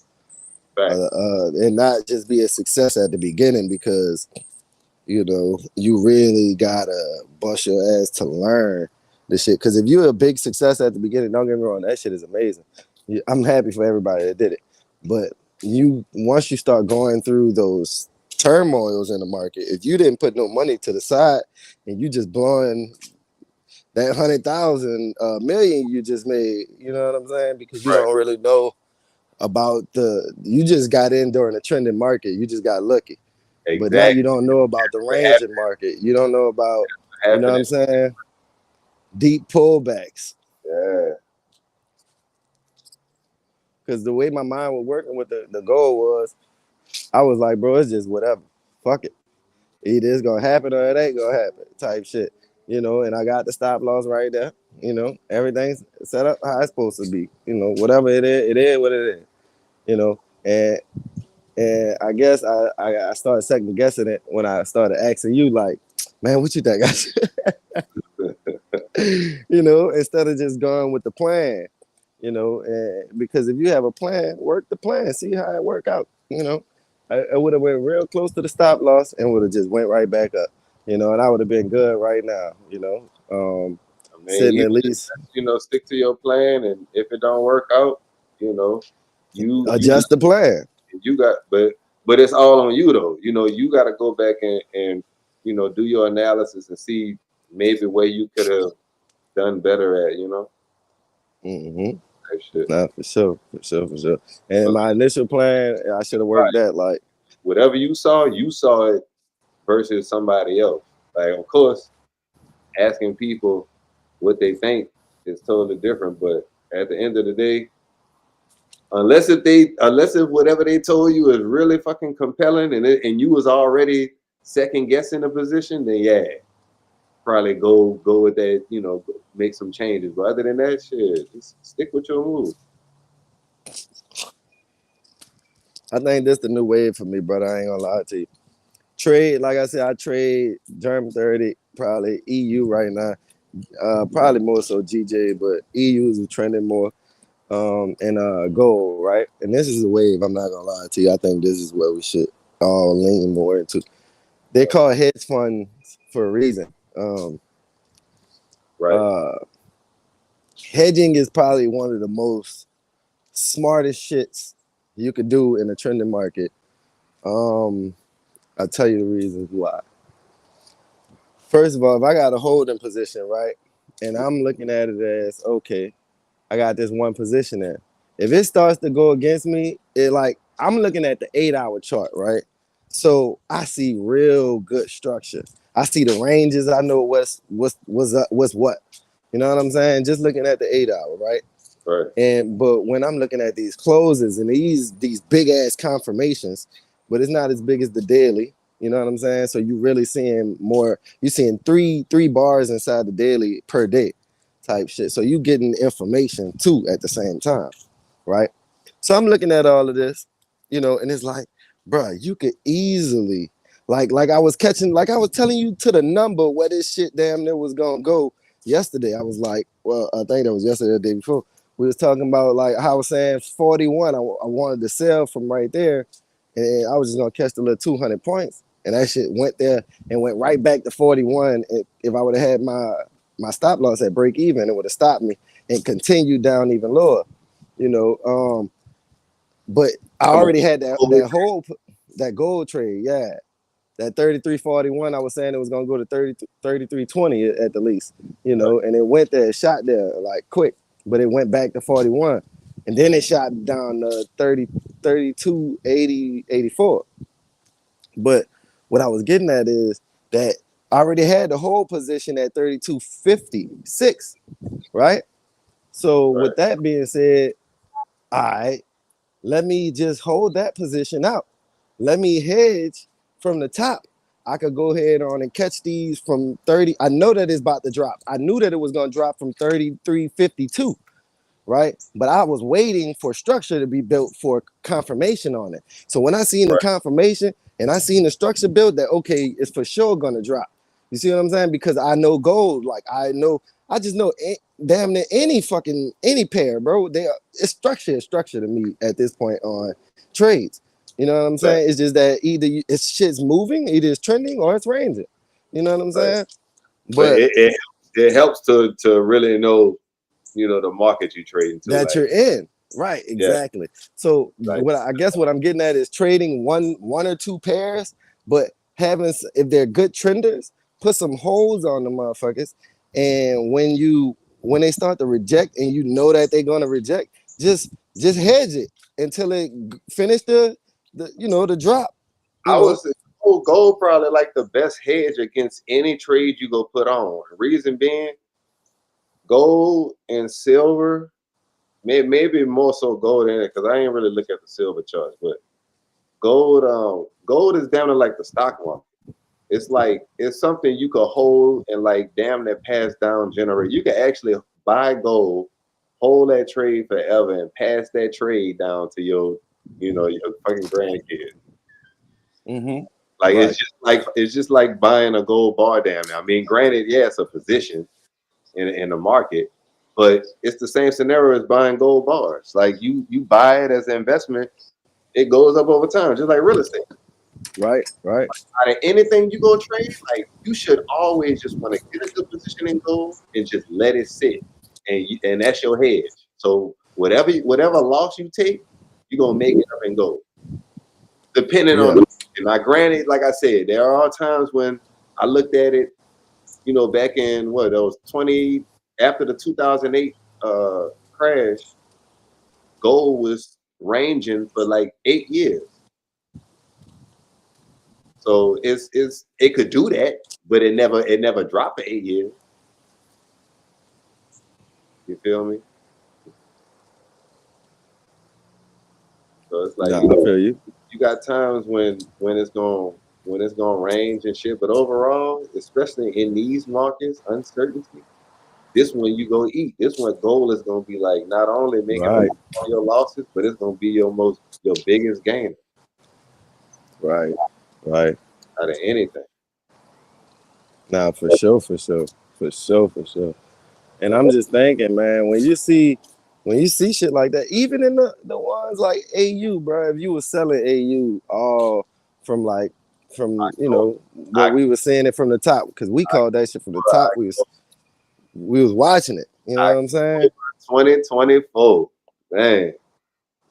and not just be a success at the beginning, because you really gotta bust your ass to learn the shit. Because if you're a big success at the beginning, don't get me wrong, that shit is amazing. I'm happy for everybody that did it, but once you start going through those turmoils in the market, if you didn't put no money to the side and you just blowing that 100,000 million you just made, you know what I'm saying? Because you don't really know about you just got in during a trending market, you just got lucky. Exactly. But now you don't know about the ranging market. You don't know about, you know what I'm saying? Deep pullbacks. Yeah. Because the way my mind was working with the goal was, I was like, bro, it's just whatever. Fuck it. Either it's gonna happen or it ain't gonna happen, type shit. And I got the stop loss right there. Everything's set up how it's supposed to be. Whatever it is what it is. And I guess I started second guessing it when I started asking you, like, man, what you think? Instead of just going with the plan, and because if you have a plan, work the plan, see how it work out. I would have went real close to the stop loss and would have just went right back up, and I would have been good right now, sitting at least. Stick to your plan, and if it don't work out, you adjust the plan. You got, but it's all on you though. You got to go back and do your analysis and see maybe where you could have done better at. Mm-hmm. That shit. Nah, for sure. And my initial plan, I should have worked that, like, whatever you saw it versus somebody else. Like, of course, asking people what they think is totally different. But at the end of the day, unless if whatever they told you is really fucking compelling and you was already second guessing the position, then yeah, probably go with that, make some changes. But other than that, shit, just stick with your move. I think this the new wave for me, brother. I ain't gonna lie to you. Trade, like I said, I trade Germ 30, probably EU right now. Probably more so GJ, but EU is trending more. And gold, right? And this is a wave, I'm not gonna lie to you. I think this is where we should all lean more into. They call hedge funds for a reason. Hedging is probably one of the most smartest shits you could do in a trending market. I'll tell you the reasons why. First of all, if I got a holding position, right, and I'm looking at it as, okay, I got this one position in. If it starts to go against me, I'm looking at the 8-hour chart, right? So I see real good structure. I see the ranges. I know what's what. You know what I'm saying? Just looking at the 8-hour, right? Right. But when I'm looking at these closes and these big ass confirmations, but it's not as big as the daily. You know what I'm saying? So you really seeing more. You're seeing three bars inside the daily per day, type shit. So you getting information too at the same time, right? So I'm looking at all of this, and it's like, bro, you could easily, like I was telling you to the number where this shit damn near was gonna go yesterday. I was like, well, I think that was yesterday or the day before. We was talking about, like, how I was saying 41. I wanted to sell from right there, and I was just gonna catch the little 200 points, and that shit went there and went right back to 41. And if I would have had my stop loss at break even, it would have stopped me and continued down even lower, But I already had that gold trade, yeah. That 33.41, I was saying it was gonna go to 33.20 at the least, and it went there, shot there like quick, but it went back to 41, and then it shot down to 32, 80, 84. But what I was getting at is that I already had the whole position at 32.56, right? So with that being said, all right, let me just hold that position out. Let me hedge from the top. I could go ahead on and catch these from 30. I know that it's about to drop. I knew that it was going to drop from 33.52, right? But I was waiting for structure to be built for confirmation on it. So when I seen the confirmation and I seen the structure built, that okay, it's for sure gonna drop. You see what I'm saying? Because I know gold, like I just know damn near any pair, bro. It's structure to me at this point on trades. You know what I'm saying? It's just that either it's shit's moving, either it's trending or it's ranging. You know what I'm saying? But But it helps to really know, the market you trade into. That you're in. Right, exactly. Yeah. So I guess what I'm getting at is trading one or two pairs, but if they're good trenders, put some holds on the motherfuckers. And when they start to reject and you know that they're gonna reject, just hedge it until it finish the drop. I would say gold probably like the best hedge against any trade you go put on. Reason being, gold and silver, maybe more so gold in it, because I ain't really look at the silver chart, but gold is down to like the stock market. It's something you could hold and like damn near pass down generate. You can actually buy gold, hold that trade forever, and pass that trade down to your fucking grandkids. Mm-hmm. Like it's just like buying a gold bar damn near. I mean, granted, yeah, it's a position in the market, but it's the same scenario as buying gold bars. Like you buy it as an investment, it goes up over time, just like real estate. Right. Out of anything you go trade, like you should always just want to get a good position in gold and just let it sit, and that's your hedge. So whatever loss you take, you're gonna make it up in gold, depending on. Now, granted, like I said, there are times when I looked at it, back in after the 2008 crash, gold was ranging for like 8 years. So it could do that, but it never dropped for 8 years. You feel me? So it's like I feel you. You got times when it's gonna range and shit, but overall, especially in these markets, uncertainty. This one you go eat. This one goal is gonna be like not only making all your losses, but it's gonna be your biggest gainer. Right. Out of anything. Nah, for sure. And I'm just thinking, man, when you see shit like that, even in the ones like AU, bro, if you were selling AU all from what we were seeing it from the top, because we called that shit from the top. We was watching it. You know what I'm saying? 2024, man.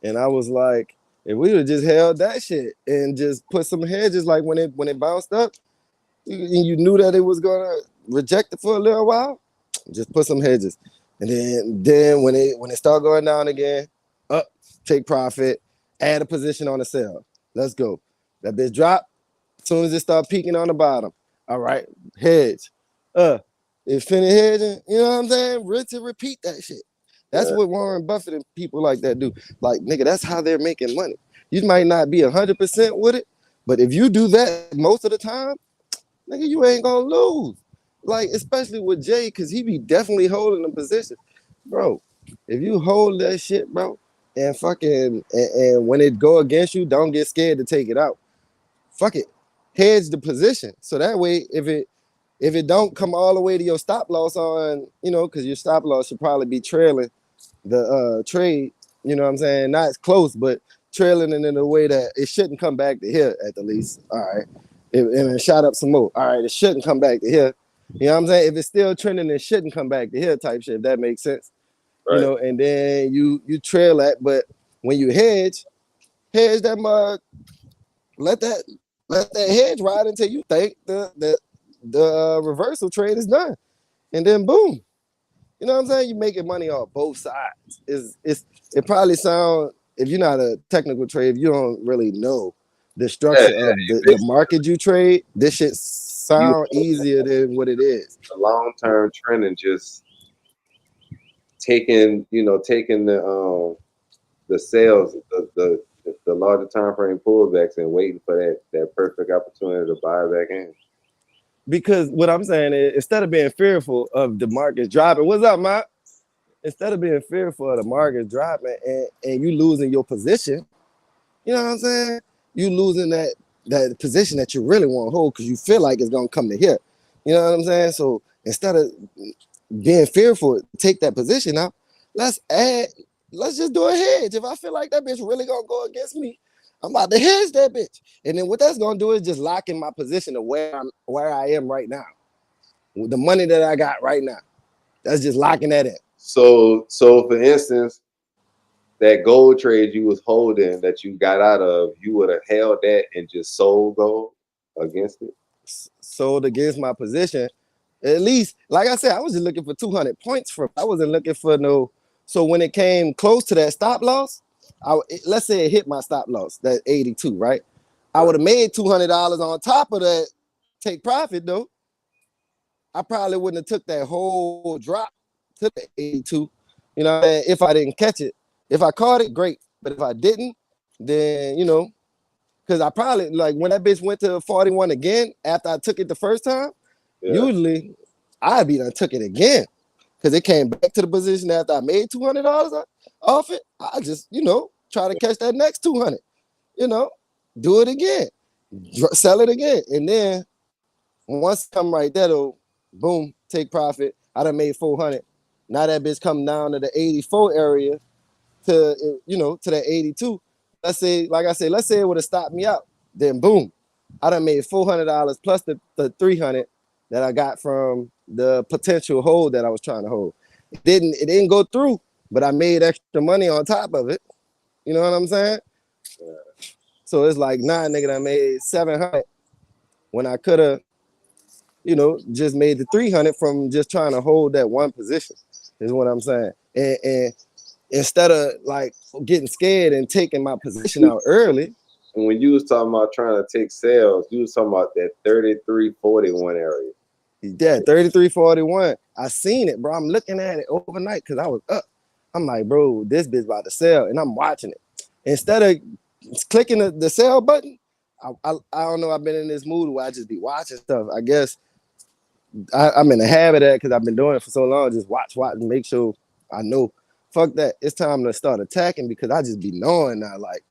And I was like, if we would just held that shit and just put some hedges, like when it bounced up, and you knew that it was gonna reject it for a little while, just put some hedges. And then when it start going down again, take profit, add a position on the sell. Let's go. That bitch drop. As soon as it start peaking on the bottom, all right, hedge. It finished hedging, you know what I'm saying? Repeat that shit. That's what Warren Buffett and people like that do. Like, nigga, that's how they're making money. You might not be 100% with it, but if you do that most of the time, nigga, you ain't gonna lose. Like, especially with Jay, because he be definitely holding the position. Bro, if you hold that shit, bro, and and when it go against you, don't get scared to take it out. Fuck it. Hedge the position. So that way, if it don't come all the way to your stop loss on, because your stop loss should probably be trailing the trade, you know what I'm saying? Not as close, but trailing it in a way that it shouldn't come back to here at the least. All right. And it shot up some more. All right, it shouldn't come back to here. You know what I'm saying? If it's still trending, it shouldn't come back to here type shit, if that makes sense. Right. And then you trail that, but when you hedge that mug, let that hedge ride until you think the reversal trade is done. And then boom. You know what I'm saying? You're making money on both sides. It probably sound, if you're not a technical trader, if you don't really know the structure of the market you trade, this shit sound easier than what it is. The long-term trend and just taking the sales, the larger time frame pullbacks and waiting for that perfect opportunity to buy back in. Because what I'm saying is, instead of being fearful of the market dropping, what's up, Matt? instead of being fearful of the market dropping and you losing your position, you know what I'm saying? You losing that position that you really want to hold because you feel like it's gonna come to here. You know what I'm saying? So instead of being fearful, take that position out. Let's just do a hedge. If I feel like that bitch really gonna go against me, I'm about to hedge that bitch. And then what that's gonna do is just lock in my position of where I am right now. With the money that I got right now. That's just locking that in. So for instance, that gold trade you was holding that you got out of, you would have held that and just sold gold against it? Sold against my position. At least, like I said, I was just looking for 200 points from. I wasn't looking for no. So when it came close to that stop loss, let's say it hit my stop loss, that 82, right? I would have made $200 on top of that take profit though. I probably wouldn't have took that whole drop to the 82, you know, if I didn't catch it. If I caught it, great. But if I didn't, then, you know, because I probably, like, when that bitch went to 41 again, after I took it the first time, usually I'd be done took it again. Because it came back to the position after I made $200 off it. I just, you know, try to catch that next 200, you know, do it again, sell it again. And then once come right there, though, boom, take profit. I done made 400. Now that bitch come down to the 84 area to, you know, to that 82. Let's say, like I said, let's say it would have stopped me out. Then boom, I done made $400 plus the 300 that I got from the potential hold that I was trying to hold. It didn't go through, but I made extra money on top of it. You know what I'm saying? So it's like, nah, nigga, I made 700 when I could have, you know, just made the 300 from just trying to hold that one position, is what I'm saying. And instead of like getting scared and taking my position out early. And when you was talking about trying to take sales, you was talking about that 33.41 area. Yeah, 33.41. I seen it, bro. I'm looking at it overnight because I was up. I'm like, bro, this bitch about to sell, and I'm watching it. Instead of clicking the sell button, I don't know. I've been in this mood where I just be watching stuff. I guess I'm in a habit of that because I've been doing it for so long. Just watch, and make sure I know. Fuck that. It's time to start attacking because I just be knowing now, like,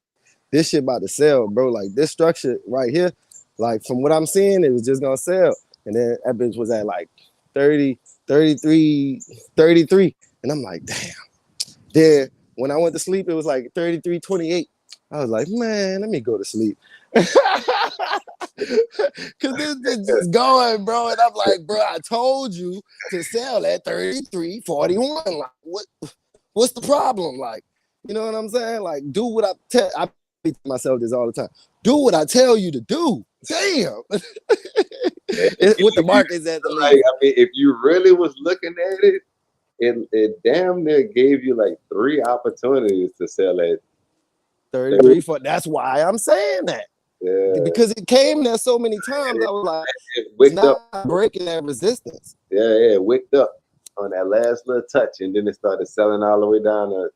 this shit about to sell, bro. Like, this structure right here, like, from what I'm seeing, it was just gonna sell. And then that bitch was at like 30, 33, 33. And I'm like, damn. Then when I went to sleep, it was like 33.28. I was like, man, let me go to sleep. Cause this bitch just going, bro. And I'm like, bro, I told you to sell at 33.41. Like, what's the problem? Like, you know what I'm saying? Like, do what I tell. I tell myself this all the time. Do what I tell you to do. Damn. With the markets at the like, I mean, if you really was looking at it, it damn near gave you like 3 opportunities to sell at 33. That's why I'm saying that. Yeah. Because it came there so many times, I was like, it's not breaking that resistance. Yeah, it wicked up on that last little touch, and then it started selling all the way down to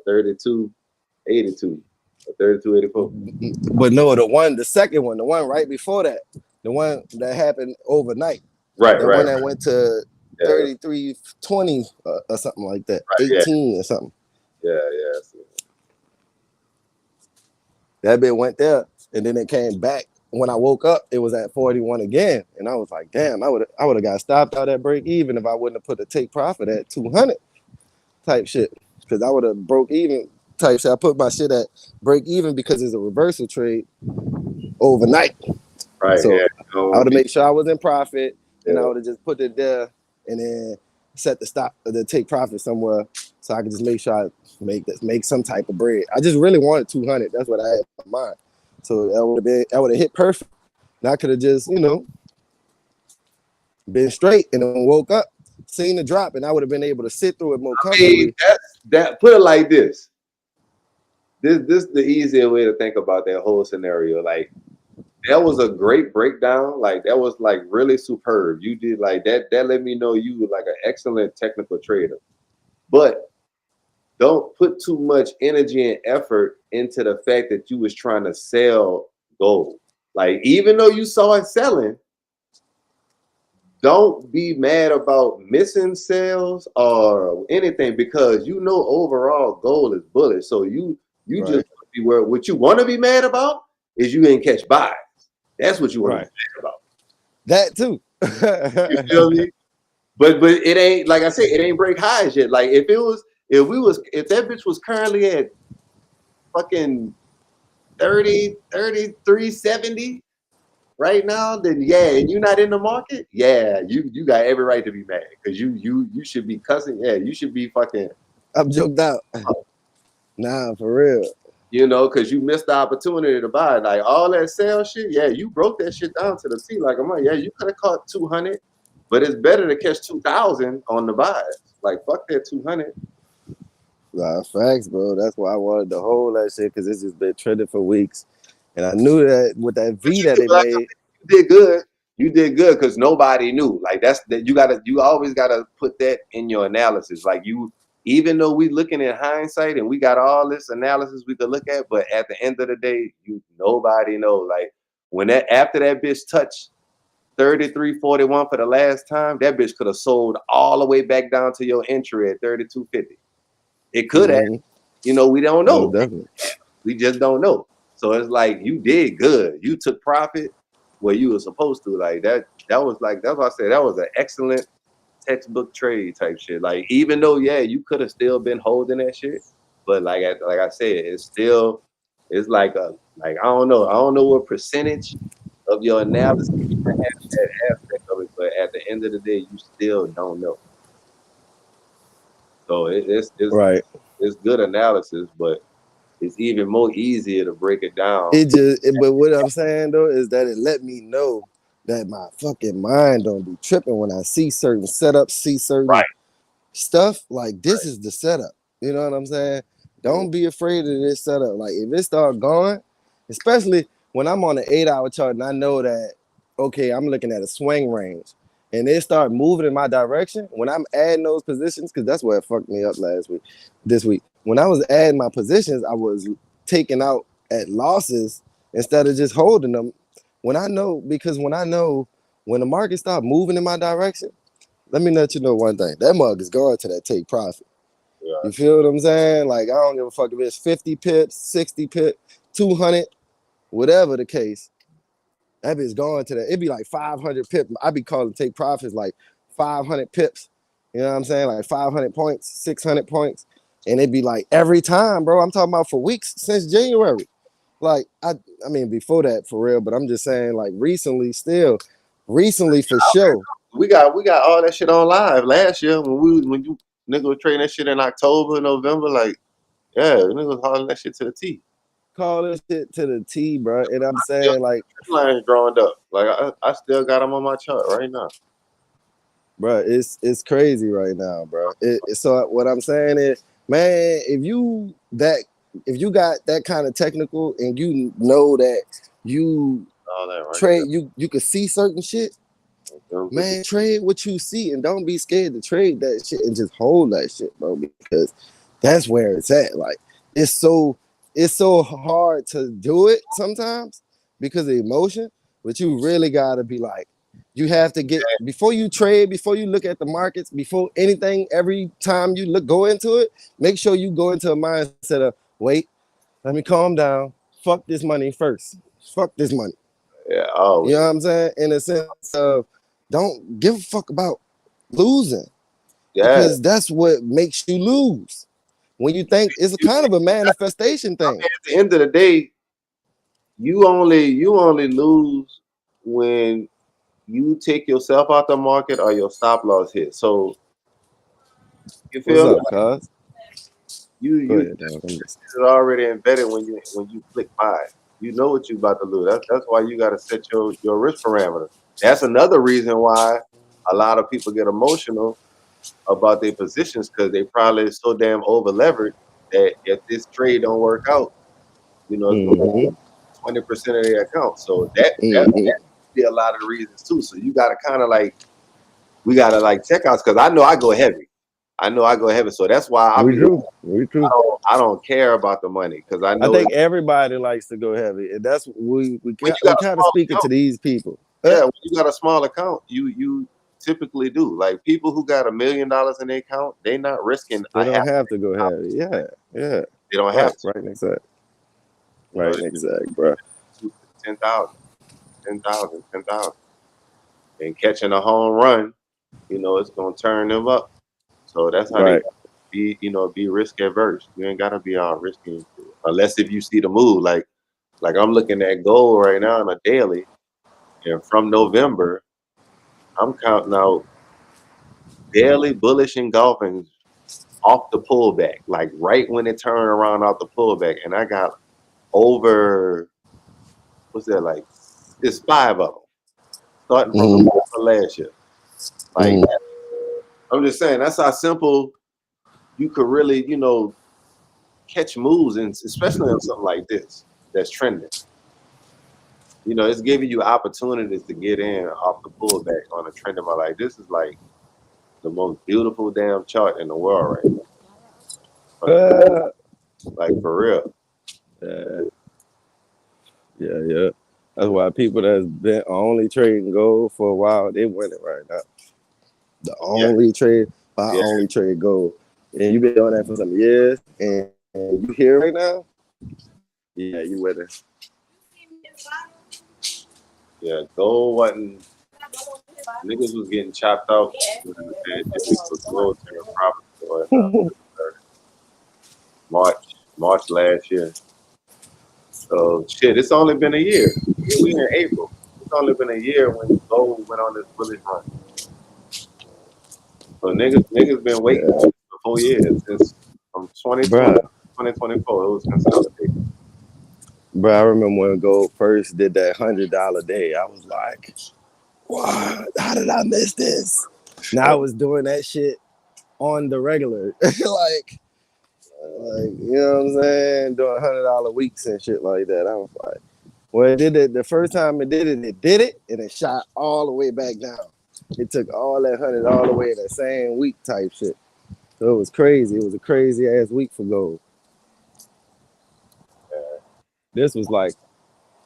32.82 or 32.84. But no, the second one, the one right before that, the one that happened overnight. Right, the one that went to 33.20 or something like that, 18 or something. Yeah. That bit went there, and then it came back. When I woke up, it was at 41 again, and I was like, "Damn, I would have got stopped out at break even if I wouldn't have put the take profit at 200 type shit, because I would have broke even type shit. I put my shit at break even because it's a reversal trade overnight. Right. So I would have made sure I was in profit, and I would have just put it there, and then set the take profit somewhere, so I could just make sure I make some type of bread. I just really wanted 200. That's what I had in my mind. So that would have hit perfect. And I could have just, you know, been straight and then woke up, seen the drop, and I would have been able to sit through it more comfortably. That put it like this. This is the easier way to think about that whole scenario. Like, that was a great breakdown. Like, that was like really superb. You did like that. That let me know you were like an excellent technical trader. But don't put too much energy and effort into the fact that you was trying to sell gold. Like, even though you saw it selling, don't be mad about missing sales or anything because you know overall gold is bullish. So you Right. just be where what you want to be mad about is you ain't catch buys. That's what you want Right. to be mad about. That too. You feel me? But it ain't like I said, it ain't break highs yet. Like if that bitch was currently at fucking 30, 33, 70 right now, then yeah, and you're not in the market, yeah, you got every right to be mad because you should be cussing. Yeah, you should be fucking. I'm joked out. Nah, for real. You know, because you missed the opportunity to buy. Like all that sale shit, yeah, you broke that shit down to the T. Like I'm like, yeah, you could have caught 200, but it's better to catch 2,000 on the buys. Like fuck that 200. Nah, facts, bro. That's why I wanted to hold that shit because it's just been trending for weeks, and I knew that with that V that they made. You did good. You did good because nobody knew. Like that's that you always gotta put that in your analysis. Like even though we looking at hindsight and we got all this analysis we could look at, but at the end of the day, nobody know. Like when after that bitch touched 33.41 for the last time, that bitch could have sold all the way back down to your entry at 32.50. It could have. You know, we don't know. Definitely. We just don't know. So it's like you did good. You took profit where you were supposed to. Like that's why I said that was an excellent textbook trade type shit. Like even though you could have still been holding that shit, but like I said, it's like I don't know what percentage of your analysis you have that aspect of it, but at the end of the day, you still don't know. So it's Right. It's good analysis, but it's even more easier to break it down. But what I'm saying though is that it let me know that my fucking mind don't be tripping when I see certain setups, see certain stuff. Like this is the setup. You know what I'm saying? Don't be afraid of this setup. Like if it start going, especially when I'm on an 8-hour chart and I know that okay, I'm looking at a swing range, and they start moving in my direction. When I'm adding those positions, because that's what fucked me up this week. When I was adding my positions, I was taking out at losses instead of just holding them. When I know when the market start moving in my direction, let me let you know one thing. That mug is going to that take profit. Yeah. You feel what I'm saying? Like, I don't give a fuck if it's 50 pips, 60 pips, 200, whatever the case. That bitch going to that. It'd be like 500 pips. I be calling take profits like 500 pips. You know what I'm saying? Like 500 points, 600 points. And it'd be like every time, bro. I'm talking about for weeks since January. Like, I mean, before that, for real. But I'm just saying, like, recently for sure. We got all that shit on live last year when you nigga was trading that shit in October, November. Like, yeah, nigga was hauling that shit to the T. Call this shit to the T, bro. And I'm saying, like, lines drawing up. Like I still got them on my chart right now. Bro, it's crazy right now, bro. So what I'm saying is, man, if you got that kind of technical and you know that you All that right trade, you can see certain shit, man, trade what you see and don't be scared to trade that shit and just hold that shit, bro, because that's where it's at. Like it's so hard to do it sometimes because of emotion, but you really gotta be like, you have to get before you trade, before you look at the markets, before anything, every time you go into it, make sure you go into a mindset of wait, let me calm down. Fuck this money first. Fuck this money. Yeah, oh, you know what I'm saying? In a sense of don't give a fuck about losing. Because that's what makes you lose. When you think it's a kind of a manifestation thing. I mean, at the end of the day, you only lose when you take yourself out the market or your stop loss hit. So you feel What's up, cuz? It's already embedded when you click buy. You know what you about to lose. That's why you got to set your risk parameter. That's another reason why a lot of people get emotional about their positions because they probably so damn over levered that if this trade don't work out, you know, it's going to 20% of their account. So that be a lot of reasons too. So you got to kind of like, we got to like check out because I know I go heavy. So that's why I don't care about the money because I know. I think everybody likes to go heavy, and that's we kind of speaking to these people. Yeah, when you got a small account, you typically do. Like people who got $1 million in their account, they not risking. They don't have to go ahead. Yeah. They don't have to. Right, exact. You know, Right, exact, bro. 10,000, 10,000, 10,000, and catching a home run, you know, it's gonna turn them up. So that's how they be, you know, be risk adverse. You ain't gotta be all risky unless if you see the move. Like I'm looking at gold right now on a daily, and from November, I'm counting out daily bullish engulfing off the pullback, like right when it turned around off the pullback, and I got over what's that like? It's 5 of them starting from the last year. Like I'm just saying, that's how simple you could really, you know, catch moves, and especially on something like this that's trending. You know, it's giving you opportunities to get in off the pullback on a trend. Like this is like the most beautiful damn chart in the world right now. Like for real. Yeah. That's why people that's been only trading gold for a while, they winning right now. The only trade, I only trade gold. And you've been doing that for some years, and you here right now? Yeah, you winning. Yeah, gold wasn't. Niggas was getting chopped out. March last year. So shit, it's only been a year. We in April. It's only been a year when gold went on this bullish run. So niggas been waiting for 4 years since from 2020 to 2024. It was consolidated. Bro, I remember when gold first did that $100 day. I was like, "What? How did I miss this?" Now I was doing that shit on the regular, like you know what I'm saying, doing $100 weeks and shit like that. I was like, well, it did it the first time it did it, and it shot all the way back down. It took all that 100 all the way in the same week type shit. So it was crazy. It was a crazy ass week for gold. This was like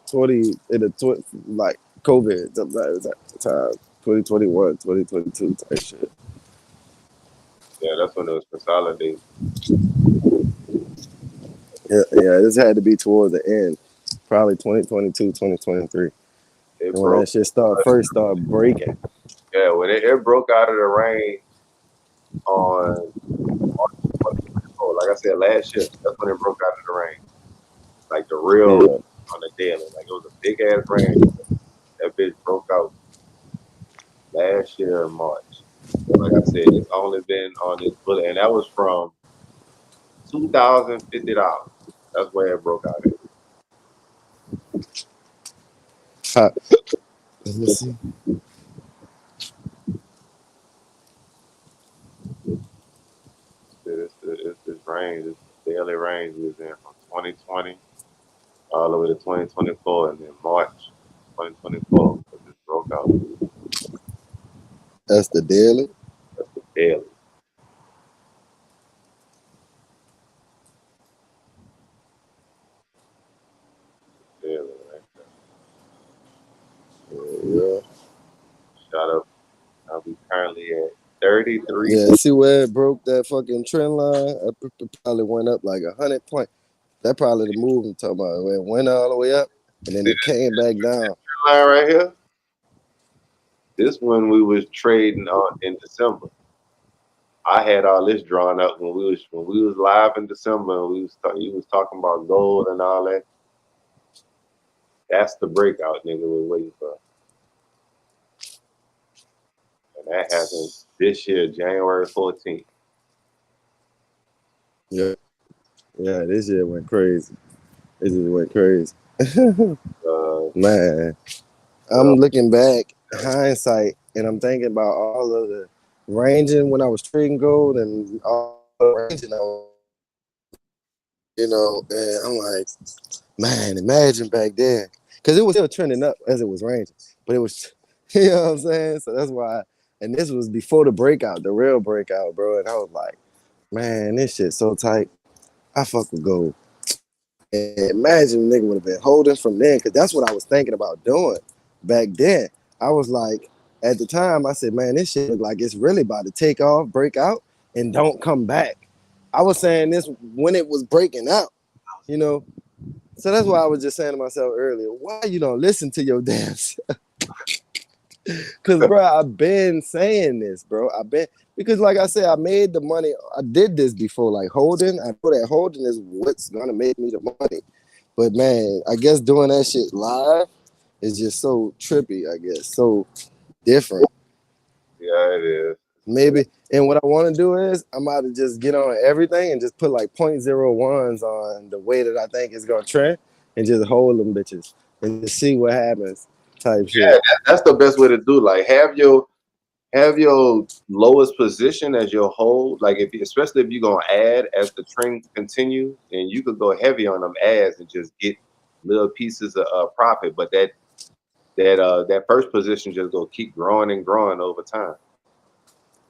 20 in the like COVID sometimes at the time, 2021, 2022 type shit. Yeah, that's when it was consolidated. Yeah, this had to be towards the end, probably 2022, 2023. When that shit first started breaking. Yeah, when it broke out of the range on March 24, like I said last year, that's when it broke out of the range. Like the real on the daily. Like it was a big ass range. That bitch broke out last year in March. Like I said, it's only been on this bullet, and that was from $2,050. That's where it broke out at. Let me see. It's this range, this daily range we was in from 2020 all the way to 2024, and then March 2024 it just broke out. That's the daily? That's the daily. Daily, right? Yeah. Shot up. I'll be currently at 33. Yeah, see where it broke that fucking trend line? It probably went up like 100 points. That probably the move I'm talking about. Where it went all the way up and then it came back down. Line right here. This one we was trading on in December. I had all this drawn up when we was live in December. You was talking about gold and all that. That's the breakout, nigga. We're waiting for. And that happened this year, January 14th. Yeah, this year went crazy. This just went crazy. Man, I'm looking back, hindsight, and I'm thinking about all of the ranging when I was trading gold and all the ranging I was, you know, and I'm like, man, imagine back then. Because it was still trending up as it was ranging. But it was, you know what I'm saying? So that's why, and this was before the breakout, the real breakout, bro. And I was like, man, this shit's so tight. I fuck with gold. And imagine nigga would have been holding from then, because that's what I was thinking about doing back then. I was like, at the time, I said, man, this shit look like it's really about to take off, break out, and don't come back. I was saying this when it was breaking out, you know. So that's why I was just saying to myself earlier, why you don't listen to your damn self? Because, bro, I've been saying this, bro. Because like I said, I made the money. I did this before, like holding. I know that holding is what's going to make me the money. But, man, I guess doing that shit live is just so trippy, I guess. So different. Yeah, it is. Maybe. And what I want to do is I'm about to just get on everything and just put like 0.01s on the way that I think it's going to trend and just hold them bitches and just see what happens type shit. Yeah, that's the best way to do. Like have your lowest position as your hold. Like especially if you're gonna add as the trend continues, and you could go heavy on them ads and just get little pieces of profit. But that first position just go keep growing and growing over time.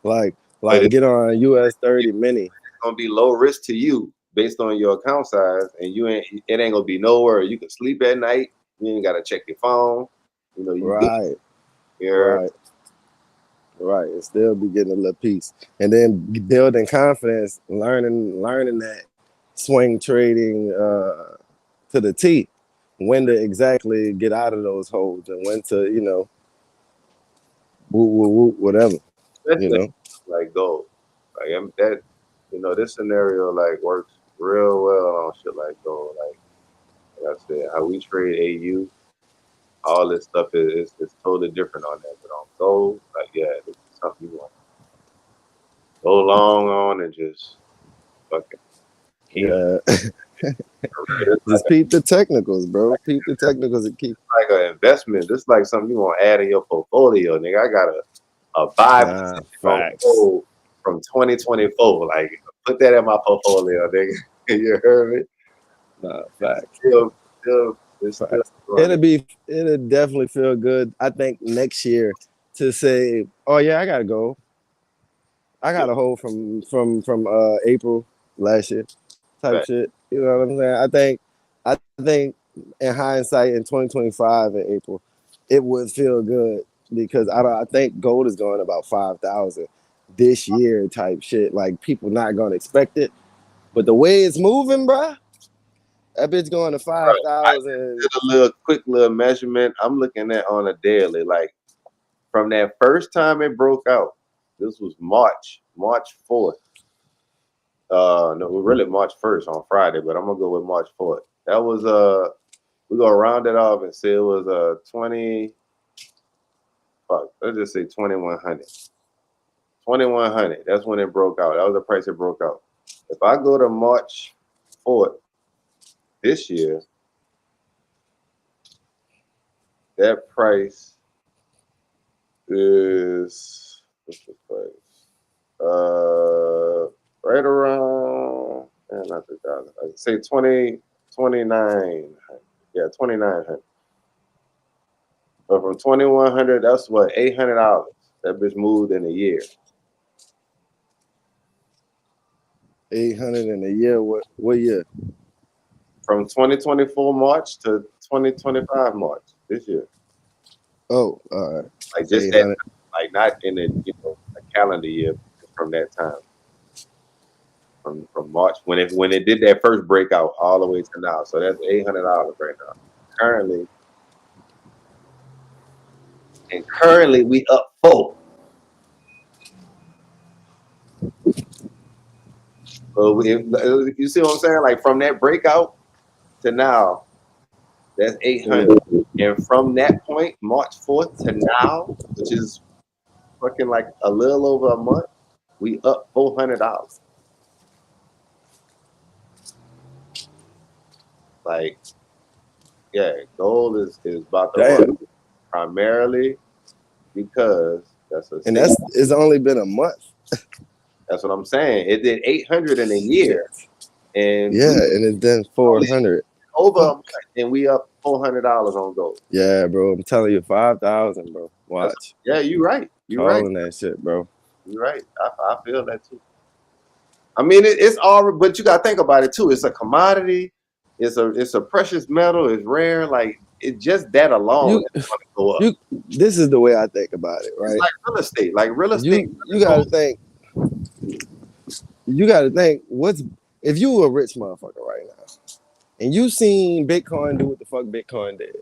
Like But get on US 30 mini. It's gonna be low risk to you based on your account size, and it ain't gonna be nowhere. You can sleep at night. You ain't gotta check your phone. You know, you Right. good. Right. And still be getting a little piece. And then building confidence, learning that swing trading to the T, when to exactly get out of those holds and when to, you know, whatever. You know. Like gold. Like that, this scenario like works real well on shit like gold. Like I said, how we trade AU, all this stuff is totally different on that. But on gold, like this is something you want to go long on and just fucking keep. Yeah. Just peep the technicals, bro. Peep the technicals and keep. Like an investment. This is like something you want to add in your portfolio, nigga. I got a buy Facts. from 2024. Like put that in my portfolio, nigga. You heard me? Nah, facts. It'll definitely feel good. I think next year to say, oh yeah, I gotta go. I got a hold from April last year type shit. You know what I'm saying? I think in hindsight in 2025 in April, it would feel good because I think gold is going about 5,000 this year type shit. Like people not gonna expect it, but the way it's moving, bruh, that bitch going to 5,000. I did a quick little measurement. I'm looking at on a daily, like from that first time it broke out. This was March 4th. No, we're really March 1st on Friday, but I'm gonna go with March 4th. That was we're gonna round it off and say it was 20. Fuck, let's just say 2,100. 2,100. That's when it broke out. That was the price it broke out. If I go to March 4th this year, that price is what's the price? Right around, not 2,000. I'd say 29. Yeah, 2,900. But from 2,100, that's what $800. That bitch moved in a year. 800 in a year. What year? From 2024 March to 2025 March this year. Oh, all right. Like just that, like not in a a calendar year, from that time. From March when it did that first breakout all the way to now. So that's $800 right now. Currently we up 4. So if you see what I'm saying, like from that breakout to now, that's 800. And from that point, March 4th to now, which is fucking like a little over a month, we up $400. Like, yeah, gold is about to run primarily because it's only been a month. That's what I'm saying. It did 800 in a year, and and it's done 400 over a month, and we up $400 on gold. Yeah, bro, I'm telling you, 5,000, bro. Watch. Yeah, you're right. You're right. That shit, bro. You're right. I feel that too. I mean, it's all, but you gotta think about it too. It's a commodity. It's a precious metal. It's rare. Like It's just that alone You is going to go up. this is the way I think about it, right? It's like real estate. Like real estate. You gotta think. You gotta think. What's if you a rich motherfucker right now, and you seen Bitcoin do what the fuck Bitcoin did,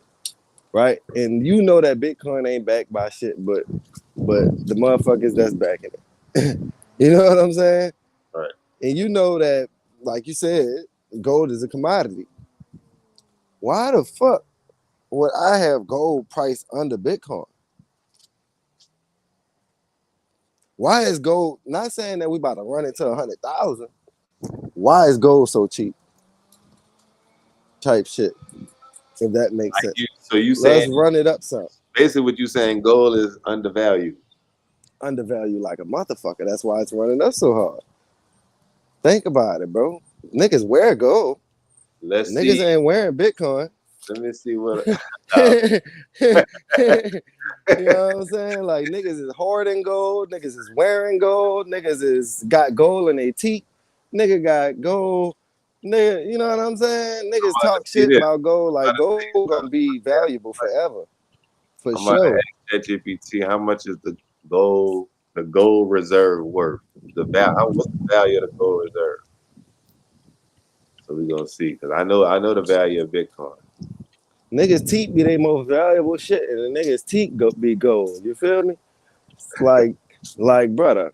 right? And you know that Bitcoin ain't backed by shit, but the motherfuckers that's backing it. You know what I'm saying? Right. And you know that, like you said, gold is a commodity. Why the fuck would I have gold priced under Bitcoin? Why is gold, not saying that we about to run into 100,000. Why is gold so cheap? Type shit. If that makes sense. So you Let's saying run it up some. basically what you saying, gold is undervalued. Undervalued like a motherfucker. That's why it's running up so hard. Think about it, bro. Niggas wear gold. Let's Niggas see. ain't wearing Bitcoin. Let me see what. You know what I'm saying? Like niggas is hoarding gold, niggas is wearing gold, niggas is got gold in their teeth, nigga got gold, nigga, you know what I'm saying? Niggas talk see shit this. about gold like gold gonna be valuable forever. For I'm about to sure. ask ChatGPT how much is the gold reserve worth? What's the value of the gold reserve? So we're gonna see, because I know the value of Bitcoin. Niggas teeth be their most valuable shit, and the niggas teeth go be gold. You feel me? It's like brother.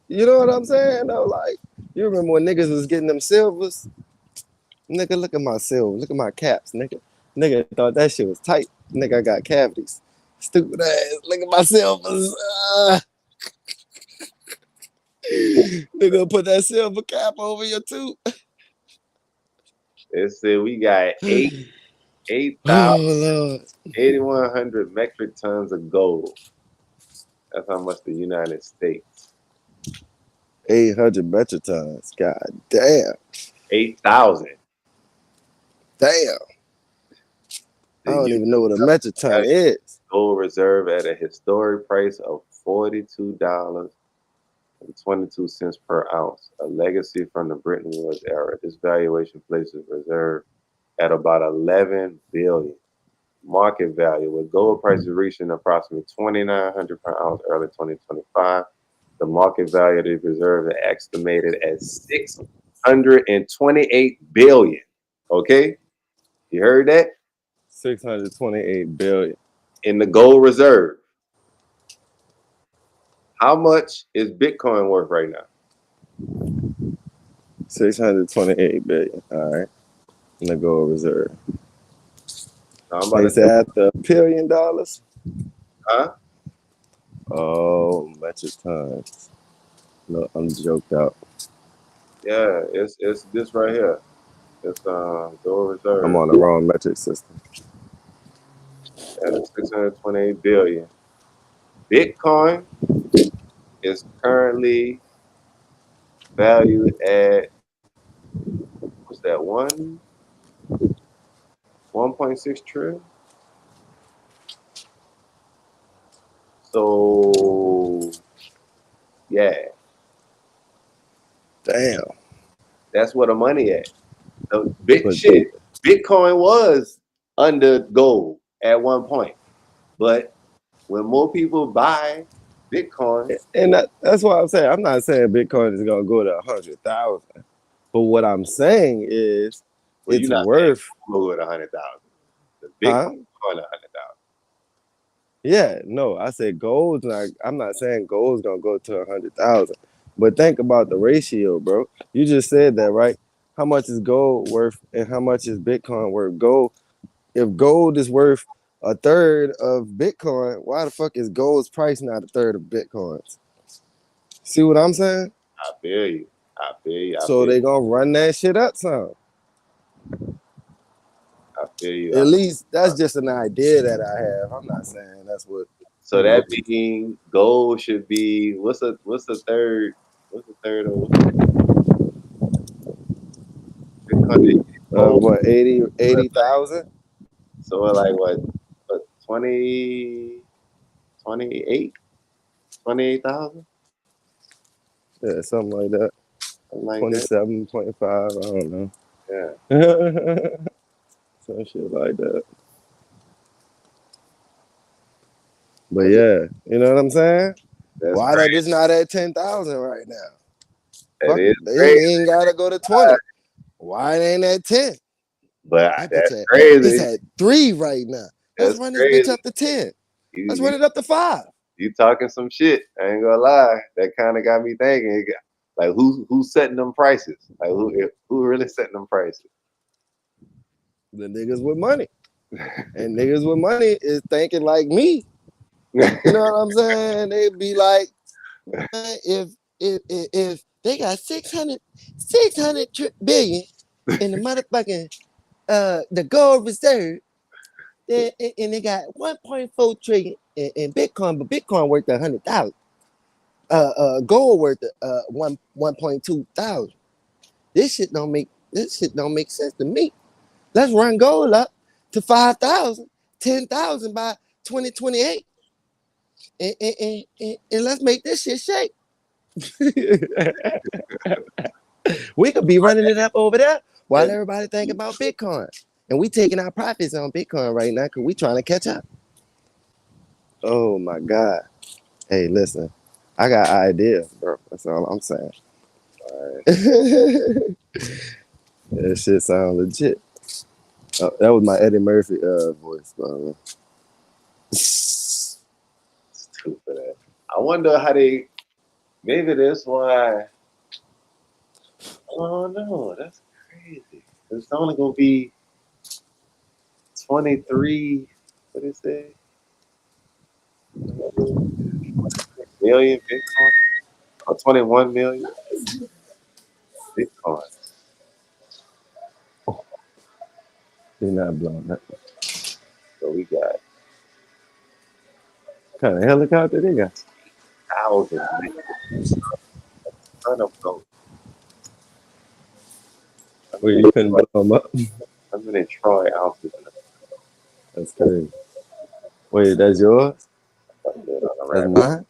You know what I'm saying? Though, like, you remember when niggas was getting them silvers? Nigga, look at my silver. Look at my caps, nigga. Nigga thought that shit was tight. Nigga, I got cavities. Stupid ass. Look at my silvers. Nigga, put that silver cap over your tooth. It said we got Oh, Lord. 8,100 metric tons of gold. That's how much the United States. 800 metric tons. God damn. 8,000. Damn. I don't even know what a metric ton is. Gold reserve at a historic price of $42.22 per ounce, a legacy from the Bretton Woods era. This valuation places reserve at about 11 billion. Market value, with gold prices reaching approximately 2,900 per ounce early 2025, the market value of the reserve is estimated at 628 billion. Okay, you heard that? 628 billion. In the gold reserve. How much is Bitcoin worth right now? 628 billion. All right. In the gold reserve. They said after $1 billion. Huh? Oh, metric tons. No, I'm joked out. Yeah, it's this right here. It's gold reserve. I'm on the wrong metric system. At 628 billion. Bitcoin is currently valued at, what's that, 1.6 trillion? So yeah. Damn. That's where the money at. The Bitcoin was under gold at one point. But when more people buy Bitcoin, and that's why I'm saying I'm not saying Bitcoin is gonna go to 100,000. But what I'm saying is it's worth go to 100,000. The Bitcoin going to 100,000. Yeah, no, I said gold's not. I'm not saying gold's gonna go to 100,000, but think about the ratio, bro. You just said that, right? How much is gold worth, and how much is Bitcoin worth? Gold, if gold is worth a third of Bitcoin, why the fuck is gold's price not a third of Bitcoin's? See what I'm saying? I feel you. So they gonna run that shit up some. I feel you. At least that's just an idea that I have. I'm not saying that's what. So that means gold should be what's the third of what 80,000? So like what 20, 28, 28,000? Yeah, something like that. Like 27.5, I don't know. Yeah. Some shit like that. But yeah, you know what I'm saying? That's Why that is not at 10,000 right now? That Fuck, is it crazy. ain't gotta go to 20. Why it ain't at 10? But That bitch that's at, crazy. it's at 3 right now. Let's That's run this crazy. bitch up to 10. Let's You, run it up to 5. you talking some shit. I ain't gonna lie. That kind of got me thinking. Like who's setting them prices? Like who really setting them prices? The niggas with money. And niggas with money is thinking like me. You know what I'm saying? They be like, if they got 600 billion in the motherfucking the gold reserve, and they got 1.4 trillion in Bitcoin, but Bitcoin worth 100,000. Gold worth 1.2 thousand. This shit don't make sense to me. Let's run gold up to 5,000, 10,000 by 2028, and let's make this shit shake. We could be running it up over there while everybody think about Bitcoin, and we taking our profits on Bitcoin right now because we trying to catch up. Oh my God! Hey, listen, I got ideas, bro. That's all I'm saying. That shit sound legit. That was my Eddie Murphy voice, bro. Stupid. I wonder how they. Maybe that's why. Oh no, that's crazy. It's only gonna be 23. What did it say? Million Bitcoin or 21 million Bitcoin. They're not blowing up. So we got What kind of helicopter they got? thousands, ton of gold. Where you couldn't blow them up? How many troy ounces in That's crazy. Wait, that's yours? That's mine?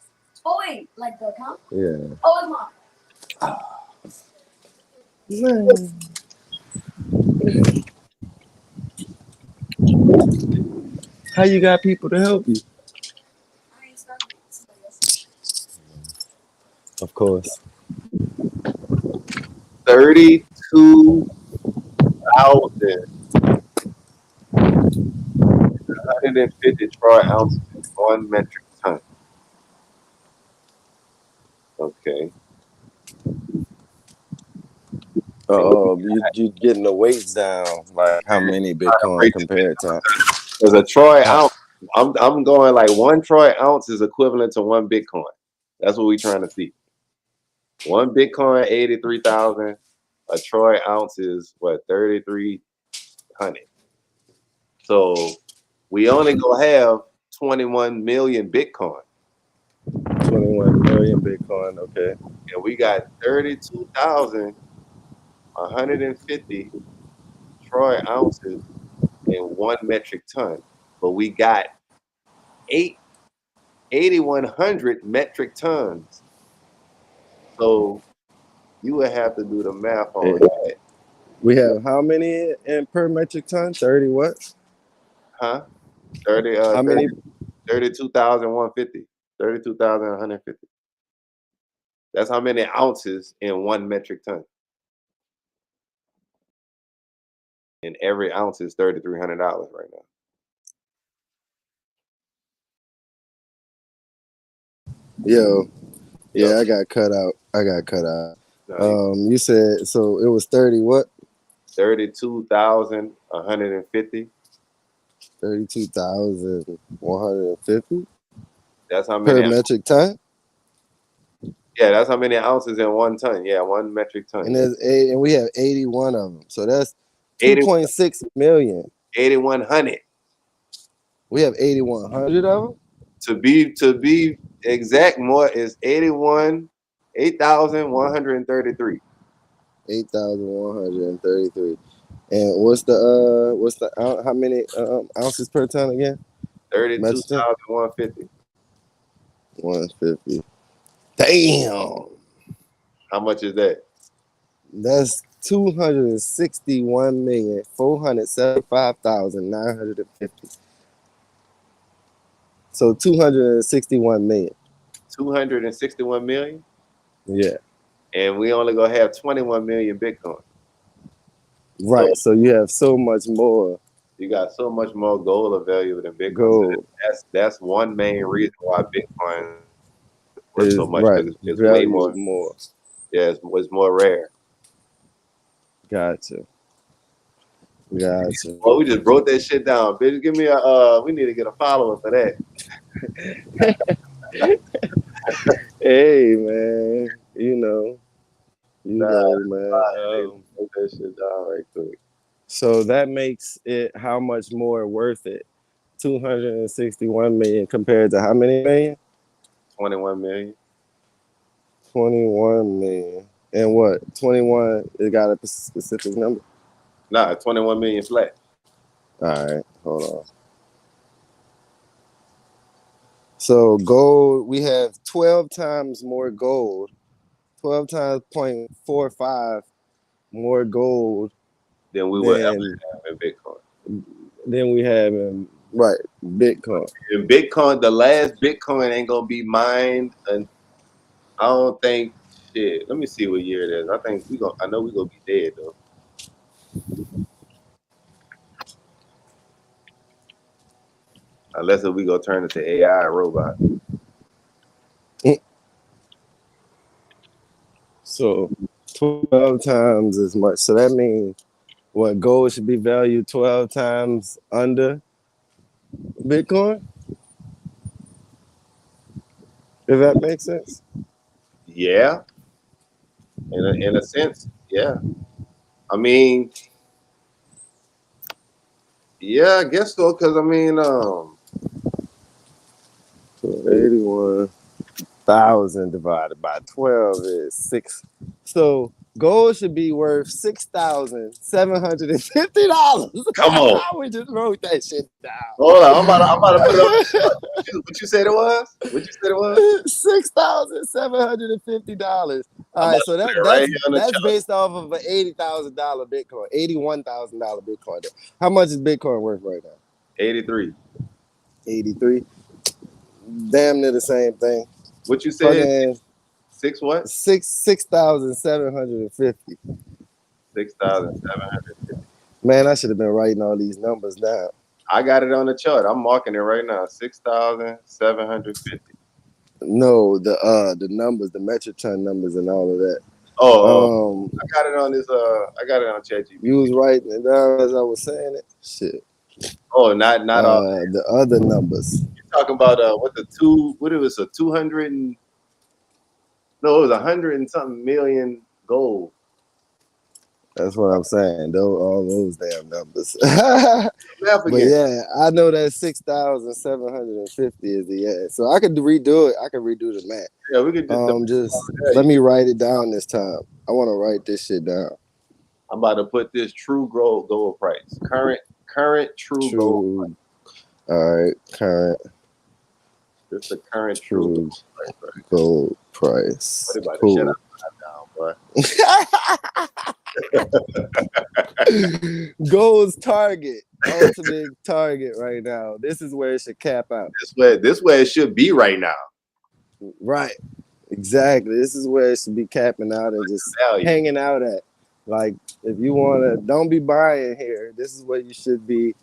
Oh wait, like the account? Yeah. Oh, it's mine. Man. How you got people to help you? I ain't started with somebody else. Of course. 32,150 troy ounces in 1 metric ton. Okay. You getting the weights down, like how many Bitcoin compared to? Because a troy ounce, I'm going like 1 troy ounce is equivalent to 1 Bitcoin. That's what we're trying to see. 1 Bitcoin, 83,000. A troy ounce is what, 3,300. So we only gonna have 21 million Bitcoin. 21 million Bitcoin, okay. And we got 32,150 troy ounces in 1 metric ton. But we got 8,100 metric tons. So you would have to do the math on that. We have how many in per metric ton? 30 what? Huh? 30, How 30, many? 32,150. 32,150. That's how many ounces in 1 metric ton. And every ounce is $3,300 right now. Yo, Yep. yeah, I got cut out. No, You said so it was 30 what? 32,150. 32,150 That's how per many. metric ton. Yeah, that's how many ounces in 1 ton. Yeah, 1 metric ton. And and we have 81 of them. So that's 80, 2.6 million. 8,100. We have 8,100 of them. To be exact, more is 8,133. 8,133. And what's the how many ounces per ton again? Metric ton? 32,150. 150. Damn. How much is that? That's 261,475,950. So 261 million. 261 million, Yeah. and we only gonna have 21 million Bitcoin. Right. So you have so much more You got so much more gold available than Bitcoin. gold. So that's one main reason why Bitcoin is worth so Is much, right. because it's way Value more. more. Yeah, it's more rare. Gotcha. Gotcha. Well, we just broke that shit down, bitch. Give me a we need to get a follower for that. Hey man, you know, man. Broke that shit down right quick. So that makes it how much more worth it? 261 million compared to how many million? 21 million. 21 million. And what? 21, it got a specific number? Nah, 21 million flat. All right, hold on. So gold, we have 12 times more gold, 12 times 0.45 more gold Than we would ever have in Bitcoin. than we have in Bitcoin. In Bitcoin, the last Bitcoin ain't gonna be mined, and I don't think shit. Let me see what year it is. I know we gonna be dead though. Unless we gonna turn into AI robot. So 12 times as much. So that means what, gold should be valued 12 times under Bitcoin? If that makes sense. Yeah, in a sense, yeah. I mean, yeah, I guess so. Cause I mean, So 81,000 divided by 12 is 6. So gold should be worth $6,750. come on. We just wrote that shit down. Hold on, I'm about to put it on the chart. What you said it was? What you said it was? $6,750. All I'm right, about so to put it right here on the that's chart. based off of an $80,000 Bitcoin, $81,000 Bitcoin. How much is Bitcoin worth right now? 83. 83. Damn near the same thing. What you said? Fucking 6 what? 6,750. 6,700. Man, I should have been writing all these numbers down. I got it on the chart. I'm marking it right now. 6,750. No, the numbers, the metric ton numbers, and all of that. Oh, I got it on this. I got it on ChatGPT. You was writing it down as I was saying it. Shit. Oh, not all. The other numbers. You're talking about what the two? What it was a 200 and no, it was 100 and something million gold. That's what I'm saying. All those damn numbers. Math But again. yeah, I know that 6,750 is the So I could redo it. I could redo the math. Yeah, we could Just let me write it down this time. I want to write this shit down. I'm about to put this true gold price. Current true gold price. All right, current. This is the current true gold price. Everybody Cool. shut up down, boy. Gold's target, ultimate target right now. This is where it should cap out. This where it should be right now. Right. Exactly. This is where it should be capping out and just hanging out at. Like, if you want to, don't be buying here. This is what you should be,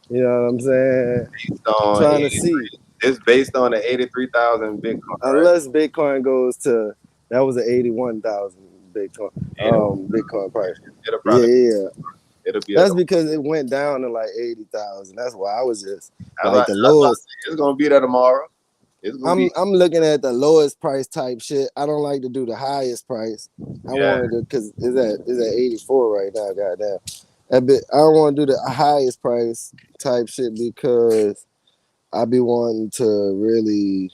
you know what I'm saying? Trying to see. It's based on the 83,000 Bitcoin. Unless Bitcoin goes to, that was an 81,000 Bitcoin, Bitcoin price. Yeah. That's because it went down to like 80,000. That's why I was just like the lowest. It's gonna be there tomorrow. I'm looking at the lowest price type shit. I don't like to do the highest price. I wanted to, because it's at 84 right now. Goddamn, I don't want to do the highest price type shit because I be wanting to really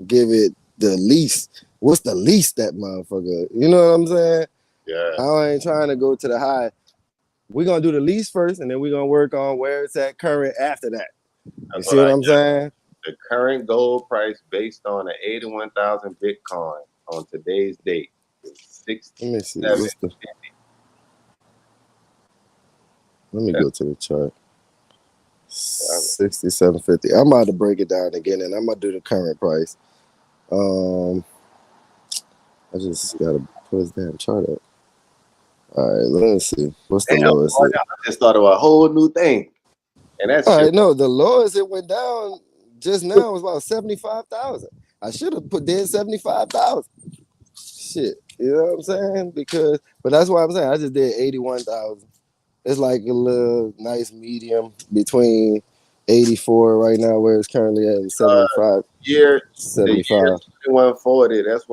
give it the least. What's the least that motherfucker? You know what I'm saying? Yeah. I ain't trying to go to the high. We're gonna do the least first, and then we're gonna work on where it's at current after that. You see what I'm saying? The current gold price based on the 81,000 Bitcoin on today's date is 6750. Let me go to the chart. 67.50. I'm about to break it down again, and I'm gonna do the current price. I just gotta put this damn chart up. All right, let's see. What's the Damn, lowest? boy, I just thought of a whole new thing, and that's All shit. right, no, the lowest it went down just now was about 75,000. I should have put in 75,000. Shit, you know what I'm saying? But that's why I'm saying I just did 81,000. It's like a little nice medium between 84 right now, where it's currently at, and 75, The year 75. 2140. That's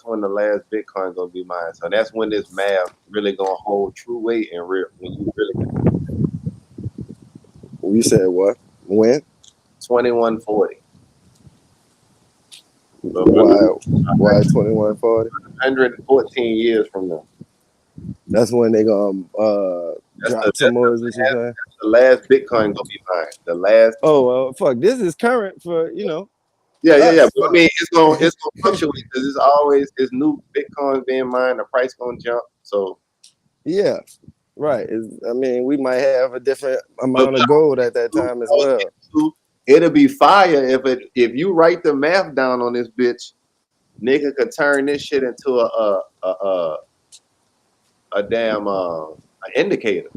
when the last Bitcoin gonna be mine. So that's when this math really gonna hold true weight and when you really You said what? When? 2140. So Why 2140? 114 years from now. That's when they gonna drop some more. Is what you saying? The last Bitcoin gonna be mine. The last. Oh well, fuck. This is current for Yeah. us. But I mean, it's gonna fluctuate because it's new Bitcoins being mined. The price gonna jump. So Yeah, right. I mean, we might have a different but amount of gold at that time as well. it'll be fire if you write the math down on this bitch. Nigga could turn this shit into a damn an indicator.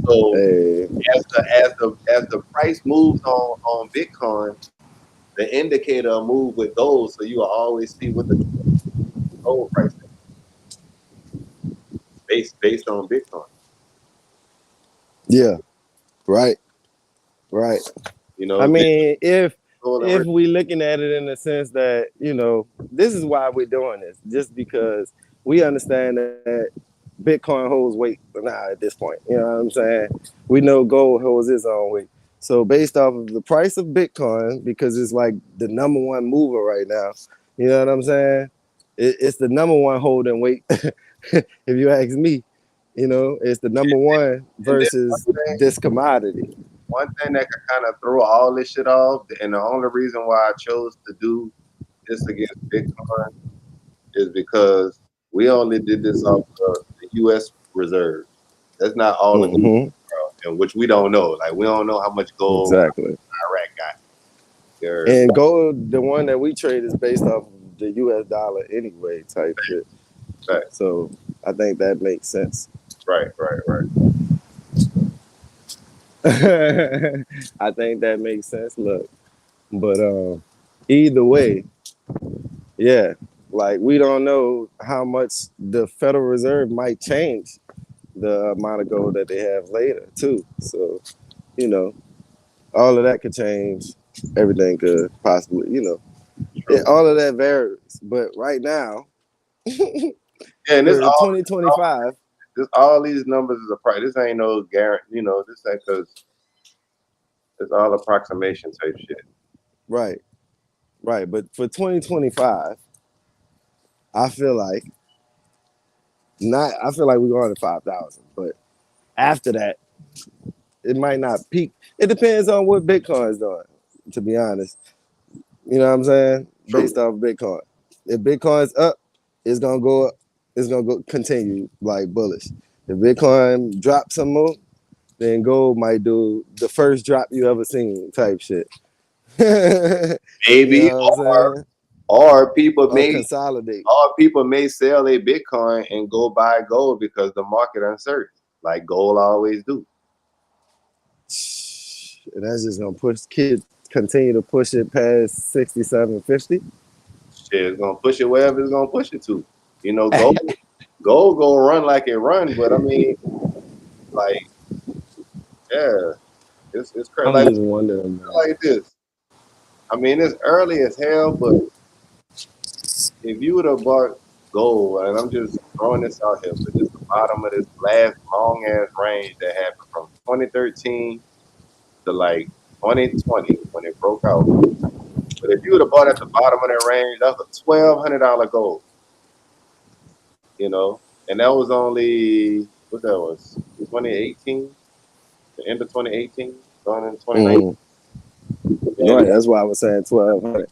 So Hey, as the price moves on Bitcoin, the indicator will move with gold, so you will always see what the gold price is based on Bitcoin. yeah, right. You know, I mean, if gold and we looking at it in the sense that this is why we're doing this, just because we understand that Bitcoin holds weight now at this point. You know what I'm saying? We know gold holds its own weight. So based off of the price of Bitcoin, because it's like the number one mover right now, you know what I'm saying? It's the number one holding weight. If you ask me, it's the number one and then versus this commodity. one thing that could kind of throw all this shit off, and the only reason why I chose to do this against Bitcoin is because we only did this off the U.S. reserves. That's not all the gold, Hmm. and which we don't know. Like we don't know how much gold Exactly. Iraq got. And gold, the one that we trade is based off of the US dollar anyway, type shit. Right. So I think that makes sense. Right. I think that makes sense. Look, but either way, yeah, like we don't know how much the Federal Reserve might change the amount of gold that they have later too. So all of that could change. Everything could possibly, all of that varies. But right now, Yeah, and for 2025, all these numbers is a price. This ain't no guarantee. This ain't because it's all approximation type shit. right. But for 2025, I feel like we're going to 5,000. But after that, it might not peak. It depends on what Bitcoin's doing, to be honest. You know what I'm saying? True. Based off Bitcoin. If Bitcoin's up, it's gonna go up. It's gonna go continue like bullish. If Bitcoin drops some more, then gold might do the first drop you ever seen type shit. Maybe, You know what I'm saying? or people Or may consolidate. sell a Bitcoin and go buy gold because the market uncertain, like gold always do. And that's just gonna continue to push it past 67.50. Shit, it's gonna push it wherever it's gonna push it to. Gold gonna run like it runs, but I mean, like, yeah, it's crazy. I'm just wondering, man. Like this. I mean, it's early as hell, but if you would have bought gold, and I'm just throwing this out here, but just the bottom of this last long ass range that happened from 2013 to like 2020 when it broke out. But if you would have bought at the bottom of that range, that was a $1,200 gold. And that was only what that was 2018, the end of 2018, going into 2019. Right, that's why I was saying 1,200.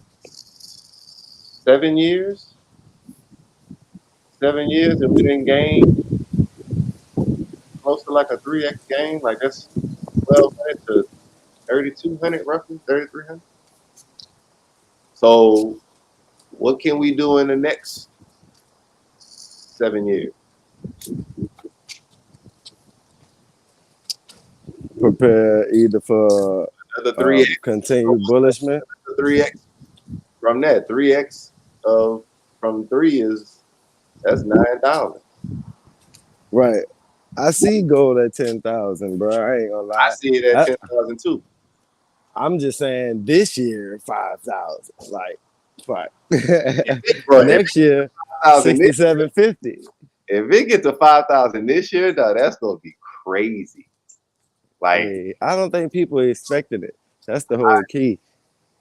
7 years, 7 years, and we didn't gain close to like a 3x gain. Like that's 1,200 to 3,200 roughly, 3,300. So, what can we do in the next 7 years? Prepare either for Another 3x, continued bullishment. 3x from that. 3x of from 3 that's $9. Right. I see gold at 10,000, bro. I ain't gonna lie. I see it at 10,000 too. I'm just saying this year 5,000. Like, fuck. Bro, Next year 6,750. If it gets to 5,000 this year, though, that's gonna be crazy. Like, I don't think people expected it. That's the whole key.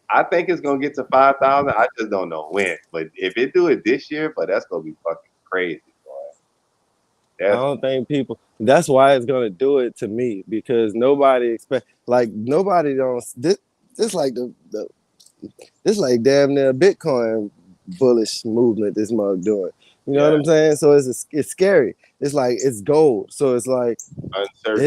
I think it's gonna get to 5,000. I just don't know when. But if it do it this year, but that's gonna be fucking crazy, boy. I don't think people. That's why it's gonna do it to me, because nobody expect. Like, nobody don't. This like this like damn near Bitcoin bullish movement this mug doing. You know what I'm saying? So it's scary. It's like it's gold. So it's like, uncertain.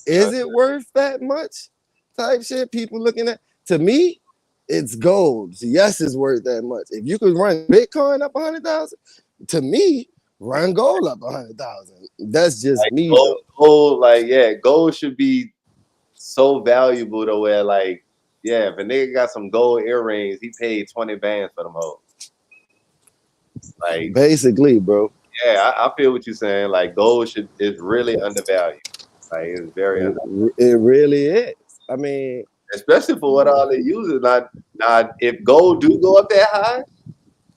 Is it worth that much? Type shit. People looking at, to me, it's gold. So yes, it's worth that much. If you could run Bitcoin up 100,000, to me, run gold up 100,000. That's just like me. Gold, gold should be so valuable to where, like, yeah, if a nigga got some gold earrings, he paid 20 bands for them hoes. Like, basically, bro. Yeah, I feel what you're saying. Like, gold is really undervalued. Like, it's very undervalued. It really is. I mean, especially for what all it uses. Now, if gold do go up that high,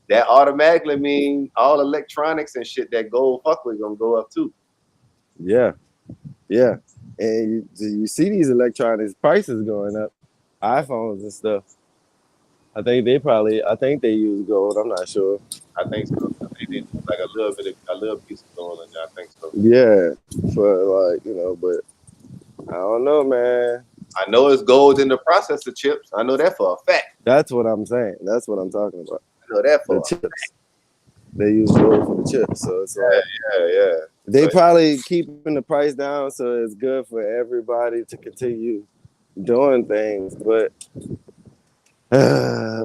that automatically means all electronics and shit that gold fuck with gonna go up too. Yeah. And you see these electronics prices going up, iPhones and stuff. I think they use gold. I'm not sure. I think so. I think they do like a little piece of gold in there. I think so. Yeah, for like, but I don't know, man. I know it's gold in the processor chips. I know that for a fact. That's what I'm saying. That's what I'm talking about. I know that for the chips. They use gold for the chips, so it's like yeah. They probably keeping the price down, so it's good for everybody to continue doing things. But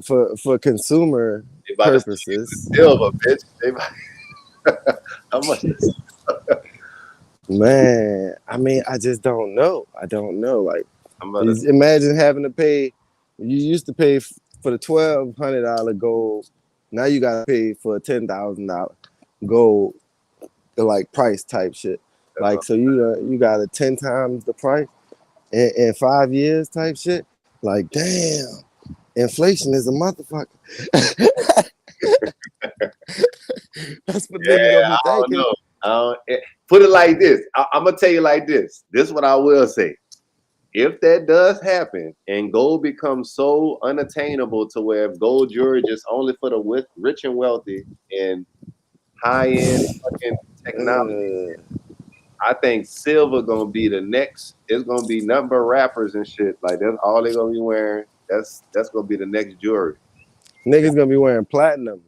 for consumer purposes, silver, bitch. How much? Man, I mean, I just don't know. I don't know. Like, imagine having to pay. You used to pay for the $1,200 gold. Now you got to pay for a $10,000 gold, like price type shit. Like, so you got a 10 times the price in 5 years type shit. Like, damn, inflation is a motherfucker. That's what niggas gonna be thinking. I don't know. Put it like this. I'm gonna tell you like this. This is what I will say. If that does happen and gold becomes so unattainable to where gold jewelry just only for the rich and wealthy and high-end fucking technology, I think silver gonna be the next. It's gonna be nothing but rappers and shit. Like, that's all they're gonna be wearing. That's gonna be the next jewelry. Niggas gonna be wearing platinum.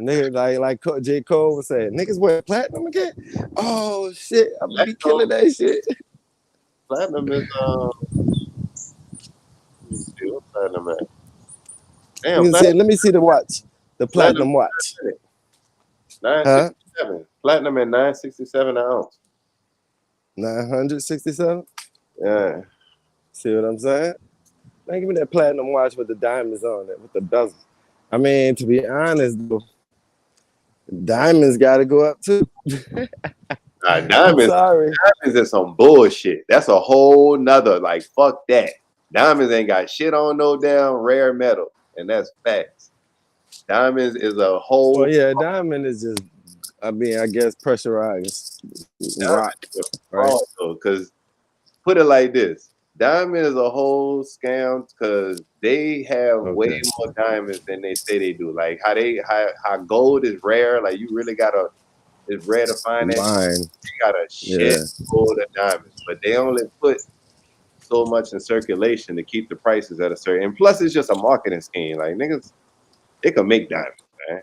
Niggas like J. Cole was saying, niggas wear platinum again? Oh shit, I'm gonna be killing that shit. Platinum is what's platinum at? Damn, let me see the watch. The platinum watch. 967. Platinum at 967 an ounce. 967? Yeah. See what I'm saying? Man, give me that platinum watch with the diamonds on it, with the bezel. I mean, to be honest, though, diamonds got to go up too. Diamonds is some bullshit. That's a whole nother, like, fuck that. Diamonds ain't got shit on no damn rare metal, and that's facts. Diamonds is a whole. Well, yeah, diamond is just, I mean, I guess pressurized rock, right? Because put it like this. Diamond is a whole scam because they have way more diamonds than they say they do. Like how gold is rare. Like, you really it's rare to find that. You got a shit full of diamonds, but they only put so much in circulation to keep the prices at a certain. And plus, it's just a marketing scheme. Like, niggas, they can make diamonds, man.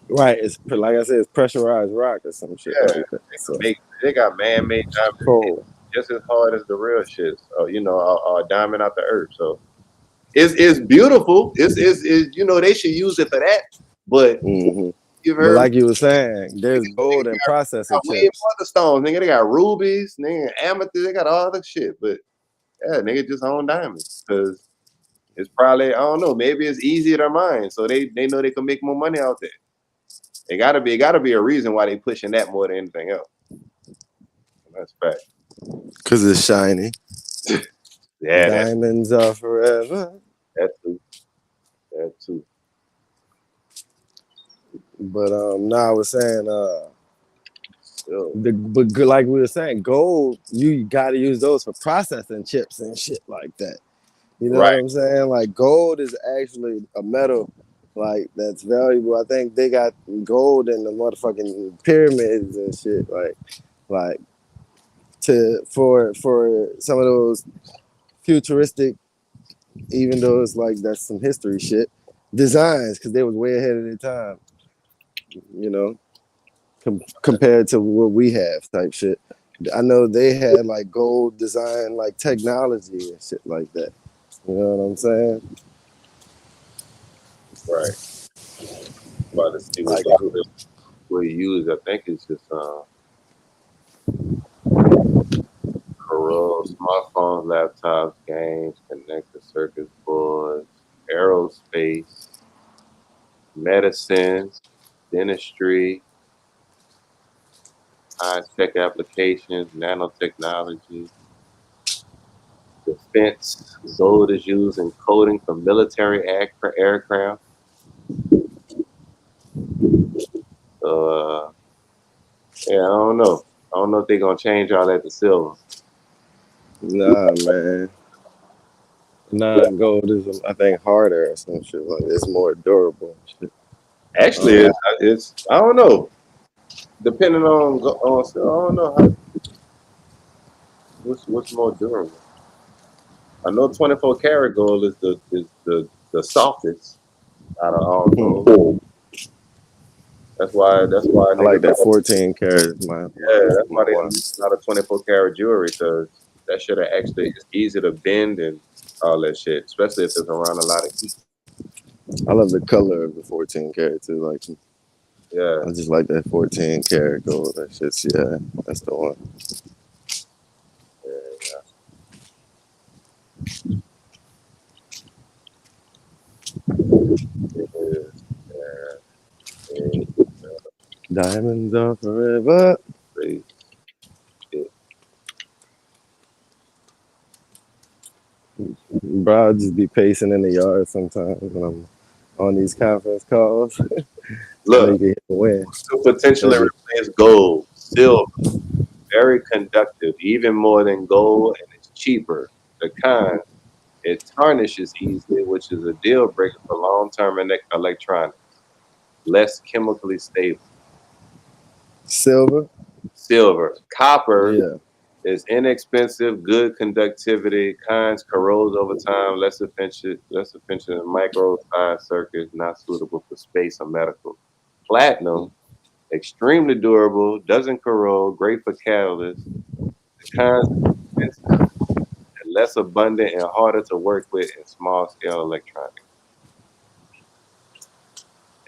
Right. It's like I said, it's pressurized rock or some shit. Yeah, like that. They got man-made diamonds. Cool. just as hard as the real shit. So, a diamond out the earth. So it's beautiful. It's they should use it for that. But Mm-hmm. you've But heard like you were saying, there's gold and processing got way chips. more the stones, nigga. They got rubies, nigga, amethyst. They got all the shit. But yeah, nigga just own diamonds because it's probably, I don't know, maybe it's easier to mine, so they know they can make more money out there. It gotta be a reason why they pushing that more than anything else. That's fact. Cause it's shiny. Yeah, Diamonds are forever. that too. That too. But now I was saying, So, but like we were saying, gold, you got to use those for processing chips and shit like that. You know right. what I'm saying? Like gold is actually a metal, like that's valuable. I think they got gold in the motherfucking pyramids and shit, like for some of those futuristic, even though it's like that's some history shit, designs because they was way ahead of their time. You know, compared to what we have type shit. I know they had like gold design, like technology and shit like that. You know what I'm saying? Right. About to see Like, what you use. I think it's just Corel, smartphones, laptops, games, connected circuit boards, aerospace, medicine, dentistry, high-tech applications, nanotechnology, defense. Gold is used in coding for military aircraft. So, yeah, I don't know. I don't know if they're gonna change all that to silver. nah, man. Non-gold is, I think, harder or some shit. Like it's more durable. And shit. Actually, it's I don't know. Depending on I don't know what's more durable. I know 24 karat gold is the softest out of all gold. That's why I like niggas. that 14 karat. Yeah, that's My why they one. don't use a lot of 24 karat jewelry because that shit are actually it's easy to bend and all that shit, especially if it's around a lot of heat. I love the color of the 14 karat too. Like Yeah, I just like that 14 karat gold. That shit's that's the one. yeah, it is. Yeah, Diamonds are forever. it's it. Bro, I'll just be pacing in the yard sometimes when I'm on these conference calls. So you Look, can win. to potentially replace gold, silver, very conductive, even more than gold, and it's cheaper. The con, it tarnishes easily, which is a deal breaker for long-term electronics. Less chemically stable. Silver? Silver, copper Yeah. is inexpensive, good conductivity. Cons corrodes over time, less efficient in micro-sized circuits, not suitable for space or medical. Platinum, extremely durable, doesn't corrode, great for catalysts. The cons are expensive and less abundant and harder to work with in small-scale electronics.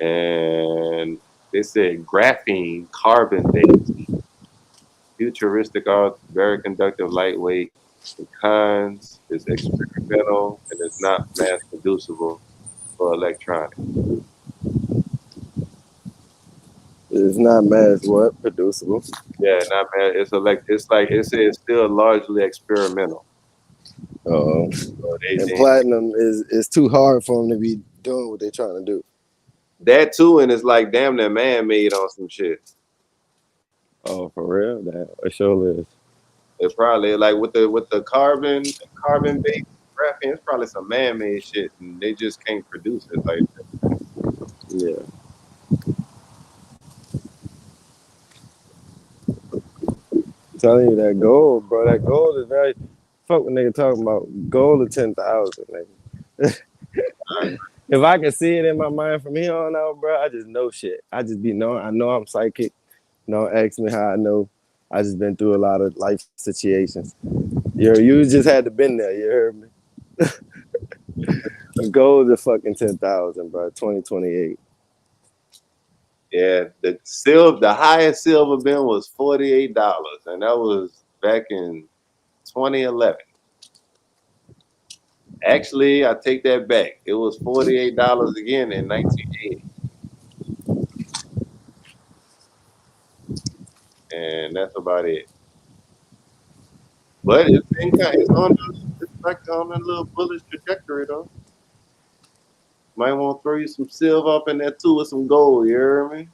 And they said graphene, carbon-based, futuristic art, very conductive, lightweight. The cons is experimental and is not mass producible for electronics. It's not mass what? Producible. Yeah, not mass. It's still largely experimental. Uh, So and platinum is too hard for them to be doing what they're trying to do. that too, and it's like damn near man made on some shit. Oh, for real? Damn, it sure is. It probably like with the carbon based graphene, it's probably some man made shit, and they just can't produce it like that. Yeah. I'm telling you that gold, bro. That gold is very. Fuck what nigga talking about. Gold of 10,000, nigga. If I can see it in my mind from here on out, bro, I just know shit. I just be knowing. I know I'm psychic. Don't ask me how I know. I just been through a lot of life situations. You just had to been there. You heard me. Gold to fucking 10,000, bro. 2028. Yeah, the highest silver been was $48, and that was back in 2011. Actually, I take that back. It was $48 again in 1980, and that's about it. But it's like on a little bullish trajectory though. Might want to throw you some silver up in there too with some gold. You hear me?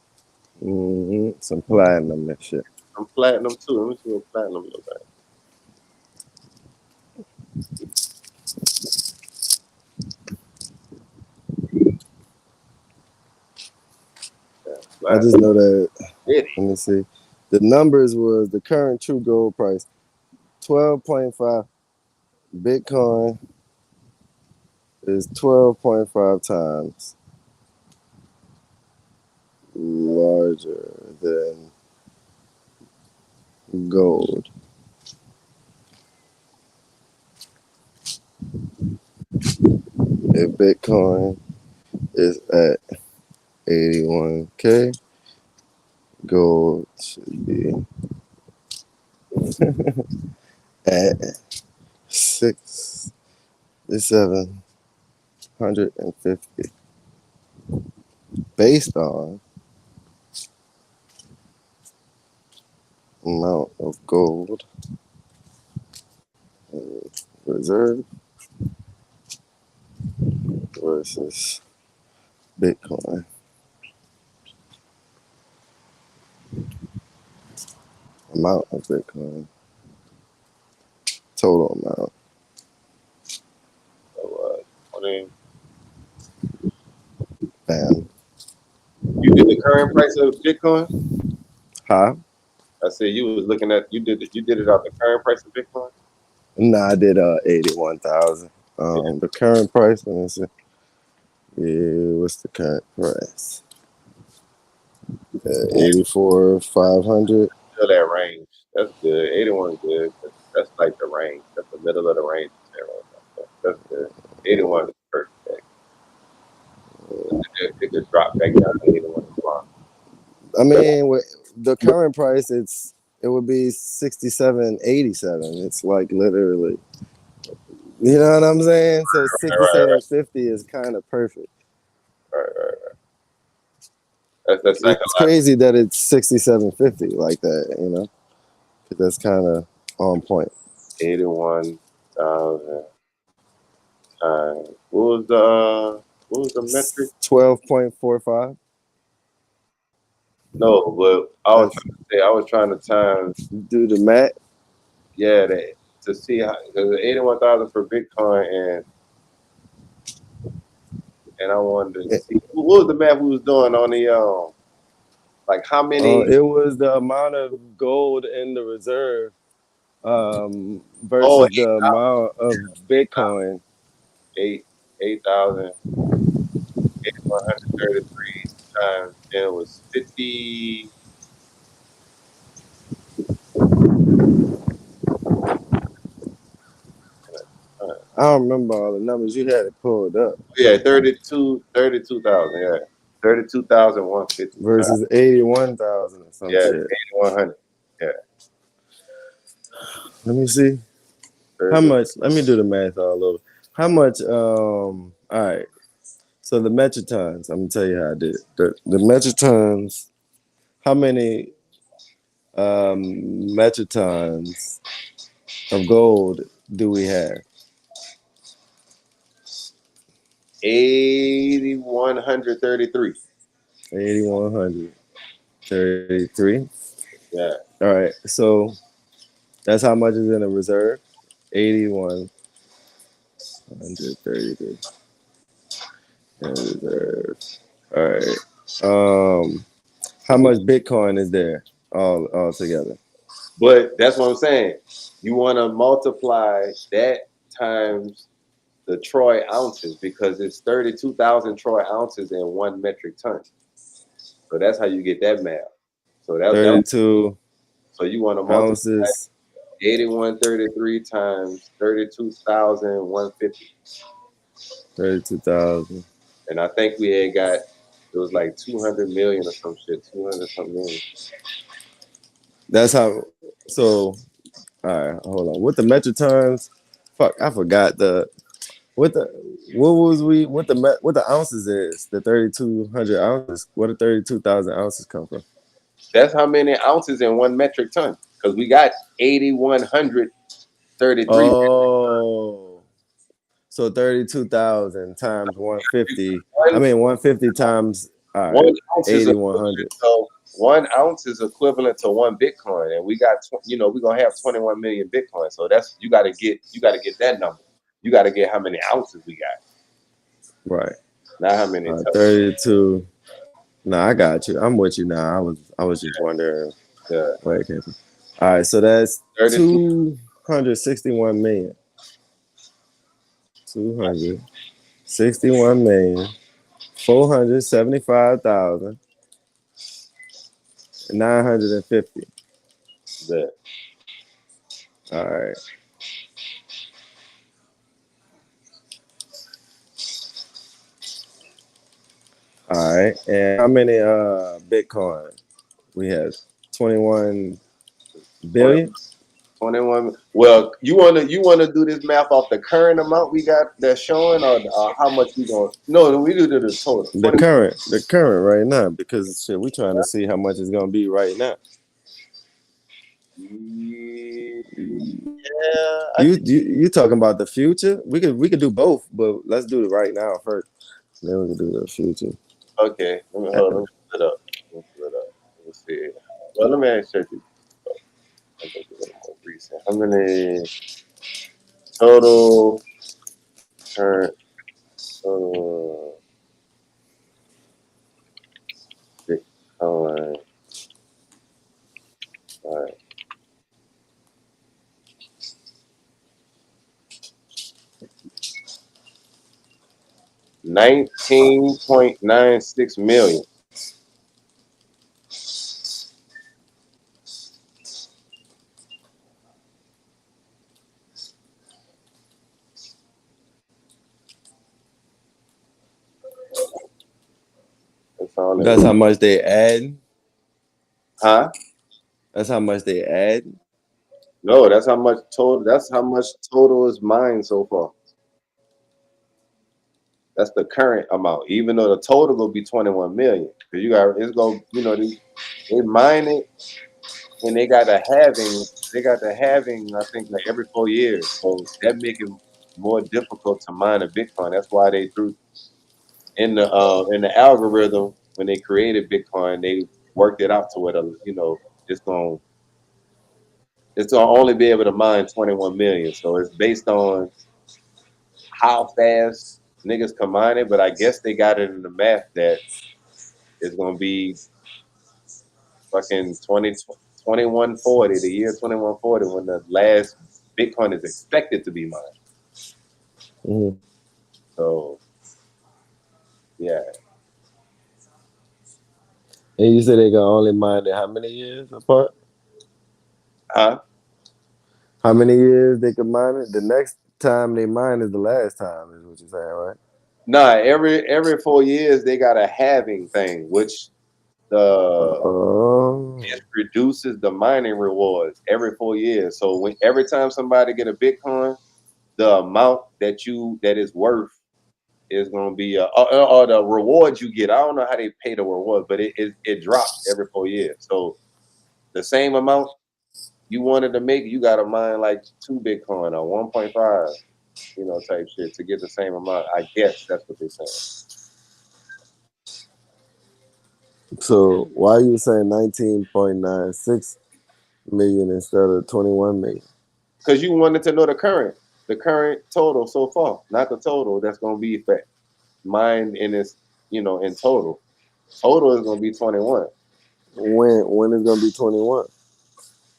Some platinum and shit. Some platinum too. Let me see what platinum looks like. I just know that. Let Let me see. The numbers was the current true gold price, 12.5. Bitcoin is 12.5 times larger than gold. If Bitcoin is at 81K, gold should be at 6,750 based on amount of gold reserve versus Bitcoin. Amount of Bitcoin. Total amount. So, 20. Bam. You did the current price of Bitcoin? Huh? I said you was looking at you did it off the current price of Bitcoin? Nah, I did 81,000. The current price, let me see. Yeah, what's the current price? 84,500. Still that range. That's good. 81 is good. That's like the range. That's the middle of the range. That's good. 81 is perfect. It could drop back down to 81 tomorrow. I mean, with the current price, it would be 67.87. It's like literally, you know what I'm saying? So Right. 67.50 is kind of perfect. Right. That's like It's a lot. crazy that it's 67.50 like that, you know? 'Cause that's kind of on point. 81,000 times. What was the metric? 12.45. No, but I was trying to time, Do the math. yeah, that to see how, because 81,000 for Bitcoin, and I wanted to see what was the math we was doing on the like how many. It was the amount of gold in the reserve Oh, versus the amount of Bitcoin. 8,000, 133 times. Then it was 50. I don't remember all the numbers. You had it pulled up. Yeah, 32,000. Yeah, 32,150 times. Versus 81,000 or some Yeah, shit. 8,100. Yeah, Let me see. How 32. much? Let me do the math all over. How much? All right. So the metric tons. I'm gonna tell you how I did it. The metric tons. How many metric tons of gold do we have? 8,133. 8,133. Yeah. All right. So that's how much is in a reserve. 8,133 in reserve. All right. How much Bitcoin is there all together? But that's what I'm saying. You want to multiply that times the troy ounces because it's 32,000 troy ounces in 1 metric ton. So that's how you get that math. So that 32. So you want to multiply Ounces. 8133 times 32,150. 32,000. And I think we had got, it was like 200 million or some shit, 200 something million. That's how. So, all right, hold on. With the metric tons, fuck, I forgot what the ounces is. The 3,200 ounces. Where the 32,000 ounces come from? That's how many ounces in 1 metric ton. Because we got 8,133. Oh, so 32,000 times 150. I mean 150 times 1 ounce is 8,100. so 1 ounce is equivalent to 1 Bitcoin, and we got we're gonna have 21 million Bitcoin. So that's you got to get that number. You got to get how many ounces we got, Right. not how many. 32. No, I got you. I'm with you now. I was just wondering where it came from. All right, so that's 261 million. 261 million. 475,950. Yeah. All right. All right. And how many Bitcoin? We have 21 billion. 21. Well, you wanna do this math off the current amount we got that's showing, or how much we going? No, we do the total. The current right now, because shit, we trying to see how much it's gonna be right now. Yeah. You talking about the future? We could do both, but let's do it right now first. Then we can do the future. Okay. Let me pull it up. Let me see. Well, let me check it. I think it's a little more recent. How many total current total Bitcoin? All right. 19.96 million. That's how much they add. Huh? That's how much they add. No, that's how much total. That's how much total is mined so far. That's the current amount. Even though the total will be 21 million, because it's going. They mine it, and they got a halving. They got the halving. I think like every 4 years. So that make it more difficult to mine a Bitcoin. That's why they threw in the algorithm when they created Bitcoin. They worked it out to where it's gonna only be able to mine 21 million. So it's based on how fast niggas can mine it, but I guess they got it in the math that it's gonna be fucking 2140, the year 2140, when the last Bitcoin is expected to be mined. Mm-hmm. So yeah. And you said they can only mine it how many years apart? Huh? How many years they can mine it? The next time they mine is the last time, is what you're saying, right? Nah, every 4 years they got a halving thing, which it reduces the mining rewards every 4 years. So every time somebody get a Bitcoin, the amount that is worth is going to be or the rewards you get. I don't know how they pay the reward, but it drops every 4 years. So the same amount you wanted to make, you got to mine like 2 Bitcoin or 1.5, type shit to get the same amount. I guess that's what they're saying. So why are you saying 19.96 million instead of 21 million? Because you wanted to know the current total so far, not the total that's going to be mined in this, in total. Total is going to be 21. When is gonna be 21?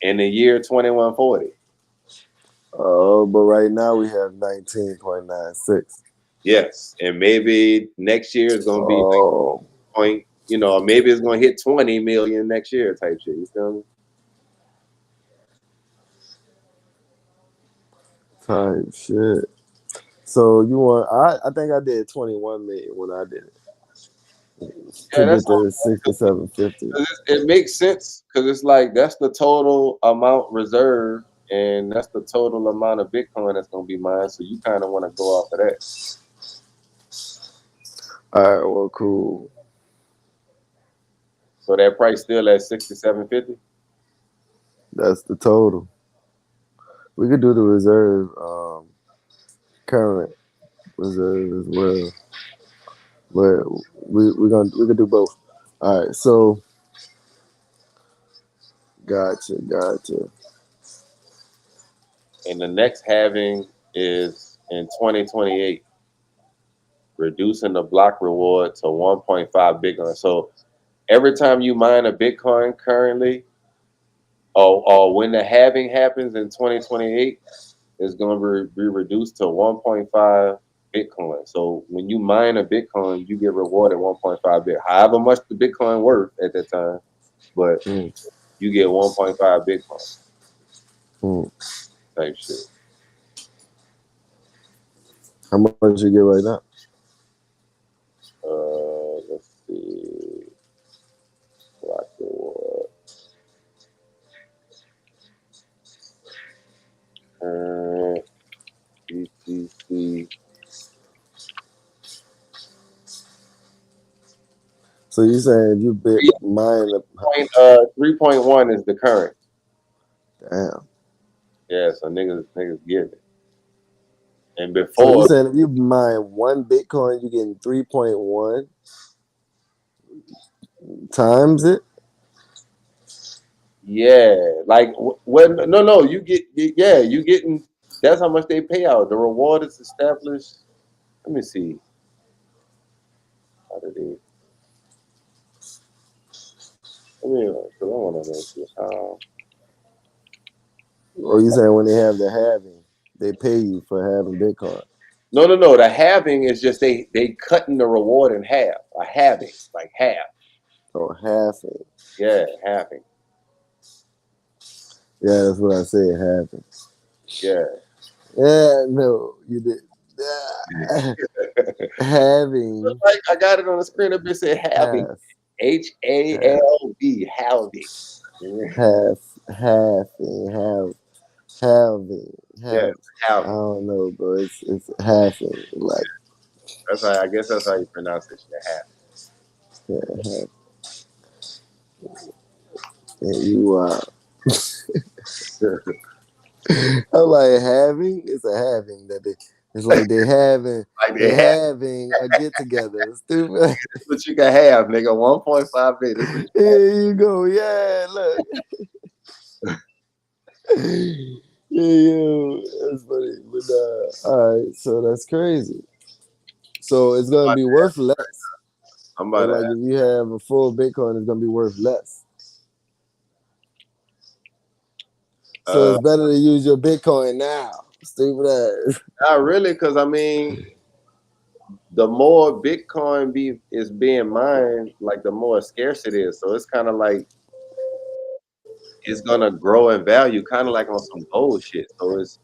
In the year 2140. Oh, but right now we have 19.96. Yes, and maybe next year is going to be maybe it's going to hit 20 million next year type shit. You feel me? Type shit. So you want? I think I did 21 million when I did it to Yeah, get that's to 6750. it makes sense because it's like that's the total amount reserved, and that's the total amount of Bitcoin that's gonna be mined. So you kind of want to go off of that. All right, well, cool. So that price still at 67.50. That's the total. We could do the reserve, current reserve as well, but we could do both. All right, so gotcha. And the next halving is in 2028, reducing the block reward to 1.5 Bitcoin. So every time you mine a Bitcoin currently, or when the halving happens in 2028, it's going to be reduced to 1.5 Bitcoin. So when you mine a Bitcoin, you get rewarded 1.5 Bitcoin. However much the Bitcoin worth at that time, but you get 1.5 Bitcoin type shit. How much you get right now? Let's see. Block reward. Current BTC. So you saying you bit mine? 3.1 is the current. Damn. Yeah, so niggas get it. And So you before, saying if you mine one Bitcoin, you getting 3.1 times it? yeah, like when no, you getting. That's how much they pay out. The reward is established. Let me see. How did they? Because I want to know how. Or you saying when they have the halving, they pay you for having Bitcoin? No. The halving is just they cutting the reward in half. A halving, like half. Or halving? Yeah, halving. Yeah, that's what I said. Halving. Yeah. Yeah, no, you did. Having Like I got it on the screen. It said halving. half, HALV, halving. halving, Yeah, half. I halving. don't know, bro. It's halving. Like, That's how I guess that's how you pronounce it. yeah, half. Yeah, you Halving. I'm like having. It's a having that they. It's like Like they they have, having a get together. Stupid. what you can have, nigga. 1.5 minutes. Here you go. Yeah, look. Yeah, that's funny. But all right, so that's crazy. So it's gonna be worth less. I'm So about like to. if you have a full Bitcoin, it's gonna be worth less. So Uh, it's better to use your Bitcoin now. Stupid ass. Not really, because I mean, the more Bitcoin is being mined, like the more scarce it is. So it's kind of like it's gonna grow in value, kind of like on some gold shit. So it's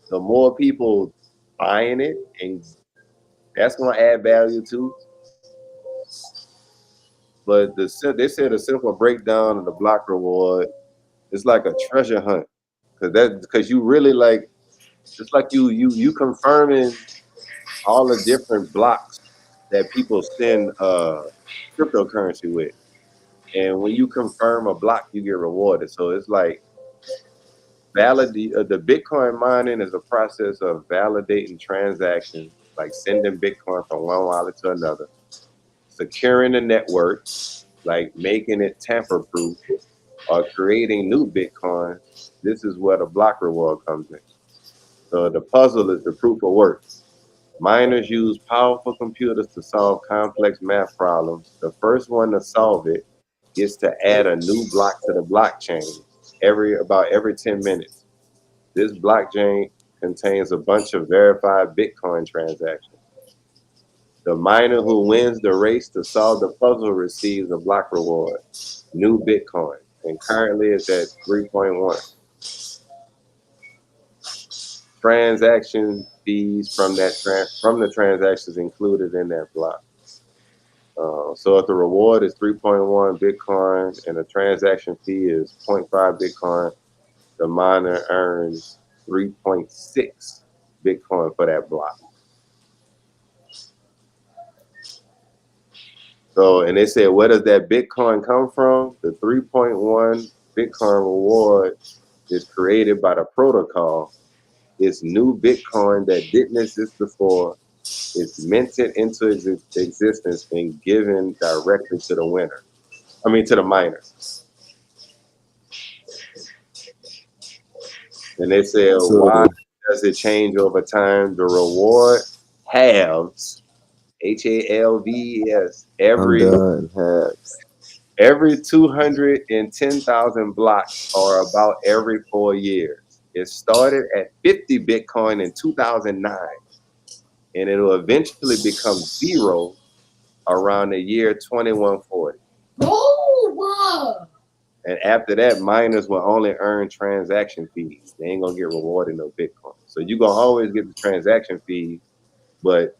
the more people buying it, and that's gonna add value too. But they said a simple breakdown of the block reward. It's like a treasure hunt, because you really like it's like you confirming all the different blocks that people send cryptocurrency with. And when you confirm a block, you get rewarded. So it's like the Bitcoin mining is a process of validating transactions, like sending Bitcoin from one wallet to another, securing the network, like making it tamper proof, or creating new Bitcoin. This is where the block reward comes in. So the puzzle is the proof of work. Miners use powerful computers to solve complex math problems. The first one to solve it gets to add a new block to the blockchain every 10 minutes. This blockchain contains a bunch of verified Bitcoin transactions. The miner who wins the race to solve the puzzle receives a block reward, new Bitcoin, and currently it's at 3.1. transaction fees from that from the transactions included in that block. So if the reward is 3.1 Bitcoin and the transaction fee is 0.5 Bitcoin, the miner earns 3.6 Bitcoin for that block. So, and they said, where does that Bitcoin come from? The 3.1 Bitcoin reward is created by the protocol. It's new Bitcoin that didn't exist before. It's minted into existence and given directly to the winner. I mean, to the miner. And they said, why does it change over time? The reward halves, HALVES, every 210,000 blocks, or about every 4 years. It started at 50 Bitcoin in 2009, and it will eventually become zero around the year 2140. Oh, And after that, miners will only earn transaction fees. They ain't gonna get rewarded no Bitcoin. So you're gonna always get the transaction fees, but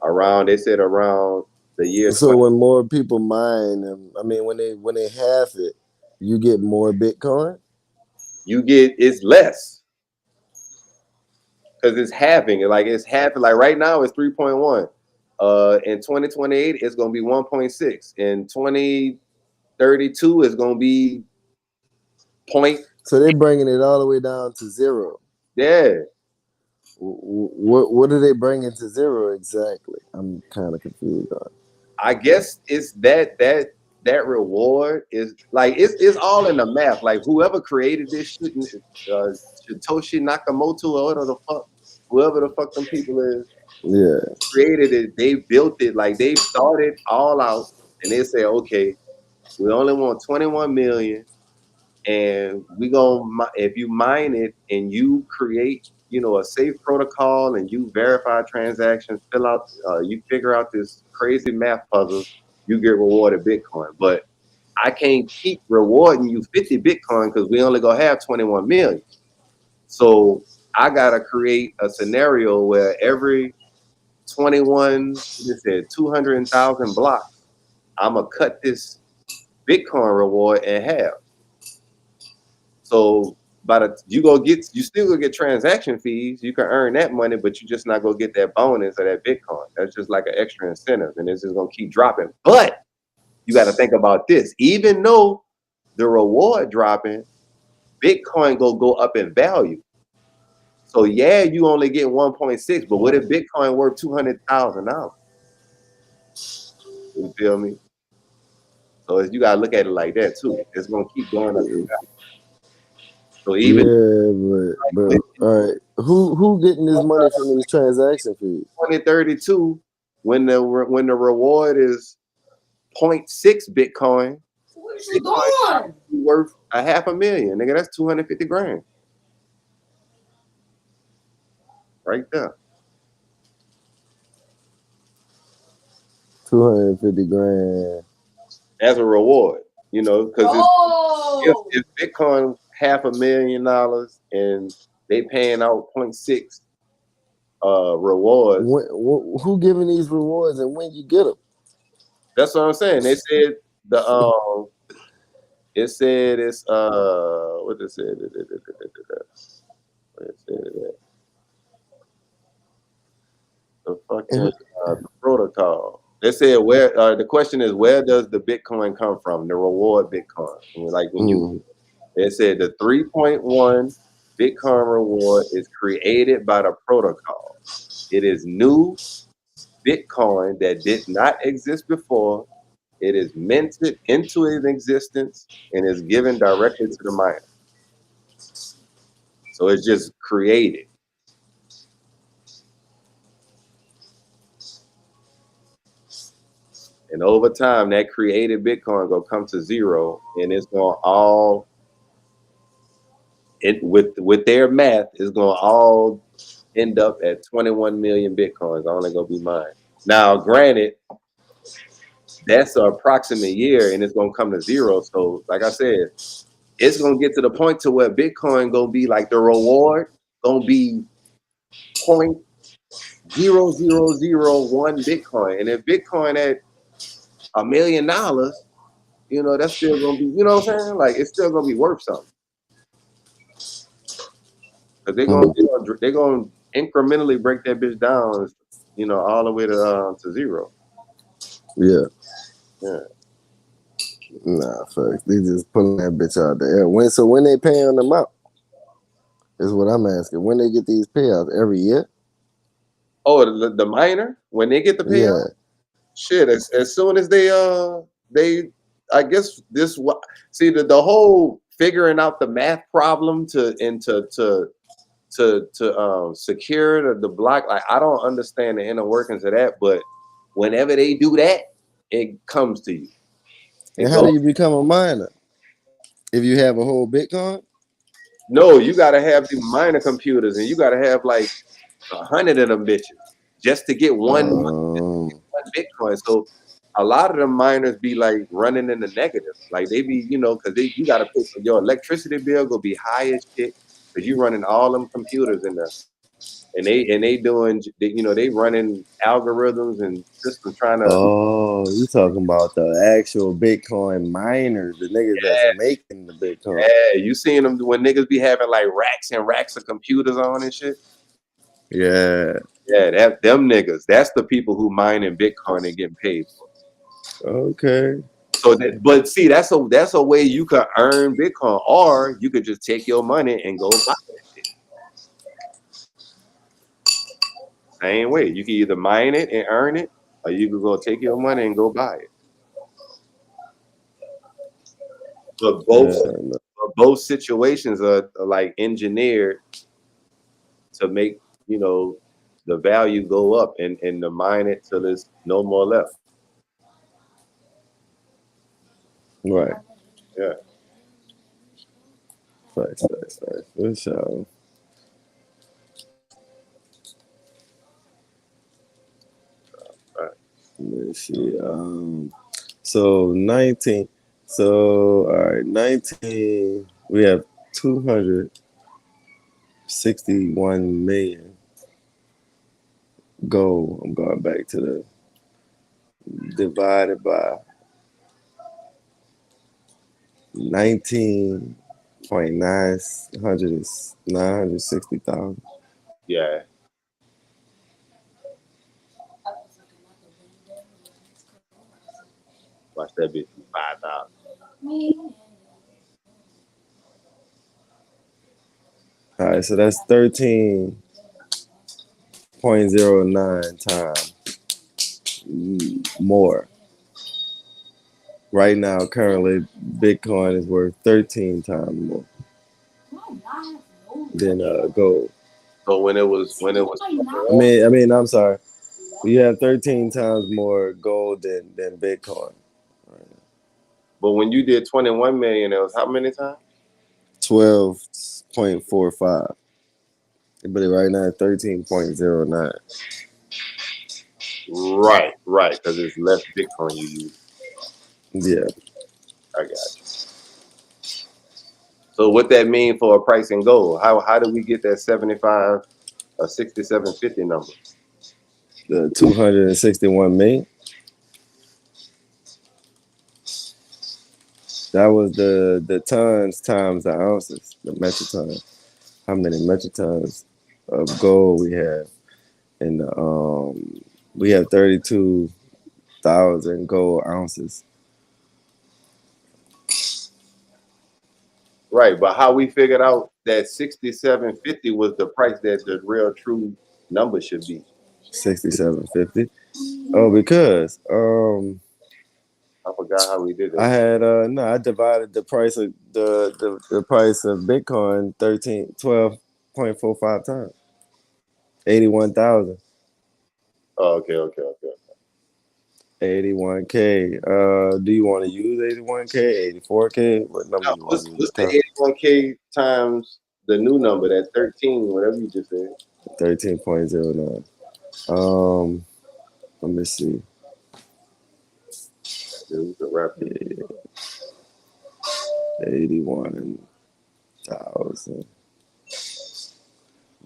around, they said around the year. So when more people mine, I mean, when they halve it, you get more Bitcoin. You get, it's less because it's halving. Like it's halving. Like right now, it's 3.1. In 2028, it's gonna be 1.6. In 2032, it's gonna be point. So they're bringing it all the way down to zero. Yeah. What are they bringing to zero exactly? I'm kind of confused on. I guess it's that reward is like it's all in the math. Like whoever created this shit, Satoshi Nakamoto or whoever the fuck them people is, created it. They built it. Like they started all out, and they say, okay, we only want 21 million, and we gonna, if you mine it and you create, you know, a safe protocol and you verify transactions, fill out, you figure out this crazy math puzzle, you get rewarded Bitcoin. But I can't keep rewarding you 50 Bitcoin because we only gonna have 21 million. So I gotta create a scenario where every 200,000 blocks, I'm gonna cut this Bitcoin reward in half. So you still gonna get transaction fees. You can earn that money, but you're just not gonna get that bonus or that Bitcoin. That's just like an extra incentive, and it's just gonna keep dropping. But you got to think about this: even though the reward dropping, Bitcoin go up in value. So yeah, you only get 1.6, but what if Bitcoin worth $200,000? You feel me? So you gotta look at it like that too. It's gonna keep going up and down. So even but all right, who getting this money from these transaction fees? 2032, when the reward is 0.6 Bitcoin, where's it going? worth $500,000, nigga. That's 250 grand, right there. 250 grand as a reward, you know, because if Bitcoin $500,000 and they paying out 0.6 rewards. Who giving these rewards and when you get them? That's what I'm saying. They said it said it's what they said. The fucking the protocol. They said where the question is, where does the Bitcoin come from? The reward Bitcoin. Like when you, they said the 3.1 Bitcoin reward is created by the protocol. It is new Bitcoin that did not exist before. It is minted into existence and is given directly to the miner. So it's just created. And over time, that created Bitcoin gonna come to zero, and it's gonna all with their math, it's gonna all end up at 21 million Bitcoins. Only gonna be mine. Now, granted, that's an approximate year, and it's gonna come to zero. So, like I said, it's gonna get to the point to where Bitcoin gonna be like the reward gonna be 0.0001 Bitcoin. And if Bitcoin at $1 million, you know, that's still gonna be, you know what I'm saying? Like it's still gonna be worth something. Cause they're gonna incrementally break that bitch down, you know, all the way to zero. Yeah. Yeah. Nah, fuck. They just pulling that bitch out there. When they paying them out? Is what I'm asking. When they get these payouts every year? Oh, the miner when they get the payout. Yeah. Shit, as soon as they I guess this see the whole figuring out the math problem to secure the block. Like I don't understand the inner workings of that, but whenever they do that, it comes to you. And how do you become a miner? If you have a whole Bitcoin? No, you gotta have the miner computers, and you gotta have like 100 of them bitches just to get one Bitcoin. So a lot of the miners be like running in the negative. Like they be, you know, because you got to pay for your electricity bill go be high as shit because you running all them computers in there, and they doing, you know, they running algorithms and systems trying to. Oh, you talking about the actual Bitcoin miners, the niggas that's making the Bitcoin. Yeah, you seen them when niggas be having like racks and racks of computers on and shit. Yeah. Yeah, them niggas. That's the people who mine in Bitcoin and getting paid for. Okay. So but see, that's a way you could earn Bitcoin, or you could just take your money and go buy that shit. Same way, you can either mine it and earn it, or you could go take your money and go buy it. But both situations are like engineered to make, you know, the value go up and to mine it till there's no more left. Right. Yeah. Facts. For sure. Right. Let's see. So 19. So all right, 19. We have 261 million gold. I'm going back to the divided by 19.960,000. Yeah. Watch that bitch be 5,000. All right, so that's 13.09 times more. Right now, currently, Bitcoin is worth 13 times more than gold. So when it was I mean, I'm sorry. You have 13 times more gold than Bitcoin. but when you did 21 million, it was how many times? 12.45. But right now, 13.09. Right, because it's less Bitcoin you use. Yeah. I got you. So what that mean for a price in gold? How do we get that 75 or 6750 number? The 261 million. That was the tons times the ounces, the metric tons. How many metric tons of gold we have? And we have 32,000 gold ounces. Right, but how we figured out that 6750 was the price that the real true number should be? 67.50. Oh, because I forgot how we did that. I had I divided the price of the price of Bitcoin 12.45 times. 81,000. Oh, okay. 81K. Do you want to use 81K, 84K? What number Now, you want what's to use? the 81K times the new number, that 13, whatever you just said? 13.09. Let me see. Dude, the rap. 81,000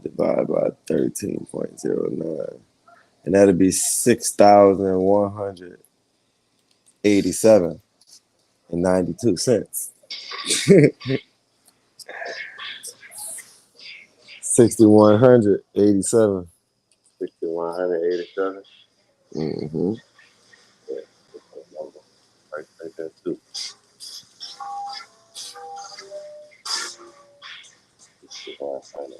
Divide by 13.09. And that'd be 6,187 and 92 cents. 6,187. 6,187. Mm-hmm. Yeah, right there too. 6,100.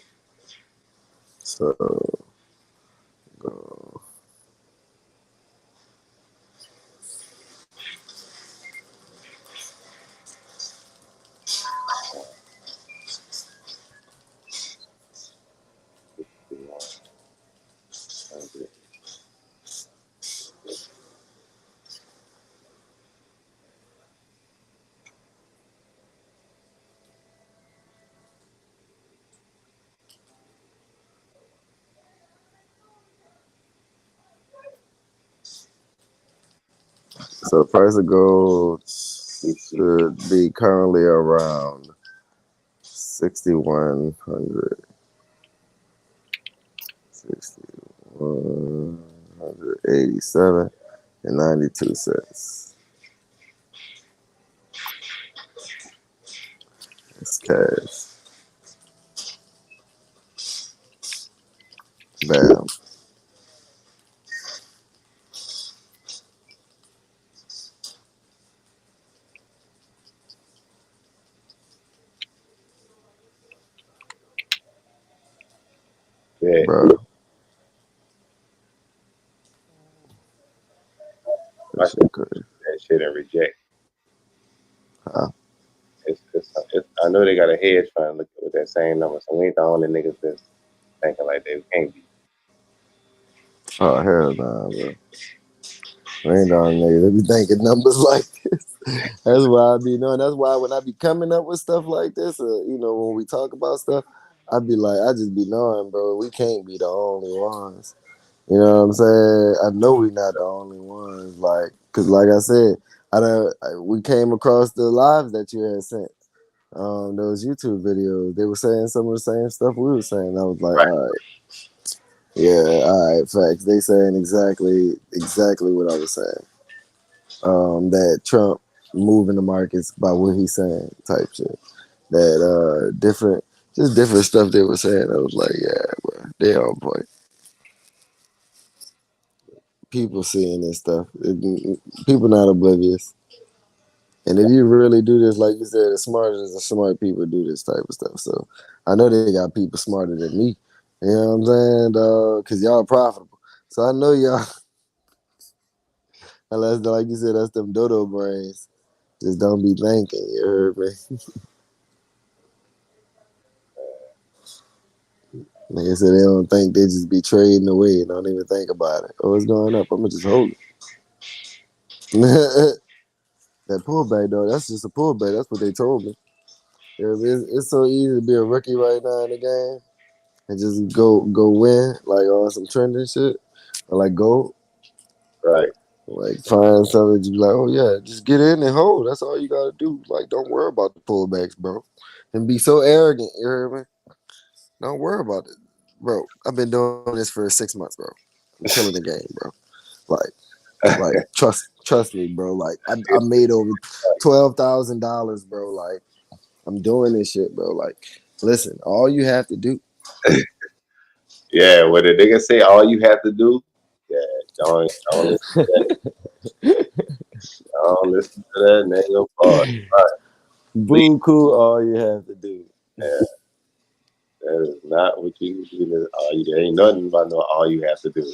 So price of gold should be currently around 6,100. 6,187 and 92 cents. It's cash. Bam. Yeah, Bro. I That shit crazy. that shit and reject. Huh? It's, I know they got a hedge fund looking with that same number, so we ain't the only niggas that's thinking like they can't be. Oh, hell nah, bro. Ain't on niggas. They be thinking numbers like this. That's why I be knowing. That's why when I be coming up with stuff like this, when we talk about stuff, I be like, I just be knowing, bro, we can't be the only ones. You know what I'm saying? I know we not the only ones. Like, cause like I said, we came across the lives that you had sent. Those YouTube videos, they were saying some of the same stuff we were saying. I was like, Right. all right, yeah, all right, facts. They saying exactly what I was saying. That Trump moving the markets by what he's saying, type shit. That different stuff they were saying. I was like, yeah, bro, they on point. People seeing this stuff. People not oblivious. And if you really do this, like you said, as smart as the smart people do this type of stuff. So I know they got people smarter than me. You know what I'm saying? Because y'all profitable. So I know y'all, unless, like you said, that's them dodo brains. Just don't be thinking. You heard me? Like I said, they don't think, they just be trading away and don't even think about it. Oh, it's going up. I'm going to just hold it. That pullback, though, that's just a pullback. That's what they told me. It's so easy to be a rookie right now in the game and just go win, like on some trending shit. Or like gold. Right. Like find something that you be like, oh yeah, just get in and hold. That's all you gotta do. Like, don't worry about the pullbacks, bro. And be so arrogant, you hear me? Don't worry about it. Bro, I've been doing this for 6 months, bro. I'm killing the game, bro. Like trust me, bro. Like I made over $12,000, bro. Like I'm doing this shit, bro. Like, listen, all you have to do. Yeah, what the nigga say, all you have to do, yeah, don't listen to that. Don't listen to that nigga part. Right. Please. Buku, all you have to do. Yeah, that is not what you do. All you, there ain't nothing about no all you have to do.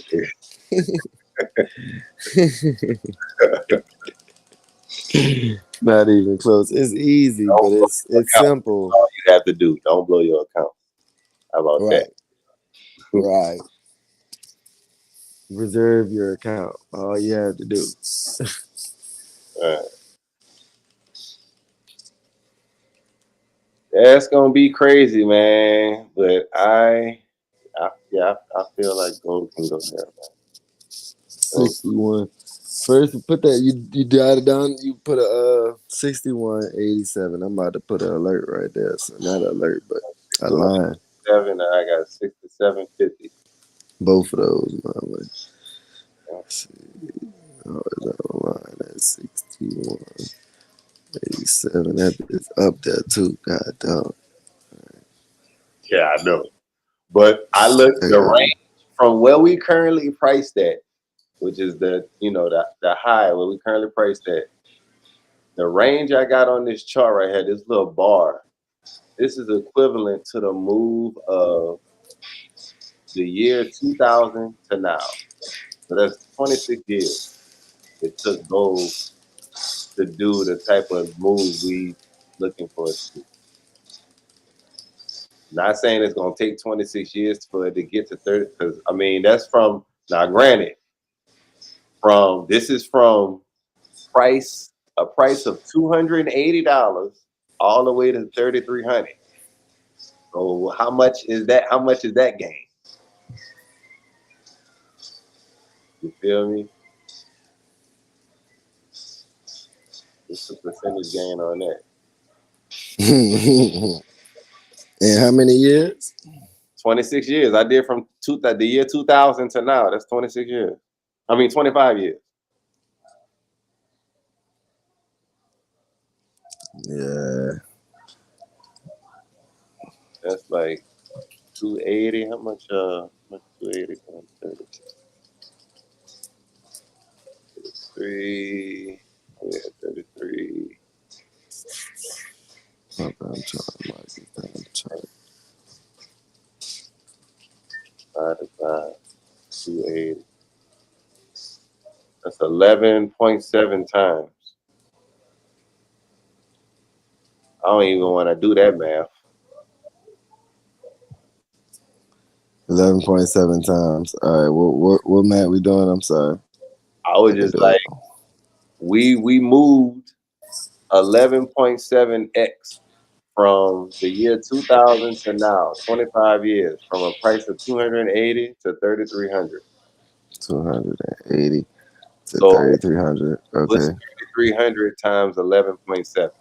Not even close. It's easy, Don't but blow it's your account. simple. All you have to do. Don't blow your account. How about that? Right. Right. Reserve your account. All you have to do. Uh, that's gonna be crazy, man. But I feel like gold can go there, man. Gold, 61. First, put that you jotted down. You put a 61.87. I'm about to put an alert right there. So not an alert, but a line. 67, and I got 67.50. Both of those, man. Let's see. Oh, is that online at 61.87? That is up there too. God damn. Yeah, I know. But I looked the range from where we currently priced at, which is the the high where we currently priced at. The range I got on this chart right here, this little bar, this is equivalent to the move of the year 2000 to now. So that's 26 years it took gold to do the type of move we looking for it to do. Not saying it's gonna take 26 years for it to get to 30, because I mean that's from now granted, this is from a price of $280 all the way to 3,300. So how much is that? How much is that gain? You feel me? What's the percentage gain on that? And how many years? 26 years. I did from the year 2000 to now. That's 26 years. I mean 25 years. Yeah. That's like 280. How much 280 times 30? 33. Yeah, 33. Okay, I'm trying to mark this down. Chart. 5 to 5. 280. That's 11.7 times. I don't even want to do that math. 11.7 times. All right, what math we doing? I'm sorry. I was just like, we moved 11.7x from the year 2000 to now, 25 years, from a price of 280 to 3,300. 280 to So 3,300. what's Okay. 3,300 times 11.7?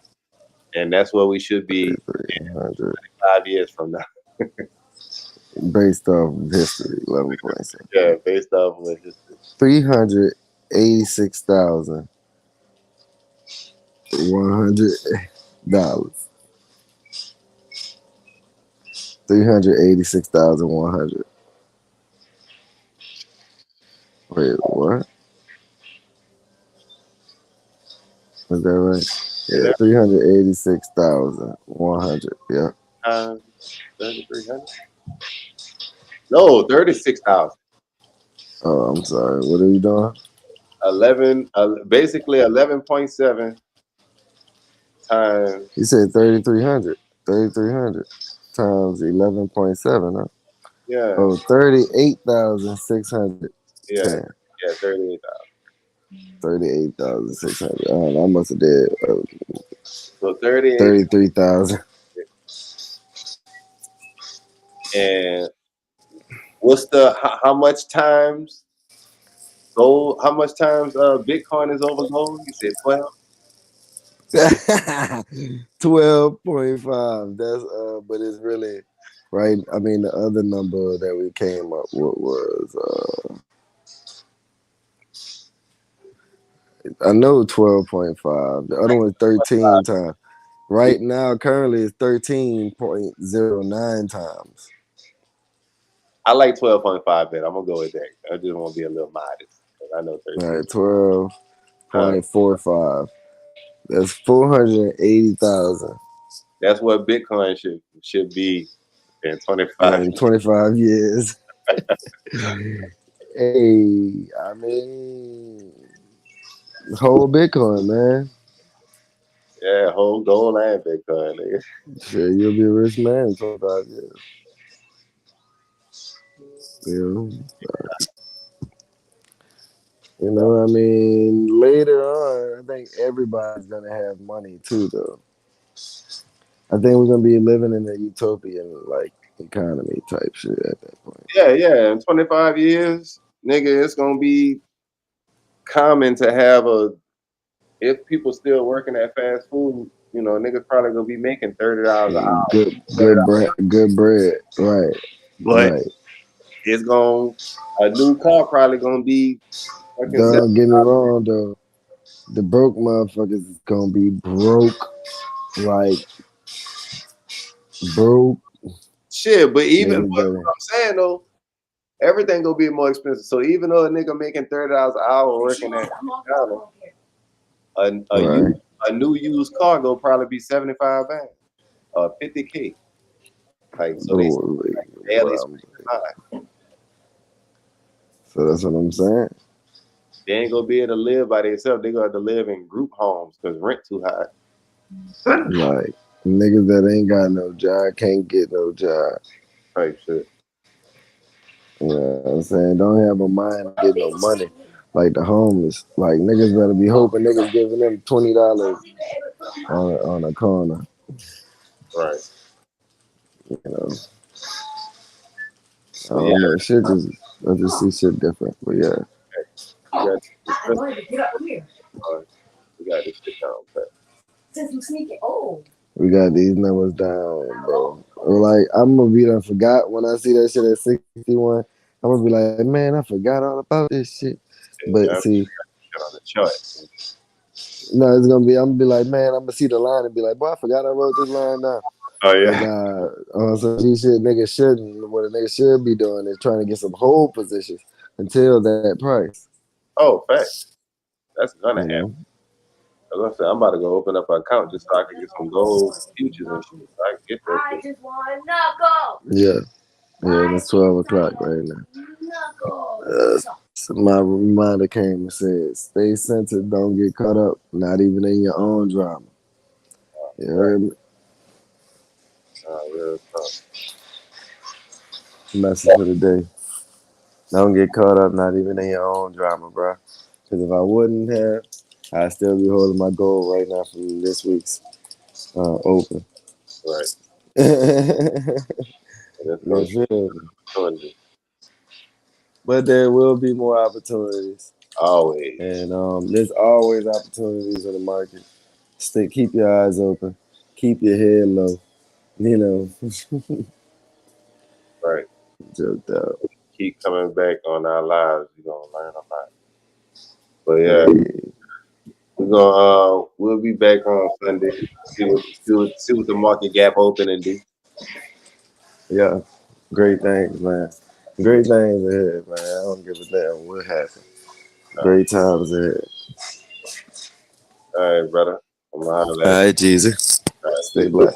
And that's where we should be 3,300. 5 years from now. Based off of history, 11.7. Yeah, based off of history. $386,100. $386,100. Wait, what? Is that right? Yeah, 386,100. Yeah. 3,300? No, 36,000. Oh, I'm sorry. What are you doing? 11, basically 11.7 times. You said 3,300. 3,300 times 11.7. Huh? Yeah. Oh, 38,600. Yeah. Yeah, 38,000. 38,600. I must have did So 38. 33,000. And what's the how much times gold? How much times Bitcoin is over gold? You said 12. 12.5. That's but it's really right. I mean, the other number that we came up with was I know 12.5. The other one 13 times. Right now, currently it's 13.09 times. I like 12.5 better. I'm gonna go with that. I just want to be a little modest. I know 13. All right, 12.45. That's 480,000 That's what Bitcoin should be in 25 in 25 years. Hey, I mean, whole Bitcoin, man. Yeah, whole gold and Bitcoin, nigga. Shit, you'll be a rich man in 25 years. You know, I mean, later on, I think everybody's gonna have money too, though. I think we're gonna be living in a utopian like economy type shit at that point. Yeah. In 25 years, nigga, it's gonna be common to have if people still working at fast food, You know, niggas probably gonna be making $30 an hour, Good bread. Right, but right. it's gonna a new car probably gonna be fucking Don't get me wrong though. The broke motherfuckers is gonna be broke, like broke shit. But even niggas but that what I'm saying though, everything gonna be more expensive. So even though a nigga making $30 an hour working at McDonald's, right. a new used car gonna probably be 75 bands, 50K. Like so they daily Well, high. so that's what I'm saying. They ain't gonna be able to live by themselves. They gonna have to live in group homes because rent too high. Like niggas that ain't got no job can't get no job. Type shit. You know what I'm saying? Don't have a mind to get no money. Like the homeless. Like niggas better be hoping niggas giving them $20 on a corner. Right. You know. I But yeah, don't know. Shit just I just see shit different. But yeah. we got I this, wanted to get up here. we got this shit down. But Since I'm sneaking. Oh. We got these numbers down, bro. Like I'm gonna be done forgot when I see that shit at 61. I'm gonna be like, man, I forgot all about this shit. But I'm see, shit on the chart. no, it's gonna be. I'm gonna be like, man, I'm gonna see the line and be like, boy, I forgot I wrote this line down. Oh Cause yeah. on some G shit, niggas shouldn't. What a nigga should be doing is trying to get some hold positions until that price. Oh, facts. That's gonna You happen. know? As I said, I'm about to go open up an account just so I can get some gold futures and shit. So I can get that I shit. just want knuckle. Yeah, yeah. It's 12 o'clock right now. Knuckle. So my reminder came and said, "Stay centered. Don't get caught up. Not even in your own drama." You Right. heard me? Real talk. Message for the day. Don't get caught up. Not even in your own drama, bro. Because if I wouldn't have, I'd still be holding my goal right now from this week's open. Right. And that's gonna You feel me? opportunity. But there will be more opportunities, Always. and there's always opportunities in the market. Keep your eyes open, keep your head low. You know, Right. joked out. Keep coming back on our lives. You're gonna learn a lot. But yeah, Hey, we'll be back on Sunday. See what the market gap open and do. yeah, great things, man. Great things ahead, man. I don't give a damn what happens. Great times ahead. All right, brother. I'm gonna holler All at right, Jesus. you. All right, Stay peace. black.